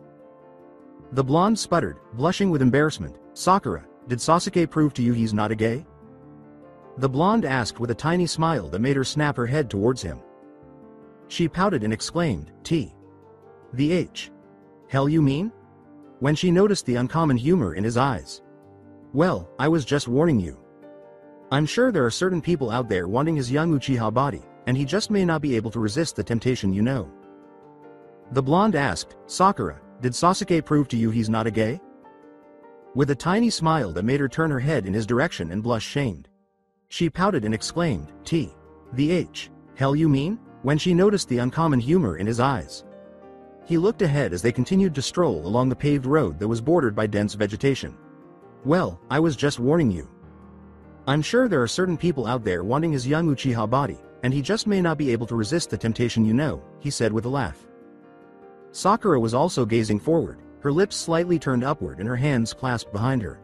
[SPEAKER 2] The blonde sputtered, blushing with embarrassment, "Sakura, did Sasuke prove to you he's not a gay?" The blonde asked with a tiny smile that made her snap her head towards him. She pouted and exclaimed, "The H. Hell you mean?" When she noticed the uncommon humor in his eyes. "Well, I was just warning you. I'm sure there are certain people out there wanting his young Uchiha body, and he just may not be able to resist the temptation, you know." The blonde asked, "Sakura, did Sasuke prove to you he's not a gay?" With a tiny smile that made her turn her head in his direction and blush shamed. She pouted and exclaimed, "The H. Hell you mean?" When she noticed the uncommon humor in his eyes. He looked ahead as they continued to stroll along the paved road that was bordered by dense vegetation. "Well, I was just warning you. I'm sure there are certain people out there wanting his young Uchiha body, and he just may not be able to resist the temptation, you know," he said with a laugh. Sakura was also gazing forward, her lips slightly turned upward and her hands clasped behind her.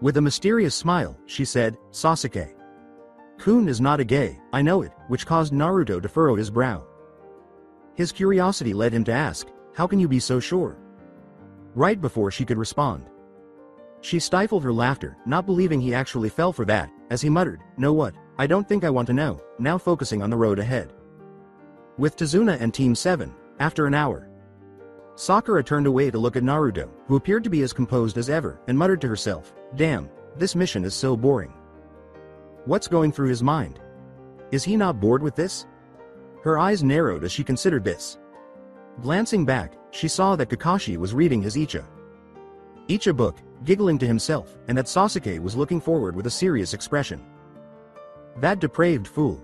[SPEAKER 2] With a mysterious smile, she said, "Sasuke-kun is not a gay, I know it," which caused Naruto to furrow his brow. His curiosity led him to ask, "How can you be so sure?" Right before she could respond. She stifled her laughter, not believing he actually fell for that, as he muttered, "Know what, I don't think I want to know," now focusing on the road ahead. With Tazuna and Team 7, after an hour. Sakura turned away to look at Naruto, who appeared to be as composed as ever, and muttered to herself, "Damn, this mission is so boring." What's going through his mind? Is he not bored with this? Her eyes narrowed as she considered this. Glancing back, she saw that Kakashi was reading his Icha book, giggling to himself, and that Sasuke was looking forward with a serious expression. That depraved fool.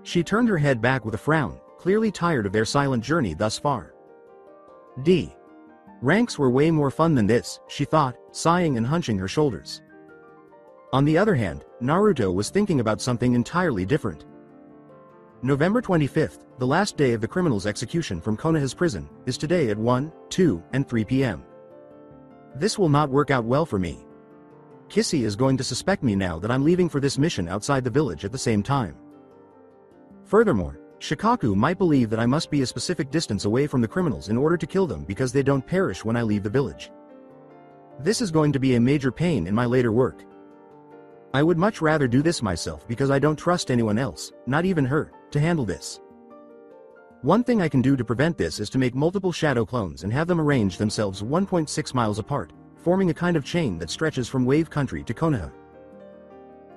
[SPEAKER 2] She turned her head back with a frown, clearly tired of their silent journey thus far. Ranks were way more fun than this, she thought, sighing and hunching her shoulders. On the other hand, Naruto was thinking about something entirely different. November 25th, the last day of the criminal's execution from Konoha's prison, is today at 1, 2, and 3 p.m. This will not work out well for me. Kissy is going to suspect me now that I'm leaving for this mission outside the village at the same time. Furthermore, Shikaku might believe that I must be a specific distance away from the criminals in order to kill them because they don't perish when I leave the village. This is going to be a major pain in my later work. I would much rather do this myself because I don't trust anyone else, not even her, to handle this. One thing I can do to prevent this is to make multiple shadow clones and have them arrange themselves 1.6 miles apart, forming a kind of chain that stretches from Wave Country to Konoha.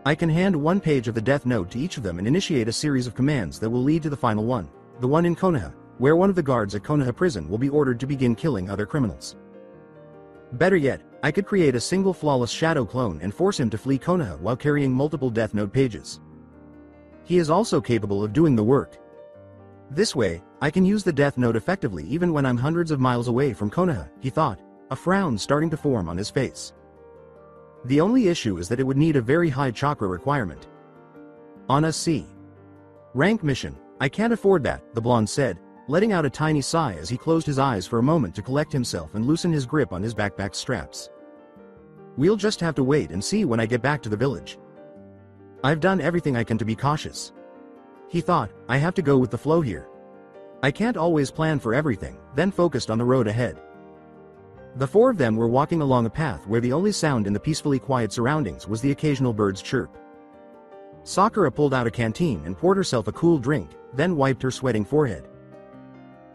[SPEAKER 2] I can hand one page of the Death Note to each of them and initiate a series of commands that will lead to the final one, the one in Konoha, where one of the guards at Konoha prison will be ordered to begin killing other criminals. Better yet, I could create a single flawless shadow clone and force him to flee Konoha while carrying multiple Death Note pages. He is also capable of doing the work. This way, I can use the Death Note effectively even when I'm hundreds of miles away from Konoha, he thought, a frown starting to form on his face. The only issue is that it would need a very high chakra requirement. On a C. Rank mission, I can't afford that, the blonde said, letting out a tiny sigh as he closed his eyes for a moment to collect himself and loosen his grip on his backpack straps. We'll just have to wait and see when I get back to the village. I've done everything I can to be cautious. He thought, I have to go with the flow here. I can't always plan for everything, then focused on the road ahead. The four of them were walking along a path where the only sound in the peacefully quiet surroundings was the occasional bird's chirp. Sakura pulled out a canteen and poured herself a cool drink, then wiped her sweating forehead.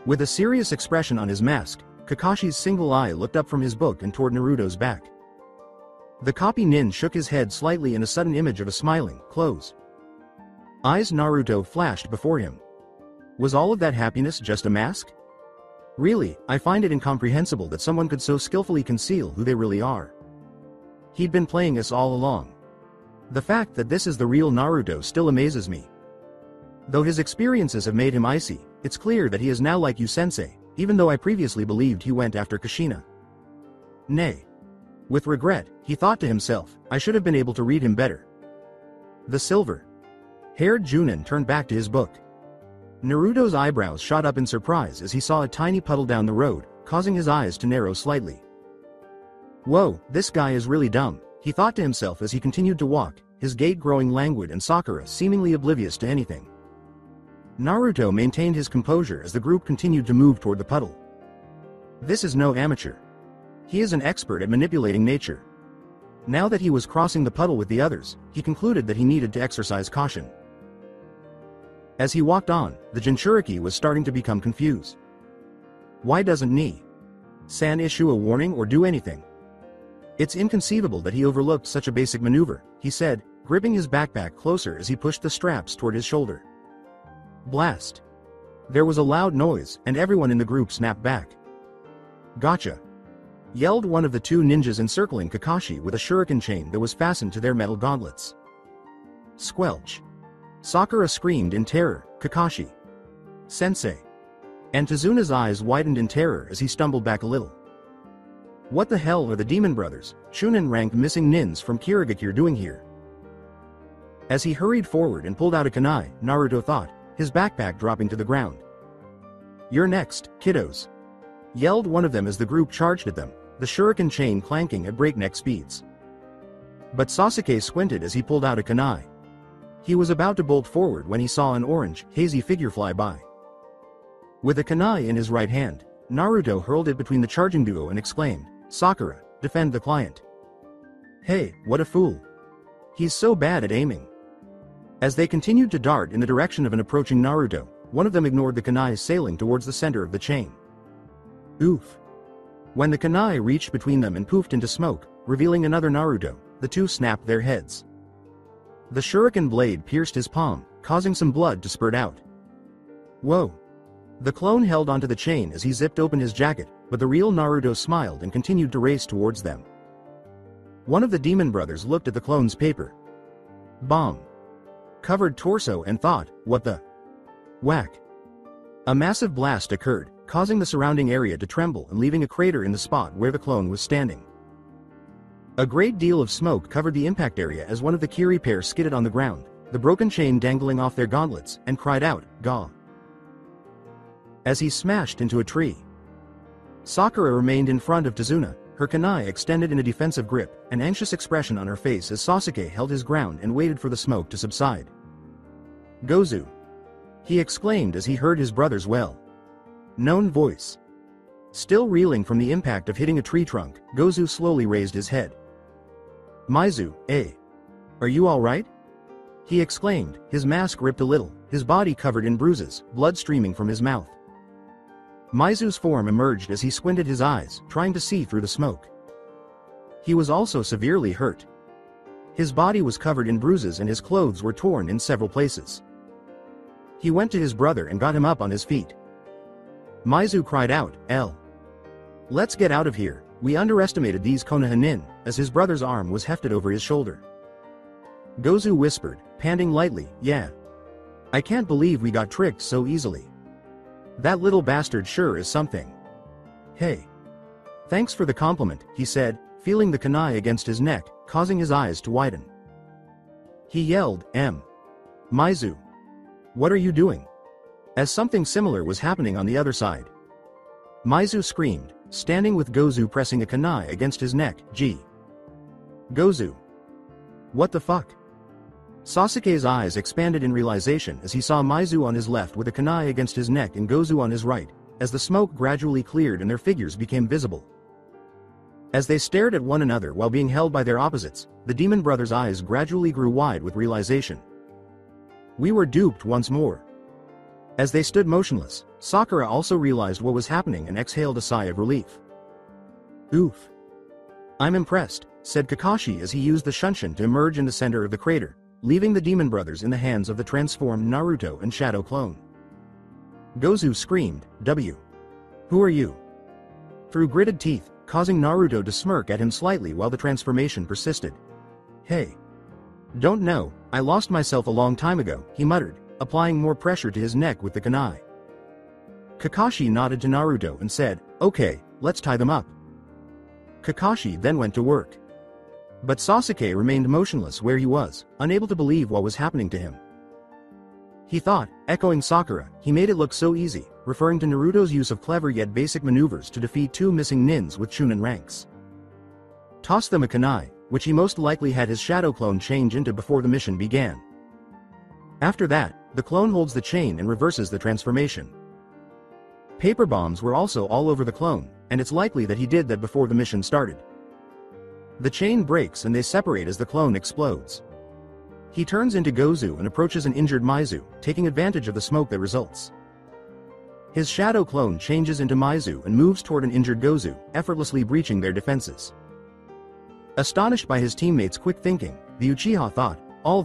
[SPEAKER 2] With a serious expression on his mask, Kakashi's single eye looked up from his book and toward Naruto's back. The copy nin shook his head slightly in a sudden image of a smiling, close eyes. Naruto flashed before him. Was all of that happiness just a mask? Really, I find it incomprehensible that someone could so skillfully conceal who they really are. He'd been playing us all along. The fact that this is the real Naruto still amazes me. Though his experiences have made him icy, it's clear that he is now like you sensei, even though I previously believed he went after Kushina. Nay. With regret, he thought to himself, I should have been able to read him better. The silver-haired Junin turned back to his book. Naruto's eyebrows shot up in surprise as he saw a tiny puddle down the road, causing his eyes to narrow slightly. Whoa, this guy is really dumb, he thought to himself as he continued to walk, his gait growing languid and Sakura seemingly oblivious to anything. Naruto maintained his composure as the group continued to move toward the puddle. This is no amateur. He is an expert at manipulating nature. Now that he was crossing the puddle with the others, he concluded that he needed to exercise caution. As he walked on, the Jinchuriki was starting to become confused. Why doesn't Ni-san issue a warning or do anything? It's inconceivable that he overlooked such a basic maneuver, he said, gripping his backpack closer as he pushed the straps toward his shoulder. Blast. There was a loud noise, and everyone in the group snapped back. Gotcha! Yelled one of the two ninjas encircling Kakashi with a shuriken chain that was fastened to their metal gauntlets. Squelch. Sakura screamed in terror, Kakashi. Sensei. And Tezuna's eyes widened in terror as he stumbled back a little. What the hell are the Demon Brothers, Chunin rank missing nins from Kirigakure doing here? As he hurried forward and pulled out a kunai, Naruto thought, his backpack dropping to the ground. You're next, kiddos. Yelled one of them as the group charged at them, the shuriken chain clanking at breakneck speeds. But Sasuke squinted as he pulled out a kunai. He was about to bolt forward when he saw an orange, hazy figure fly by. With a kunai in his right hand, Naruto hurled it between the charging duo and exclaimed, Sakura, defend the client. Hey, what a fool. He's so bad at aiming. As they continued to dart in the direction of an approaching Naruto, one of them ignored the kunai sailing towards the center of the chain. Oof. When the kunai reached between them and poofed into smoke, revealing another Naruto, the two snapped their heads. The shuriken blade pierced his palm, causing some blood to spurt out. Whoa. The clone held onto the chain as he zipped open his jacket, but the real Naruto smiled and continued to race towards them. One of the demon brothers looked at the clone's paper. Bomb. Covered torso and thought, what the? Whack. A massive blast occurred, causing the surrounding area to tremble and leaving a crater in the spot where the clone was standing. A great deal of smoke covered the impact area as one of the Kiri pair skidded on the ground, the broken chain dangling off their gauntlets, and cried out, Gah! As he smashed into a tree. Sakura remained in front of Tezuna, her kunai extended in a defensive grip, an anxious expression on her face as Sasuke held his ground and waited for the smoke to subside. Gozu! He exclaimed as he heard his brother's well-known voice. Still reeling from the impact of hitting a tree trunk, Gozu slowly raised his head. Maizu, are you alright? He exclaimed, his mask ripped a little, his body covered in bruises, blood streaming from his mouth. Maizu's form emerged as he squinted his eyes, trying to see through the smoke. He was also severely hurt. His body was covered in bruises and his clothes were torn in several places. He went to his brother and got him up on his feet. Maizu cried out, Let's get out of here. We underestimated these Konoha-nin, as his brother's arm was hefted over his shoulder. Gozu whispered, panting lightly, yeah. I can't believe we got tricked so easily. That little bastard sure is something. Hey. Thanks for the compliment, he said, feeling the kunai against his neck, causing his eyes to widen. He yelled, Maizu. What are you doing? As something similar was happening on the other side. Maizu screamed, standing with Gozu pressing a kunai against his neck, Gee. Gozu. What the fuck? Sasuke's eyes expanded in realization as he saw Maizu on his left with a kunai against his neck and Gozu on his right, as the smoke gradually cleared and their figures became visible. As they stared at one another while being held by their opposites, the demon brothers' eyes gradually grew wide with realization. We were duped once more. As they stood motionless, Sakura also realized what was happening and exhaled a sigh of relief. Oof. I'm impressed, said Kakashi as he used the Shunshin to emerge in the center of the crater, leaving the demon brothers in the hands of the transformed Naruto and Shadow Clone. Gozu screamed, W. Who are you? Through gritted teeth, causing Naruto to smirk at him slightly while the transformation persisted. Hey. Don't know, I lost myself a long time ago, he muttered, applying more pressure to his neck with the kunai. Kakashi nodded to Naruto and said, okay, let's tie them up. Kakashi then went to work. But Sasuke remained motionless where he was, unable to believe what was happening to him. He thought, echoing Sakura, he made it look so easy, referring to Naruto's use of clever yet basic maneuvers to defeat two missing nins with Chunin ranks. Toss them a kunai, which he most likely had his shadow clone change into before the mission began. After that, the clone holds the chain and reverses the transformation. Paper bombs were also all over the clone, and it's likely that he did that before the mission started. The chain breaks and they separate as the clone explodes. He turns into Gozu and approaches an injured Maizu, taking advantage of the smoke that results. His shadow clone changes into Maizu and moves toward an injured Gozu, effortlessly breaching their defenses. Astonished by his teammates' quick thinking, the Uchiha thought, all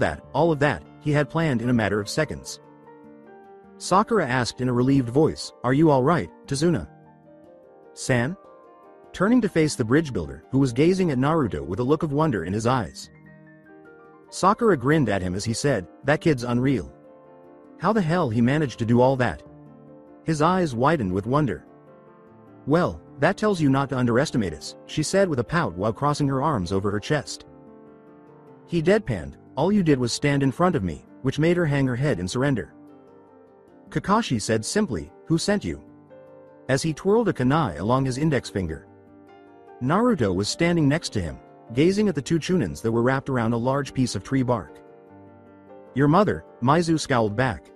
[SPEAKER 2] of that, he had planned in a matter of seconds. Sakura asked in a relieved voice, are you alright, Tazuna? San? Turning to face the bridge builder, who was gazing at Naruto with a look of wonder in his eyes. Sakura grinned at him as he said, that kid's unreal. How the hell he managed to do all that? His eyes widened with wonder. Well, that tells you not to underestimate us, she said with a pout while crossing her arms over her chest. He deadpanned, all you did was stand in front of me, which made her hang her head in surrender. Kakashi said simply, who sent you? As he twirled a kunai along his index finger. Naruto was standing next to him, gazing at the two Chunins that were wrapped around a large piece of tree bark. Your mother, Maizu scowled back.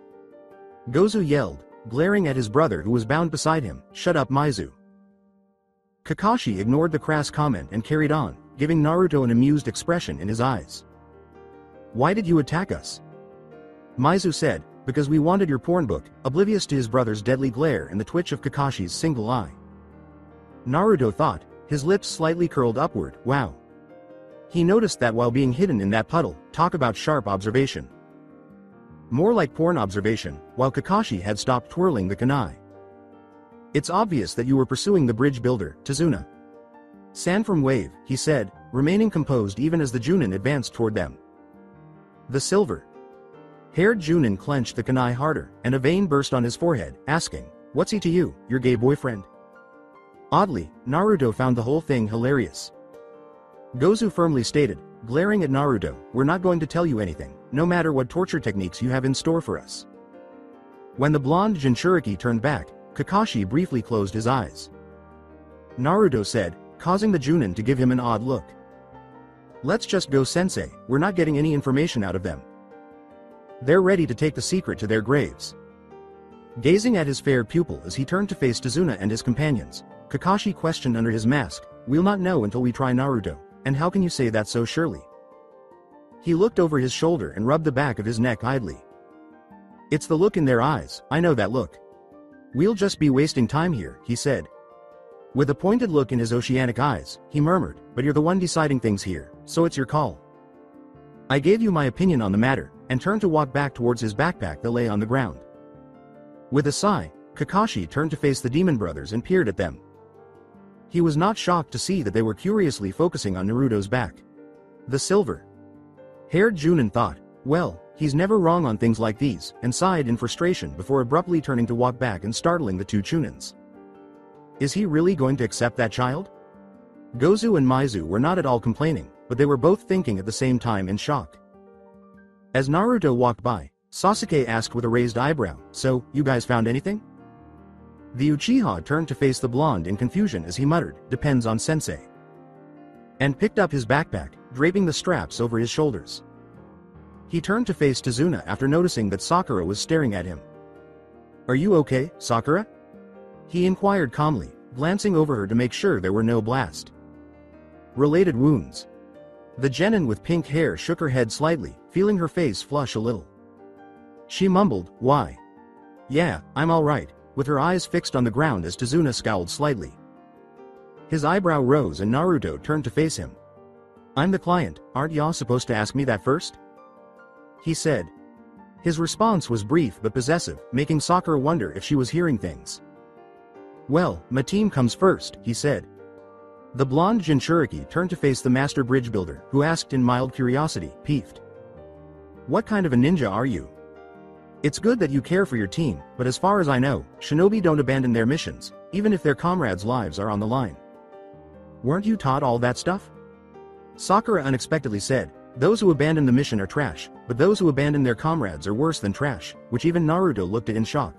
[SPEAKER 2] Gozu yelled, glaring at his brother who was bound beside him, shut up Maizu. Kakashi ignored the crass comment and carried on, giving Naruto an amused expression in his eyes. Why did you attack us? Maizu said, because we wanted your porn book, oblivious to his brother's deadly glare and the twitch of Kakashi's single eye. Naruto thought, his lips slightly curled upward, wow. He noticed that while being hidden in that puddle, talk about sharp observation. More like porn observation, while Kakashi had stopped twirling the kunai. It's obvious that you were pursuing the bridge builder, Tazuna. San from Wave, he said, remaining composed even as the Junin advanced toward them. The silver-haired Junin clenched the kunai harder, and a vein burst on his forehead, asking, what's he to you, your gay boyfriend? Oddly, Naruto found the whole thing hilarious. Gozu firmly stated, glaring at Naruto, we're not going to tell you anything, no matter what torture techniques you have in store for us. When the blonde Jinchuriki turned back, Kakashi briefly closed his eyes. Naruto said, causing the Junin to give him an odd look. Let's just go sensei, we're not getting any information out of them. They're ready to take the secret to their graves. Gazing at his fair pupil as he turned to face Tazuna and his companions, Kakashi questioned under his mask, we'll not know until we try Naruto, and how can you say that so surely? He looked over his shoulder and rubbed the back of his neck idly. It's the look in their eyes, I know that look. We'll just be wasting time here, he said. With a pointed look in his oceanic eyes, he murmured, but you're the one deciding things here, so it's your call. I gave you my opinion on the matter, and turned to walk back towards his backpack that lay on the ground. With a sigh, Kakashi turned to face the demon brothers and peered at them. He was not shocked to see that they were curiously focusing on Naruto's back. The silver-haired Junin thought, well, he's never wrong on things like these, and sighed in frustration before abruptly turning to walk back and startling the two Chunins. Is he really going to accept that child? Gozu and Maizu were not at all complaining, but they were both thinking at the same time in shock. As Naruto walked by, Sasuke asked with a raised eyebrow, so, you guys found anything? The Uchiha turned to face the blonde in confusion as he muttered, depends on sensei. And picked up his backpack, draping the straps over his shoulders. He turned to face Tazuna after noticing that Sakura was staring at him. Are you okay, Sakura? He inquired calmly, glancing over her to make sure there were no blast-related wounds. The genin with pink hair shook her head slightly, feeling her face flush a little. She mumbled, "Why?" "Yeah, I'm alright," with her eyes fixed on the ground as Tazuna scowled slightly. His eyebrow rose and Naruto turned to face him. "I'm the client, aren't y'all supposed to ask me that first?" he said. His response was brief but possessive, making Sakura wonder if she was hearing things. "Well, my team comes first," he said. The blonde Jinchuriki turned to face the master bridge builder, who asked in mild curiosity, peeved. "What kind of a ninja are you? It's good that you care for your team, but as far as I know, shinobi don't abandon their missions, even if their comrades' lives are on the line. Weren't you taught all that stuff?" Sakura unexpectedly said, "Those who abandon the mission are trash, but those who abandon their comrades are worse than trash," which even Naruto looked at in shock.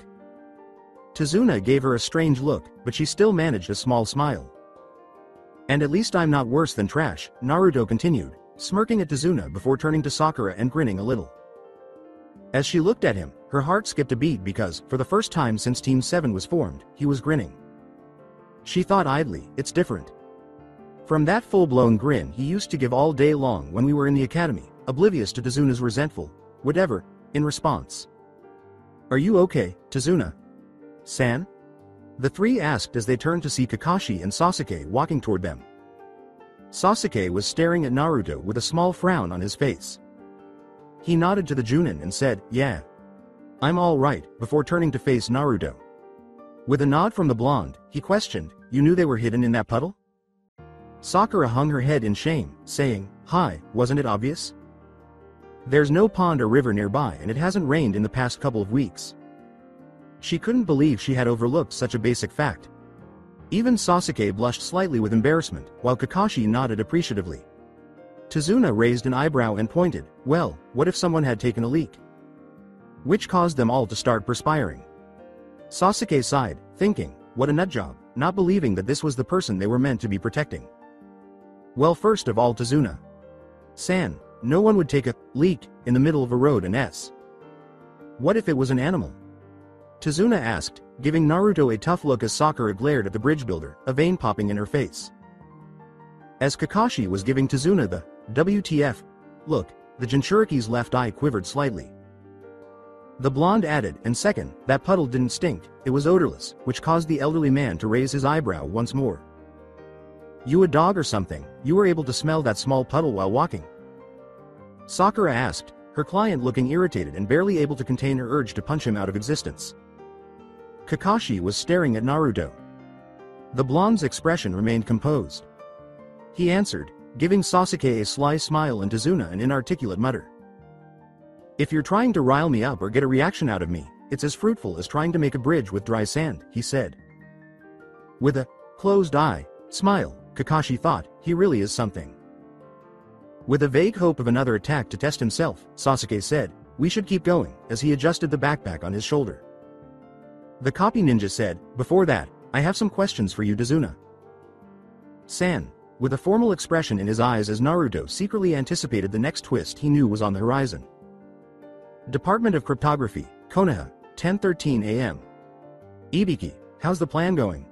[SPEAKER 2] Tazuna gave her a strange look, but she still managed a small smile. "And at least I'm not worse than trash," Naruto continued, smirking at Tazuna before turning to Sakura and grinning a little. As she looked at him, her heart skipped a beat because, for the first time since Team 7 was formed, he was grinning. She thought idly, "It's different from that full-blown grin he used to give all day long when we were in the academy," oblivious to Tazuna's resentful, "whatever," in response. "Are you okay, Tazuna-san?" The three asked as they turned to see Kakashi and Sasuke walking toward them. Sasuke was staring at Naruto with a small frown on his face. He nodded to the Junin and said, "Yeah. I'm all right," before turning to face Naruto. With a nod from the blonde, he questioned, "You knew they were hidden in that puddle?" Sakura hung her head in shame, saying, "Hi, wasn't it obvious? There's no pond or river nearby and it hasn't rained in the past couple of weeks." She couldn't believe she had overlooked such a basic fact. Even Sasuke blushed slightly with embarrassment, while Kakashi nodded appreciatively. Tazuna raised an eyebrow and pointed, "Well, what if someone had taken a leak?" Which caused them all to start perspiring. Sasuke sighed, thinking, what a nutjob, not believing that this was the person they were meant to be protecting. "Well, first of all, Tazuna-san, no one would take a leak in the middle of a road and what if it was an animal?" Tazuna asked, giving Naruto a tough look as Sakura glared at the bridge builder, a vein popping in her face. As Kakashi was giving Tazuna the WTF look, the Jinchuriki's left eye quivered slightly. The blonde added, "And second, that puddle didn't stink, it was odorless," which caused the elderly man to raise his eyebrow once more. "You a dog or something, you were able to smell that small puddle while walking?" Sakura asked, her client looking irritated and barely able to contain her urge to punch him out of existence. Kakashi was staring at Naruto. The blonde's expression remained composed. He answered, giving Sasuke a sly smile and Tazuna an inarticulate mutter. "If you're trying to rile me up or get a reaction out of me, it's as fruitful as trying to make a bridge with dry sand," he said. With a closed eye smile, Kakashi thought, he really is something. With a vague hope of another attack to test himself, Sasuke said, "We should keep going," as he adjusted the backpack on his shoulder. The copy ninja said, "Before that, I have some questions for you, Tazuna-san," with a formal expression in his eyes as Naruto secretly anticipated the next twist he knew was on the horizon. Department of Cryptography, Konoha, 10:13 a.m. "Ibiki, how's the plan going?"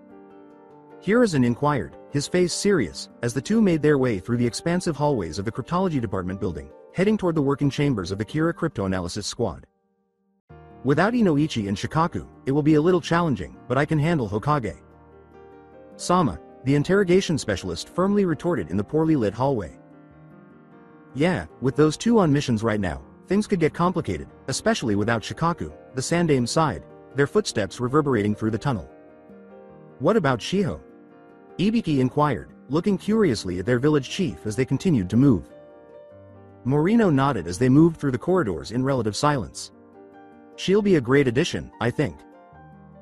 [SPEAKER 2] Hiruzen inquired, his face serious, as the two made their way through the expansive hallways of the Cryptology Department building, heading toward the working chambers of the Kira Cryptoanalysis Squad. "Without Inoichi and Shikaku, it will be a little challenging, but I can handle Hokage Sama," the interrogation specialist firmly retorted in the poorly lit hallway. "Yeah, with those two on missions right now, things could get complicated, especially without Shikaku," the Sandame sighed, their footsteps reverberating through the tunnel. "What about Shiho?" Ibiki inquired, looking curiously at their village chief as they continued to move. Morino nodded as they moved through the corridors in relative silence. "She'll be a great addition, I think.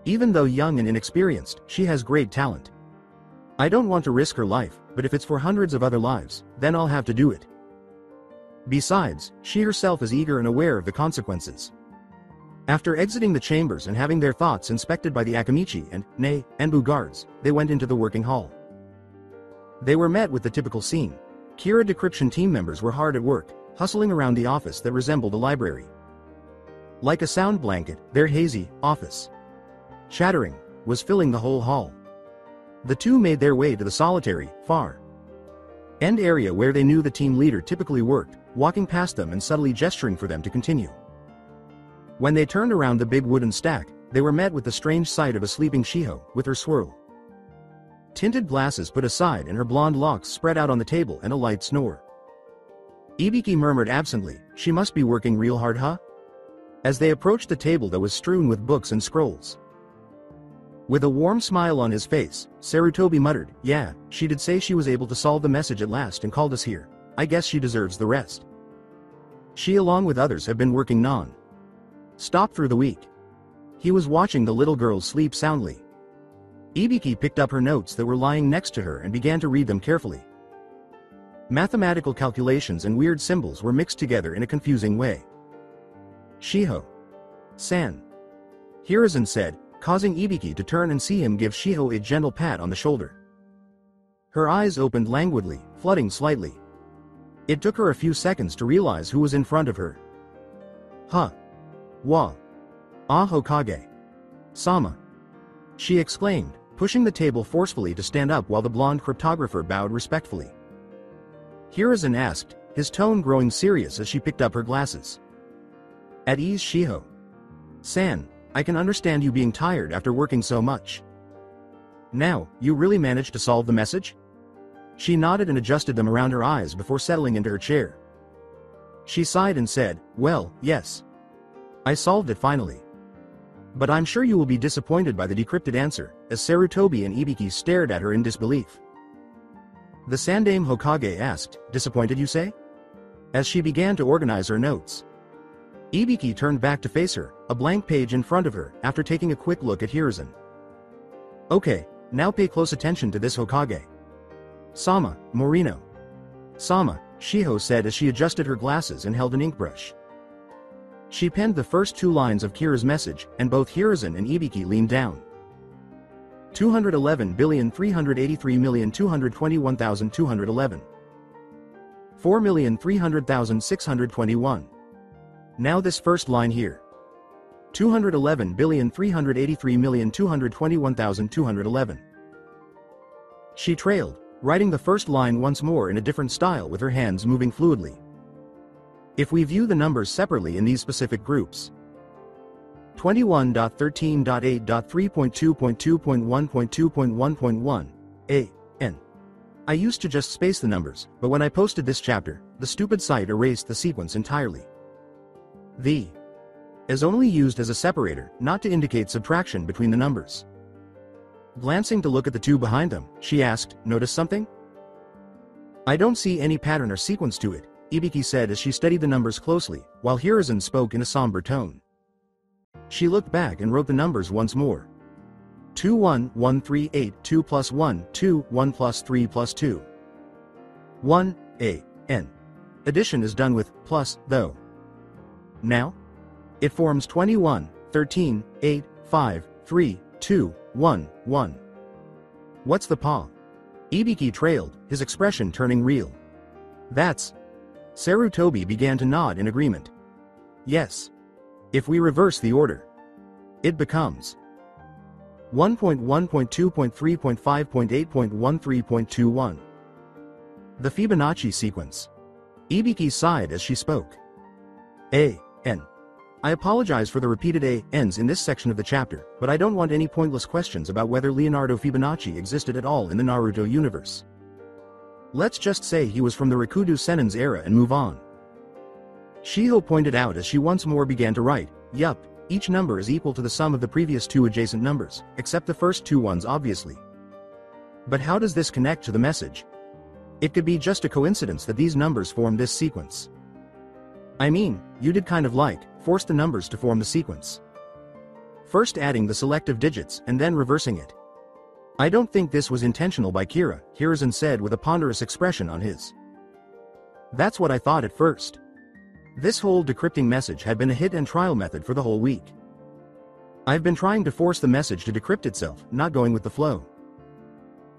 [SPEAKER 2] Even though young and inexperienced, she has great talent. I don't want to risk her life, but if it's for hundreds of other lives, then I'll have to do it. Besides, she herself is eager and aware of the consequences." After exiting the chambers and having their thoughts inspected by the Akamichi and Enbu guards, they went into the working hall. They were met with the typical scene. Kira decryption team members were hard at work, hustling around the office that resembled a library. Like a sound blanket, their hazy office chattering was filling the whole hall. The two made their way to the solitary, far end area where they knew the team leader typically worked, walking past them and subtly gesturing for them to continue. When they turned around the big wooden stack, they were met with the strange sight of a sleeping Shiho, with her swirl tinted glasses put aside and her blonde locks spread out on the table and a light snore. Ibiki murmured absently, "She must be working real hard, huh?" As they approached the table that was strewn with books and scrolls. With a warm smile on his face, Sarutobi muttered, "Yeah, she did say she was able to solve the message at last and called us here. I guess she deserves the rest. She along with others have been working non-stop through the week." He was watching the little girl sleep soundly. Ibiki picked up her notes that were lying next to her and began to read them carefully. Mathematical calculations and weird symbols were mixed together in a confusing way. "Shiho-san," Hiruzen said, causing Ibiki to turn and see him give Shiho a gentle pat on the shoulder. Her eyes opened languidly, flooding slightly. It took her a few seconds to realize who was in front of her. "Huh. Wa. Ah Hokage. Sama," she exclaimed, pushing the table forcefully to stand up while the blonde cryptographer bowed respectfully. Hiruzen asked, his tone growing serious as she picked up her glasses. "At ease, Shiho-san, I can understand you being tired after working so much. Now, you really managed to solve the message?" She nodded and adjusted them around her eyes before settling into her chair. She sighed and said, "Well, yes. I solved it finally. But I'm sure you will be disappointed by the decrypted answer," as Sarutobi and Ibiki stared at her in disbelief. The Sandaime Hokage asked, "Disappointed, you say?" As she began to organize her notes. Ibiki turned back to face her, a blank page in front of her, after taking a quick look at Hiruzen. "Okay, now pay close attention to this, Hokage. Sama, Morino. Sama," Shiho said as she adjusted her glasses and held an ink brush. She penned the first two lines of Kira's message, and both Hiruzen and Ibiki leaned down. 211,383,221,211. 4,300,621. Now this first line here. 211,383,221,211. She trailed, writing the first line once more in a different style with her hands moving fluidly. If we view the numbers separately in these specific groups. 21.13.8.3.2.2.1.2.1.1 A.N. I used to just space the numbers, but when I posted this chapter, the stupid site erased the sequence entirely. The is only used as a separator, not to indicate subtraction between the numbers. Glancing to look at the two behind them, she asked, "Notice something?" "I don't see any pattern or sequence to it," Ibiki said as she studied the numbers closely, while Hiruzen spoke in a somber tone. She looked back and wrote the numbers once more. 21138 2 plus 1 2 1 plus 3 plus 2 1 A N. Addition is done with plus, though. Now? It forms 21, 13, 8, 5, 3, 2, 1, 1. What's the paw? Ibiki trailed, his expression turning real. That's. Sarutobi began to nod in agreement. Yes. If we reverse the order, it becomes 1.1.2.3.5.8.13.21. The Fibonacci sequence. Ibiki sighed as she spoke. A.N. I apologize for the repeated A.N.s in this section of the chapter, but I don't want any pointless questions about whether Leonardo Fibonacci existed at all in the Naruto universe. Let's just say he was from the Rikudo Sennin's era and move on. Shiho pointed out as she once more began to write, yup, each number is equal to the sum of the previous two adjacent numbers, except the first two ones obviously. But how does this connect to the message? It could be just a coincidence that these numbers form this sequence. I mean, you did kind of force the numbers to form the sequence. First adding the selective digits and then reversing it. I don't think this was intentional by Kira, Hiruzen said with a ponderous expression on his. That's what I thought at first. This whole decrypting message had been a hit and trial method for the whole week. I've been trying to force the message to decrypt itself, not going with the flow.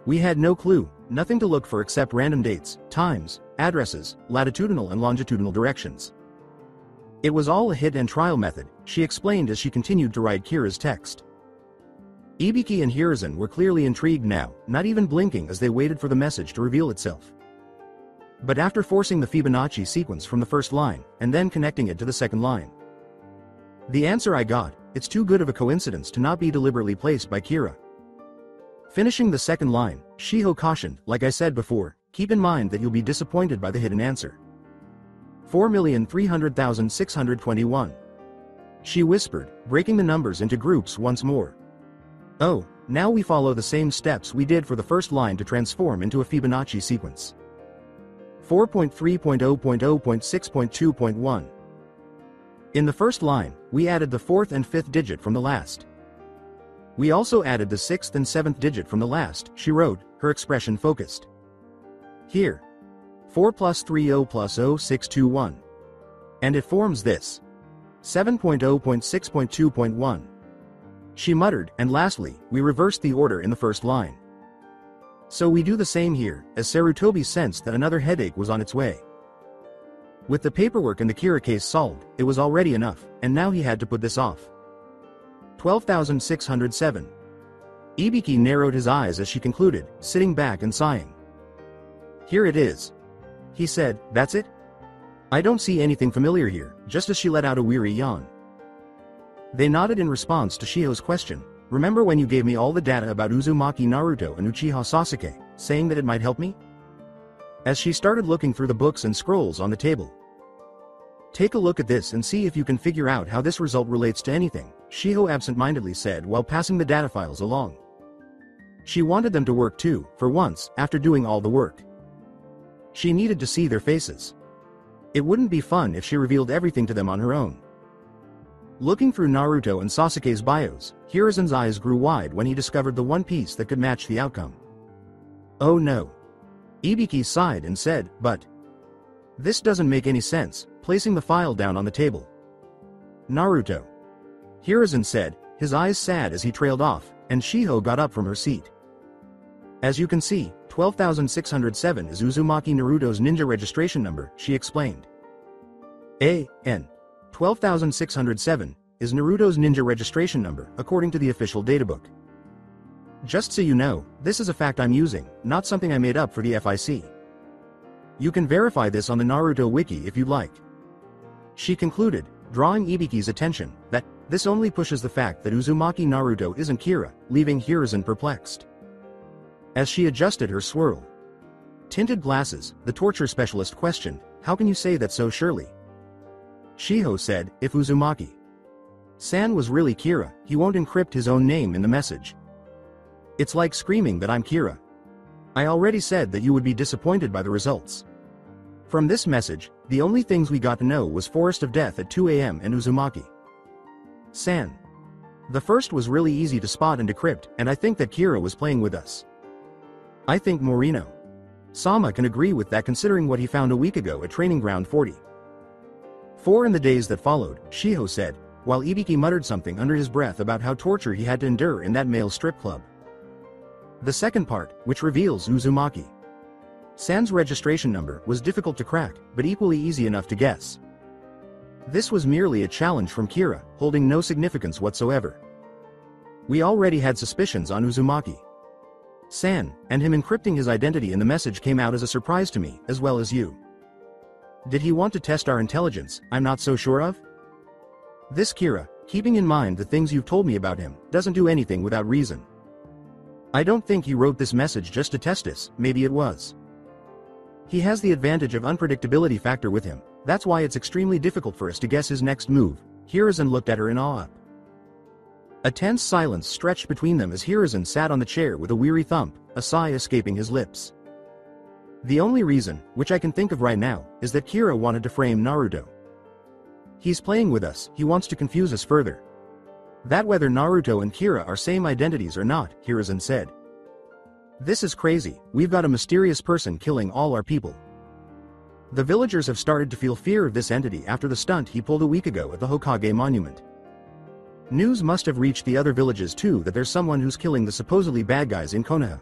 [SPEAKER 2] We had no clue, nothing to look for except random dates, times, addresses, latitudinal and longitudinal directions. It was all a hit and trial method, she explained as she continued to write Kira's text. Ibiki and Hiruzen were clearly intrigued now, not even blinking as they waited for the message to reveal itself. But after forcing the Fibonacci sequence from the first line, and then connecting it to the second line, The answer I got, it's too good of a coincidence to not be deliberately placed by Kira. Finishing the second line, Shiho cautioned, like I said before, keep in mind that you'll be disappointed by the hidden answer. 4,300,621. She whispered, breaking the numbers into groups once more. Oh, now we follow the same steps we did for the first line to transform into a Fibonacci sequence. 4.3.0.0.6.2.1. In the first line, we added the fourth and fifth digit from the last. We also added the sixth and seventh digit from the last, she wrote, her expression focused. Here. 4 plus 30 plus 0621. And it forms this. 7.0.6.2.1. She muttered, and lastly, we reversed the order in the first line. So we do the same here, as Sarutobi sensed that another headache was on its way. With the paperwork and the Kira case solved, it was already enough, and now he had to put this off. 12,607. Ibiki narrowed his eyes as she concluded, sitting back and sighing. Here it is. He said, that's it? I don't see anything familiar here, just as she let out a weary yawn. They nodded in response to Shiho's question. Remember when you gave me all the data about Uzumaki Naruto and Uchiha Sasuke, saying that it might help me? As she started looking through the books and scrolls on the table. Take a look at this and see if you can figure out how this result relates to anything, Shiho absent-mindedly said while passing the data files along. She wanted them to work too, for once, after doing all the work. She needed to see their faces. It wouldn't be fun if she revealed everything to them on her own. Looking through Naruto and Sasuke's bios, Hiruzen's eyes grew wide when he discovered the one piece that could match the outcome. Oh no. Ibiki sighed and said, but... This doesn't make any sense, placing the file down on the table. Naruto. Hiruzen said, his eyes sad as he trailed off, and Shiho got up from her seat. As you can see, 12,607 is Uzumaki Naruto's ninja registration number, she explained. A.N. 12,607 is Naruto's ninja registration number, according to the official databook. Just so you know, this is a fact I'm using, not something I made up for the FIC. You can verify this on the Naruto wiki if you'd like. She concluded, drawing Ibiki's attention, that this only pushes the fact that Uzumaki Naruto isn't Kira, leaving Hiruzen perplexed. As she adjusted her swirl tinted glasses, the torture specialist questioned, how can you say that so surely? Shiho said, if Uzumaki-san was really Kira, he won't encrypt his own name in the message. It's like screaming that I'm Kira. I already said that you would be disappointed by the results. From this message, the only things we got to know was Forest of Death at 2 a.m. and Uzumaki-san. The first was really easy to spot and decrypt, and I think that Kira was playing with us. I think Morino-sama can agree with that considering what he found a week ago at Training Ground 40. 4 in the days that followed, Shiho said, while Ibiki muttered something under his breath about how torture he had to endure in that male strip club. The second part, which reveals Uzumaki-san's registration number, was difficult to crack, but equally easy enough to guess. This was merely a challenge from Kira, holding no significance whatsoever. We already had suspicions on Uzumaki-san, and him encrypting his identity in the message came out as a surprise to me, as well as you. Did he want to test our intelligence? I'm not so sure of. This Kira, keeping in mind the things you've told me about him, doesn't do anything without reason. I don't think he wrote this message just to test us, maybe it was. He has the advantage of unpredictability factor with him, that's why it's extremely difficult for us to guess his next move. Hiruzen looked at her in awe. A tense silence stretched between them as Hiruzen sat on the chair with a weary thump, a sigh escaping his lips. The only reason, which I can think of right now, is that Kira wanted to frame Naruto. He's playing with us, he wants to confuse us further. That whether Naruto and Kira are same identities or not, Hiruzen said. This is crazy, we've got a mysterious person killing all our people. The villagers have started to feel fear of this entity after the stunt he pulled a week ago at the Hokage monument. News must have reached the other villages too that there's someone who's killing the supposedly bad guys in Konoha.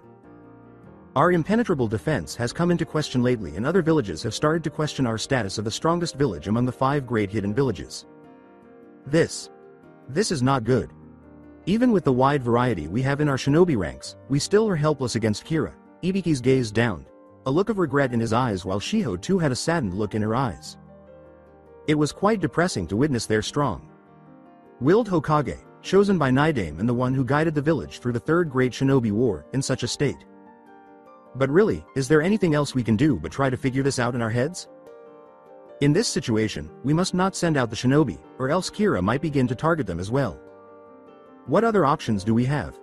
[SPEAKER 2] Our impenetrable defense has come into question lately and other villages have started to question our status of the strongest village among the 5 great hidden villages. This is not good. Even with the wide variety we have in our shinobi ranks, we still are helpless against Kira. Ibiki's gaze downed, a look of regret in his eyes while Shiho too had a saddened look in her eyes. It was quite depressing to witness their strong Willed Hokage, chosen by Naidame and the one who guided the village through the Third Great Shinobi War, in such a state. But really, is there anything else we can do but try to figure this out in our heads? In this situation, we must not send out the shinobi, or else Kira might begin to target them as well. What other options do we have?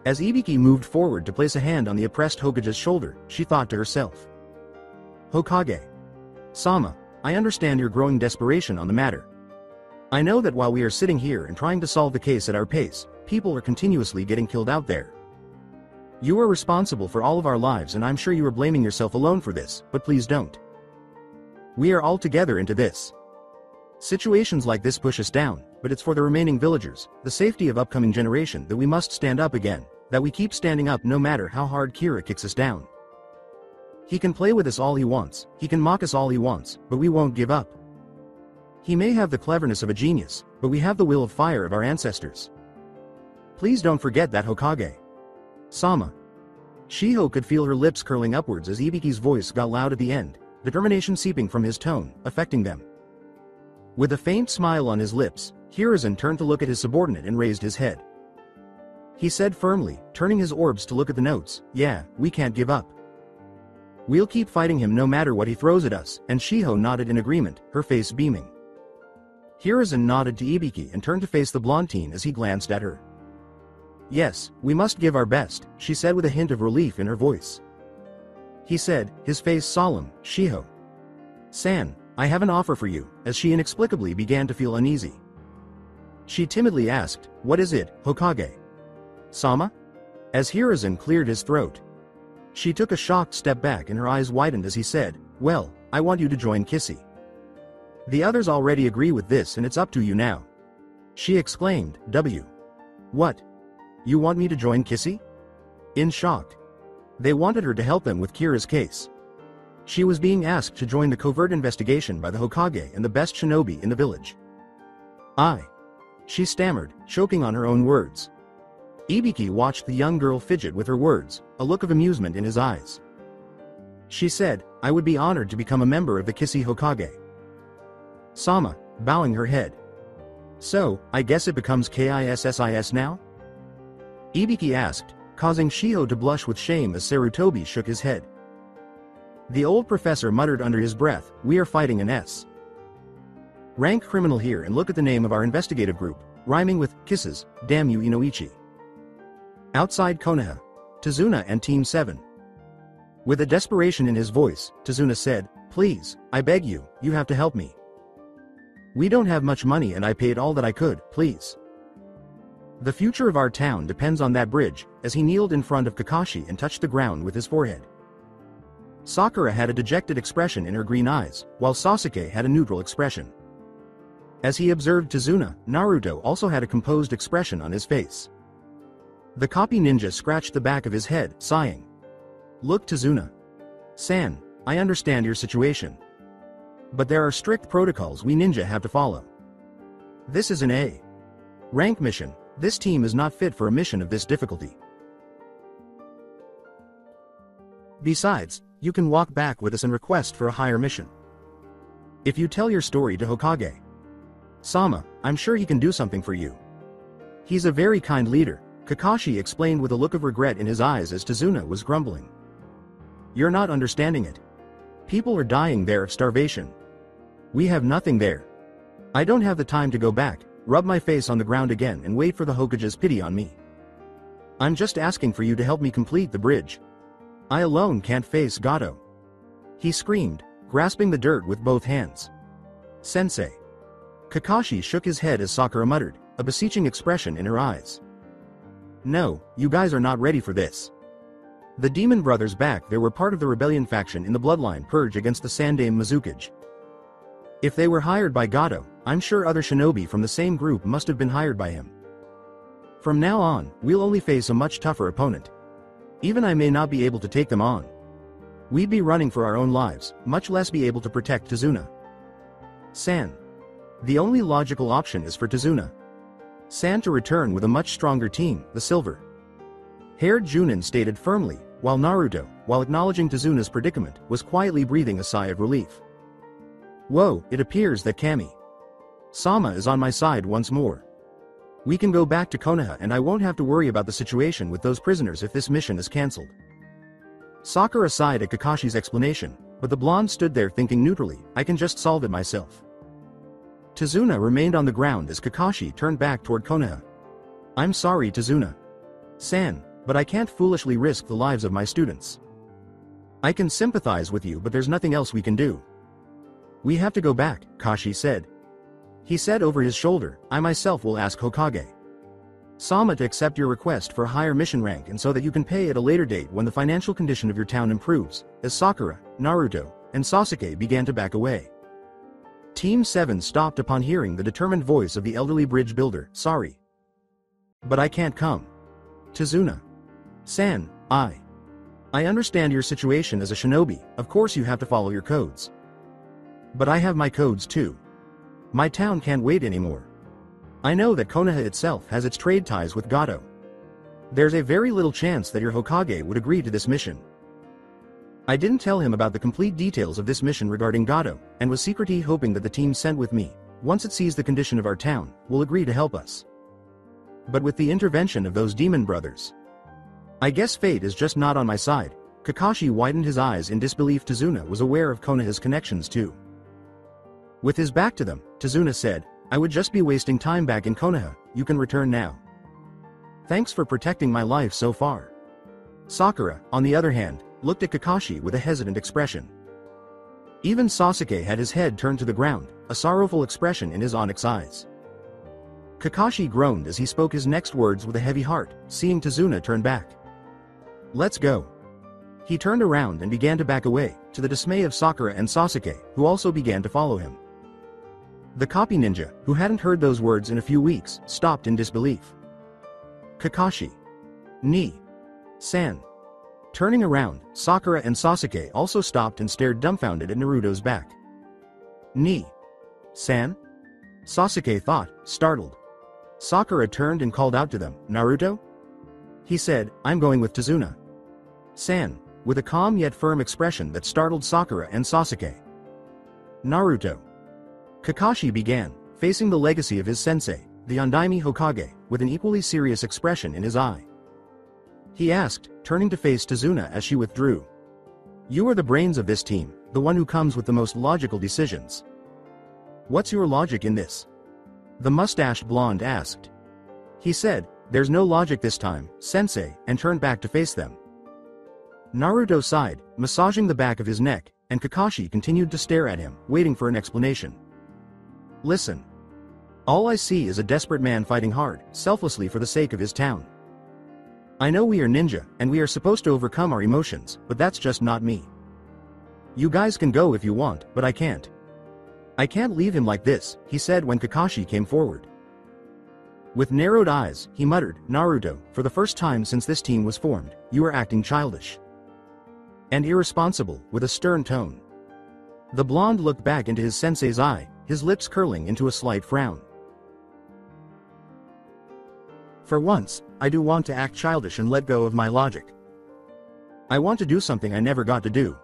[SPEAKER 2] As Ibiki moved forward to place a hand on the oppressed Hokage's shoulder, she thought to herself. Hokage. Sama, I understand your growing desperation on the matter. I know that while we are sitting here and trying to solve the case at our pace, people are continuously getting killed out there. You are responsible for all of our lives and I'm sure you are blaming yourself alone for this, but please don't. We are all together into this. Situations like this push us down, but it's for the remaining villagers, the safety of upcoming generation that we must stand up again, that we keep standing up no matter how hard Kira kicks us down. He can play with us all he wants, he can mock us all he wants, but we won't give up. He may have the cleverness of a genius, but we have the will of fire of our ancestors. Please don't forget that, Hokage. Sama. Shiho could feel her lips curling upwards as Ibiki's voice got loud at the end, determination seeping from his tone, affecting them. With a faint smile on his lips, Hiruzen turned to look at his subordinate and raised his head. He said firmly, turning his orbs to look at the notes, "Yeah, we can't give up. We'll keep fighting him no matter what he throws at us," and Shiho nodded in agreement, her face beaming. Hiruzen nodded to Ibiki and turned to face the blonde teen as he glanced at her. "Yes, we must give our best," she said with a hint of relief in her voice. He said, his face solemn, "Shiho. San, I have an offer for you," as she inexplicably began to feel uneasy. She timidly asked, "What is it, Hokage?" "Sama?" As Hiruzen cleared his throat. She took a shocked step back and her eyes widened as he said, "Well, I want you to join Kissy. The others already agree with this and it's up to you now." She exclaimed, What? You want me to join Kissy?" In shock. They wanted her to help them with Kira's case. She was being asked to join the covert investigation by the Hokage and the best shinobi in the village. She stammered, choking on her own words. Ibiki watched the young girl fidget with her words, a look of amusement in his eyes. She said, "I would be honored to become a member of the Kissy Hokage." Sama, bowing her head. "So, I guess it becomes KISSIS now?" Ibiki asked, causing Shiho to blush with shame as Sarutobi shook his head. The old professor muttered under his breath, "We are fighting an S. rank criminal here and look at the name of our investigative group, rhyming with kisses, damn you Inoichi." Outside Konoha, Tazuna and Team 7. With a desperation in his voice, Tazuna said, "Please, I beg you, you have to help me. We don't have much money and I paid all that I could, please. The future of our town depends on that bridge," as he kneeled in front of Kakashi and touched the ground with his forehead. Sakura had a dejected expression in her green eyes, while Sasuke had a neutral expression. As he observed Tazuna, Naruto also had a composed expression on his face. The copy ninja scratched the back of his head, sighing. "Look, Tazuna. San, I understand your situation. But there are strict protocols we ninja have to follow. This is an A. rank mission. This team is not fit for a mission of this difficulty. Besides, you can walk back with us and request for a higher mission. If you tell your story to Hokage Sama, I'm sure he can do something for you. He's a very kind leader," Kakashi explained with a look of regret in his eyes as Tazuna was grumbling. "You're not understanding it. People are dying there of starvation. We have nothing there. I don't have the time to go back, rub my face on the ground again and wait for the Hokage's pity on me. I'm just asking for you to help me complete the bridge. I alone can't face Gato," he screamed, grasping the dirt with both hands. "Sensei." Kakashi shook his head as Sakura muttered, a beseeching expression in her eyes. "No, you guys are not ready for this. The Demon Brothers back there were part of the rebellion faction in the bloodline purge against the Sandame Mizukage. If they were hired by Gato, I'm sure other shinobi from the same group must have been hired by him. From now on, we'll only face a much tougher opponent. Even I may not be able to take them on. We'd be running for our own lives, much less be able to protect Tazuna. San. The only logical option is for Tazuna San to return with a much stronger team, the Silver Haired Junin stated firmly, while Naruto, while acknowledging Tazuna's predicament, was quietly breathing a sigh of relief. Whoa, it appears that Kami Sama is on my side once more. We can go back to Konoha and I won't have to worry about the situation with those prisoners if this mission is cancelled. Sakura sighed at Kakashi's explanation, but the blonde stood there thinking neutrally, I can just solve it myself. Tazuna remained on the ground as Kakashi turned back toward Konoha. I'm sorry, Tazuna-san, but I can't foolishly risk the lives of my students. I can sympathize with you, but there's nothing else we can do. We have to go back, Kashi said. He said over his shoulder, I myself will ask Hokage Sama to accept your request for a higher mission rank and so that you can pay at a later date when the financial condition of your town improves, as Sakura, Naruto, and Sasuke began to back away. Team 7 stopped upon hearing the determined voice of the elderly bridge builder, sorry. But I can't come. Tazuna-san, I understand your situation as a shinobi, of course you have to follow your codes. But I have my codes too. My town can't wait anymore. I know that Konoha itself has its trade ties with Gato. There's a very little chance that your Hokage would agree to this mission. I didn't tell him about the complete details of this mission regarding Gato, and was secretly hoping that the team sent with me, once it sees the condition of our town, will agree to help us. But with the intervention of those demon brothers, I guess fate is just not on my side. Kakashi widened his eyes in disbelief. Tazuna was aware of Konoha's connections too. With his back to them, Tazuna said, I would just be wasting time back in Konoha, you can return now. Thanks for protecting my life so far. Sakura, on the other hand, looked at Kakashi with a hesitant expression. Even Sasuke had his head turned to the ground, a sorrowful expression in his onyx eyes. Kakashi groaned as he spoke his next words with a heavy heart, seeing Tazuna turn back. Let's go. He turned around and began to back away, to the dismay of Sakura and Sasuke, who also began to follow him. The copy ninja, who hadn't heard those words in a few weeks, stopped in disbelief. Kakashi. San. Turning around, Sakura and Sasuke also stopped and stared dumbfounded at Naruto's back. San? Sasuke thought, startled. Sakura turned and called out to them, Naruto? He said, I'm going with Tazuna. San, with a calm yet firm expression that startled Sakura and Sasuke. Naruto. Kakashi began, facing the legacy of his sensei, the Undaime Hokage, with an equally serious expression in his eye. He asked, turning to face Tazuna as she withdrew. You are the brains of this team, the one who comes with the most logical decisions. What's your logic in this? The mustached blonde asked. He said, there's no logic this time, sensei, and turned back to face them. Naruto sighed, massaging the back of his neck, and Kakashi continued to stare at him, waiting for an explanation. Listen. All I see is a desperate man fighting hard, selflessly for the sake of his town. I know we are ninja, and we are supposed to overcome our emotions, but that's just not me. You guys can go if you want, but I can't. I can't leave him like this, he said when Kakashi came forward. With narrowed eyes, he muttered, Naruto, for the first time since this team was formed, you are acting childish and irresponsible, with a stern tone. The blonde looked back into his sensei's eye, his lips curling into a slight frown. For once, I do want to act childish and let go of my logic. I want to do something I never got to do.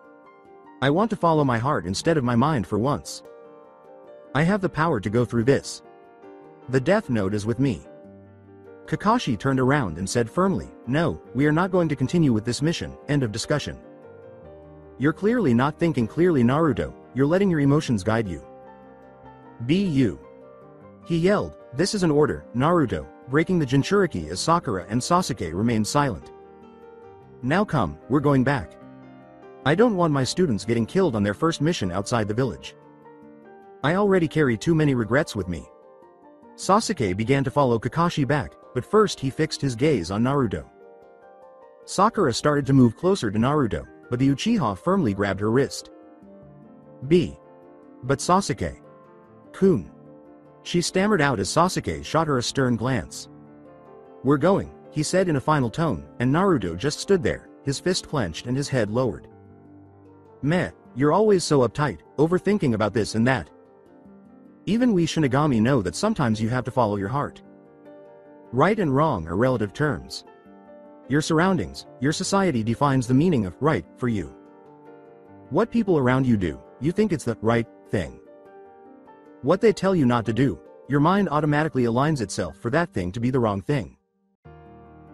[SPEAKER 2] I want to follow my heart instead of my mind for once. I have the power to go through this. The Death Note is with me. Kakashi turned around and said firmly, no, we are not going to continue with this mission, end of discussion. You're clearly not thinking clearly, Naruto, you're letting your emotions guide you. Be you. He yelled, this is an order, Naruto, breaking the Jinchuriki as Sakura and Sasuke remained silent. Now come, we're going back. I don't want my students getting killed on their first mission outside the village. I already carry too many regrets with me. Sasuke began to follow Kakashi back, but first he fixed his gaze on Naruto. Sakura started to move closer to Naruto, but the Uchiha firmly grabbed her wrist. But Sasuke-kun. She stammered out as Sasuke shot her a stern glance. We're going, he said in a final tone, and Naruto just stood there, his fist clenched and his head lowered. Meh, you're always so uptight, overthinking about this and that. Even we Shinigami know that sometimes you have to follow your heart. Right and wrong are relative terms. Your surroundings, your society defines the meaning of right for you. What people around you do, you think it's the right thing. What they tell you not to do, your mind automatically aligns itself for that thing to be the wrong thing.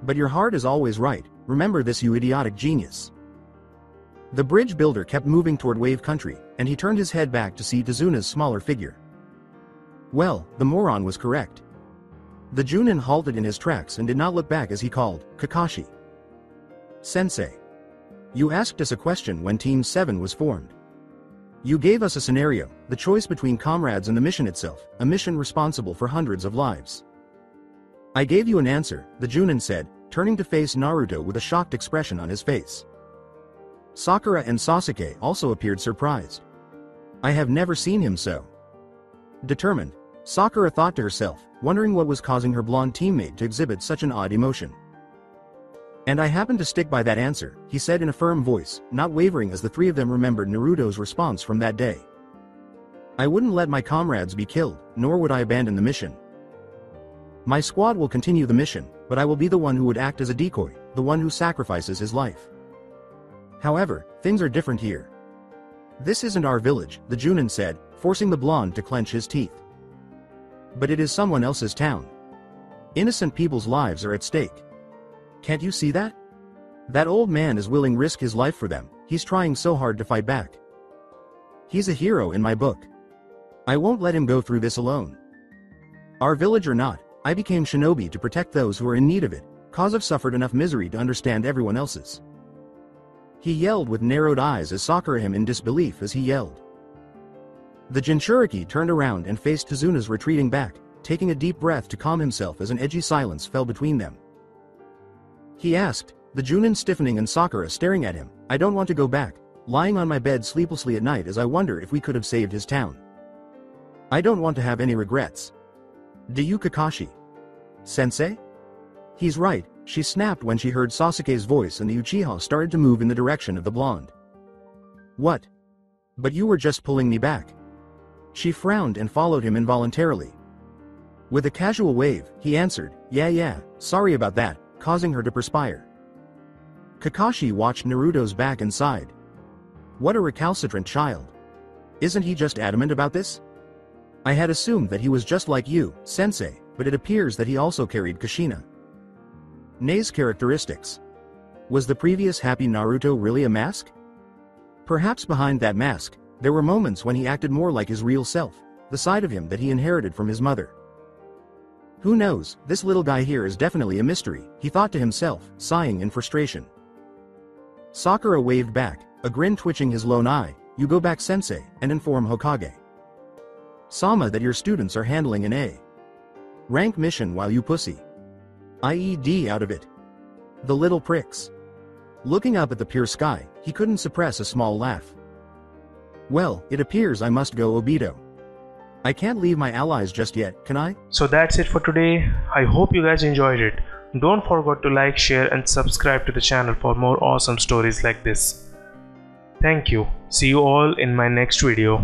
[SPEAKER 2] But your heart is always right, remember this, you idiotic genius. The bridge builder kept moving toward Wave Country, and he turned his head back to see Tazuna's smaller figure. Well, the moron was correct. The Junin halted in his tracks and did not look back as he called, Kakashi. Sensei. You asked us a question when Team 7 was formed. You gave us a scenario, the choice between comrades and the mission itself, a mission responsible for hundreds of lives. I gave you an answer, the Junin said, turning to face Naruto with a shocked expression on his face. Sakura and Sasuke also appeared surprised. I have never seen him so determined, Sakura thought to herself, wondering what was causing her blonde teammate to exhibit such an odd emotion. And I happen to stick by that answer, he said in a firm voice, not wavering as the three of them remembered Naruto's response from that day. I wouldn't let my comrades be killed, nor would I abandon the mission. My squad will continue the mission, but I will be the one who would act as a decoy, the one who sacrifices his life. However, things are different here. This isn't our village, the Junin said, forcing the blonde to clench his teeth. But it is someone else's town. Innocent people's lives are at stake. Can't you see that? That old man is willing to risk his life for them, he's trying so hard to fight back. He's a hero in my book. I won't let him go through this alone. Our village or not, I became shinobi to protect those who are in need of it, cause I've suffered enough misery to understand everyone else's. He yelled with narrowed eyes as Sakura him in disbelief as he yelled. The Jinchuriki turned around and faced Tazuna's retreating back, taking a deep breath to calm himself as an edgy silence fell between them. He asked, the Junin stiffening and Sakura staring at him, I don't want to go back, lying on my bed sleeplessly at night as I wonder if we could have saved his town. I don't want to have any regrets. Do you, Kakashi? Sensei? He's right, she snapped when she heard Sasuke's voice and the Uchiha started to move in the direction of the blonde. What? But you were just pulling me back. She frowned and followed him involuntarily. With a casual wave, he answered, yeah, sorry about that, causing her to perspire. Kakashi watched Naruto's back and sighed. What a recalcitrant child. Isn't he just adamant about this? I had assumed that he was just like you, Sensei, but it appears that he also carried Kushina Ne's characteristics. Was the previous happy Naruto really a mask? Perhaps behind that mask, there were moments when he acted more like his real self, the side of him that he inherited from his mother. Who knows, this little guy here is definitely a mystery, he thought to himself, sighing in frustration. Sakura waved back, a grin twitching his lone eye, you go back Sensei, and inform Hokage Sama that your students are handling an A rank mission while you pussy IED out of it. The little pricks. Looking up at the pure sky, he couldn't suppress a small laugh. Well, it appears I must go Obito. I can't leave my allies just yet, can I?
[SPEAKER 1] So that's it for today. I hope you guys enjoyed it. Don't forget to like, share and subscribe to the channel for more awesome stories like this. Thank you. See you all in my next video.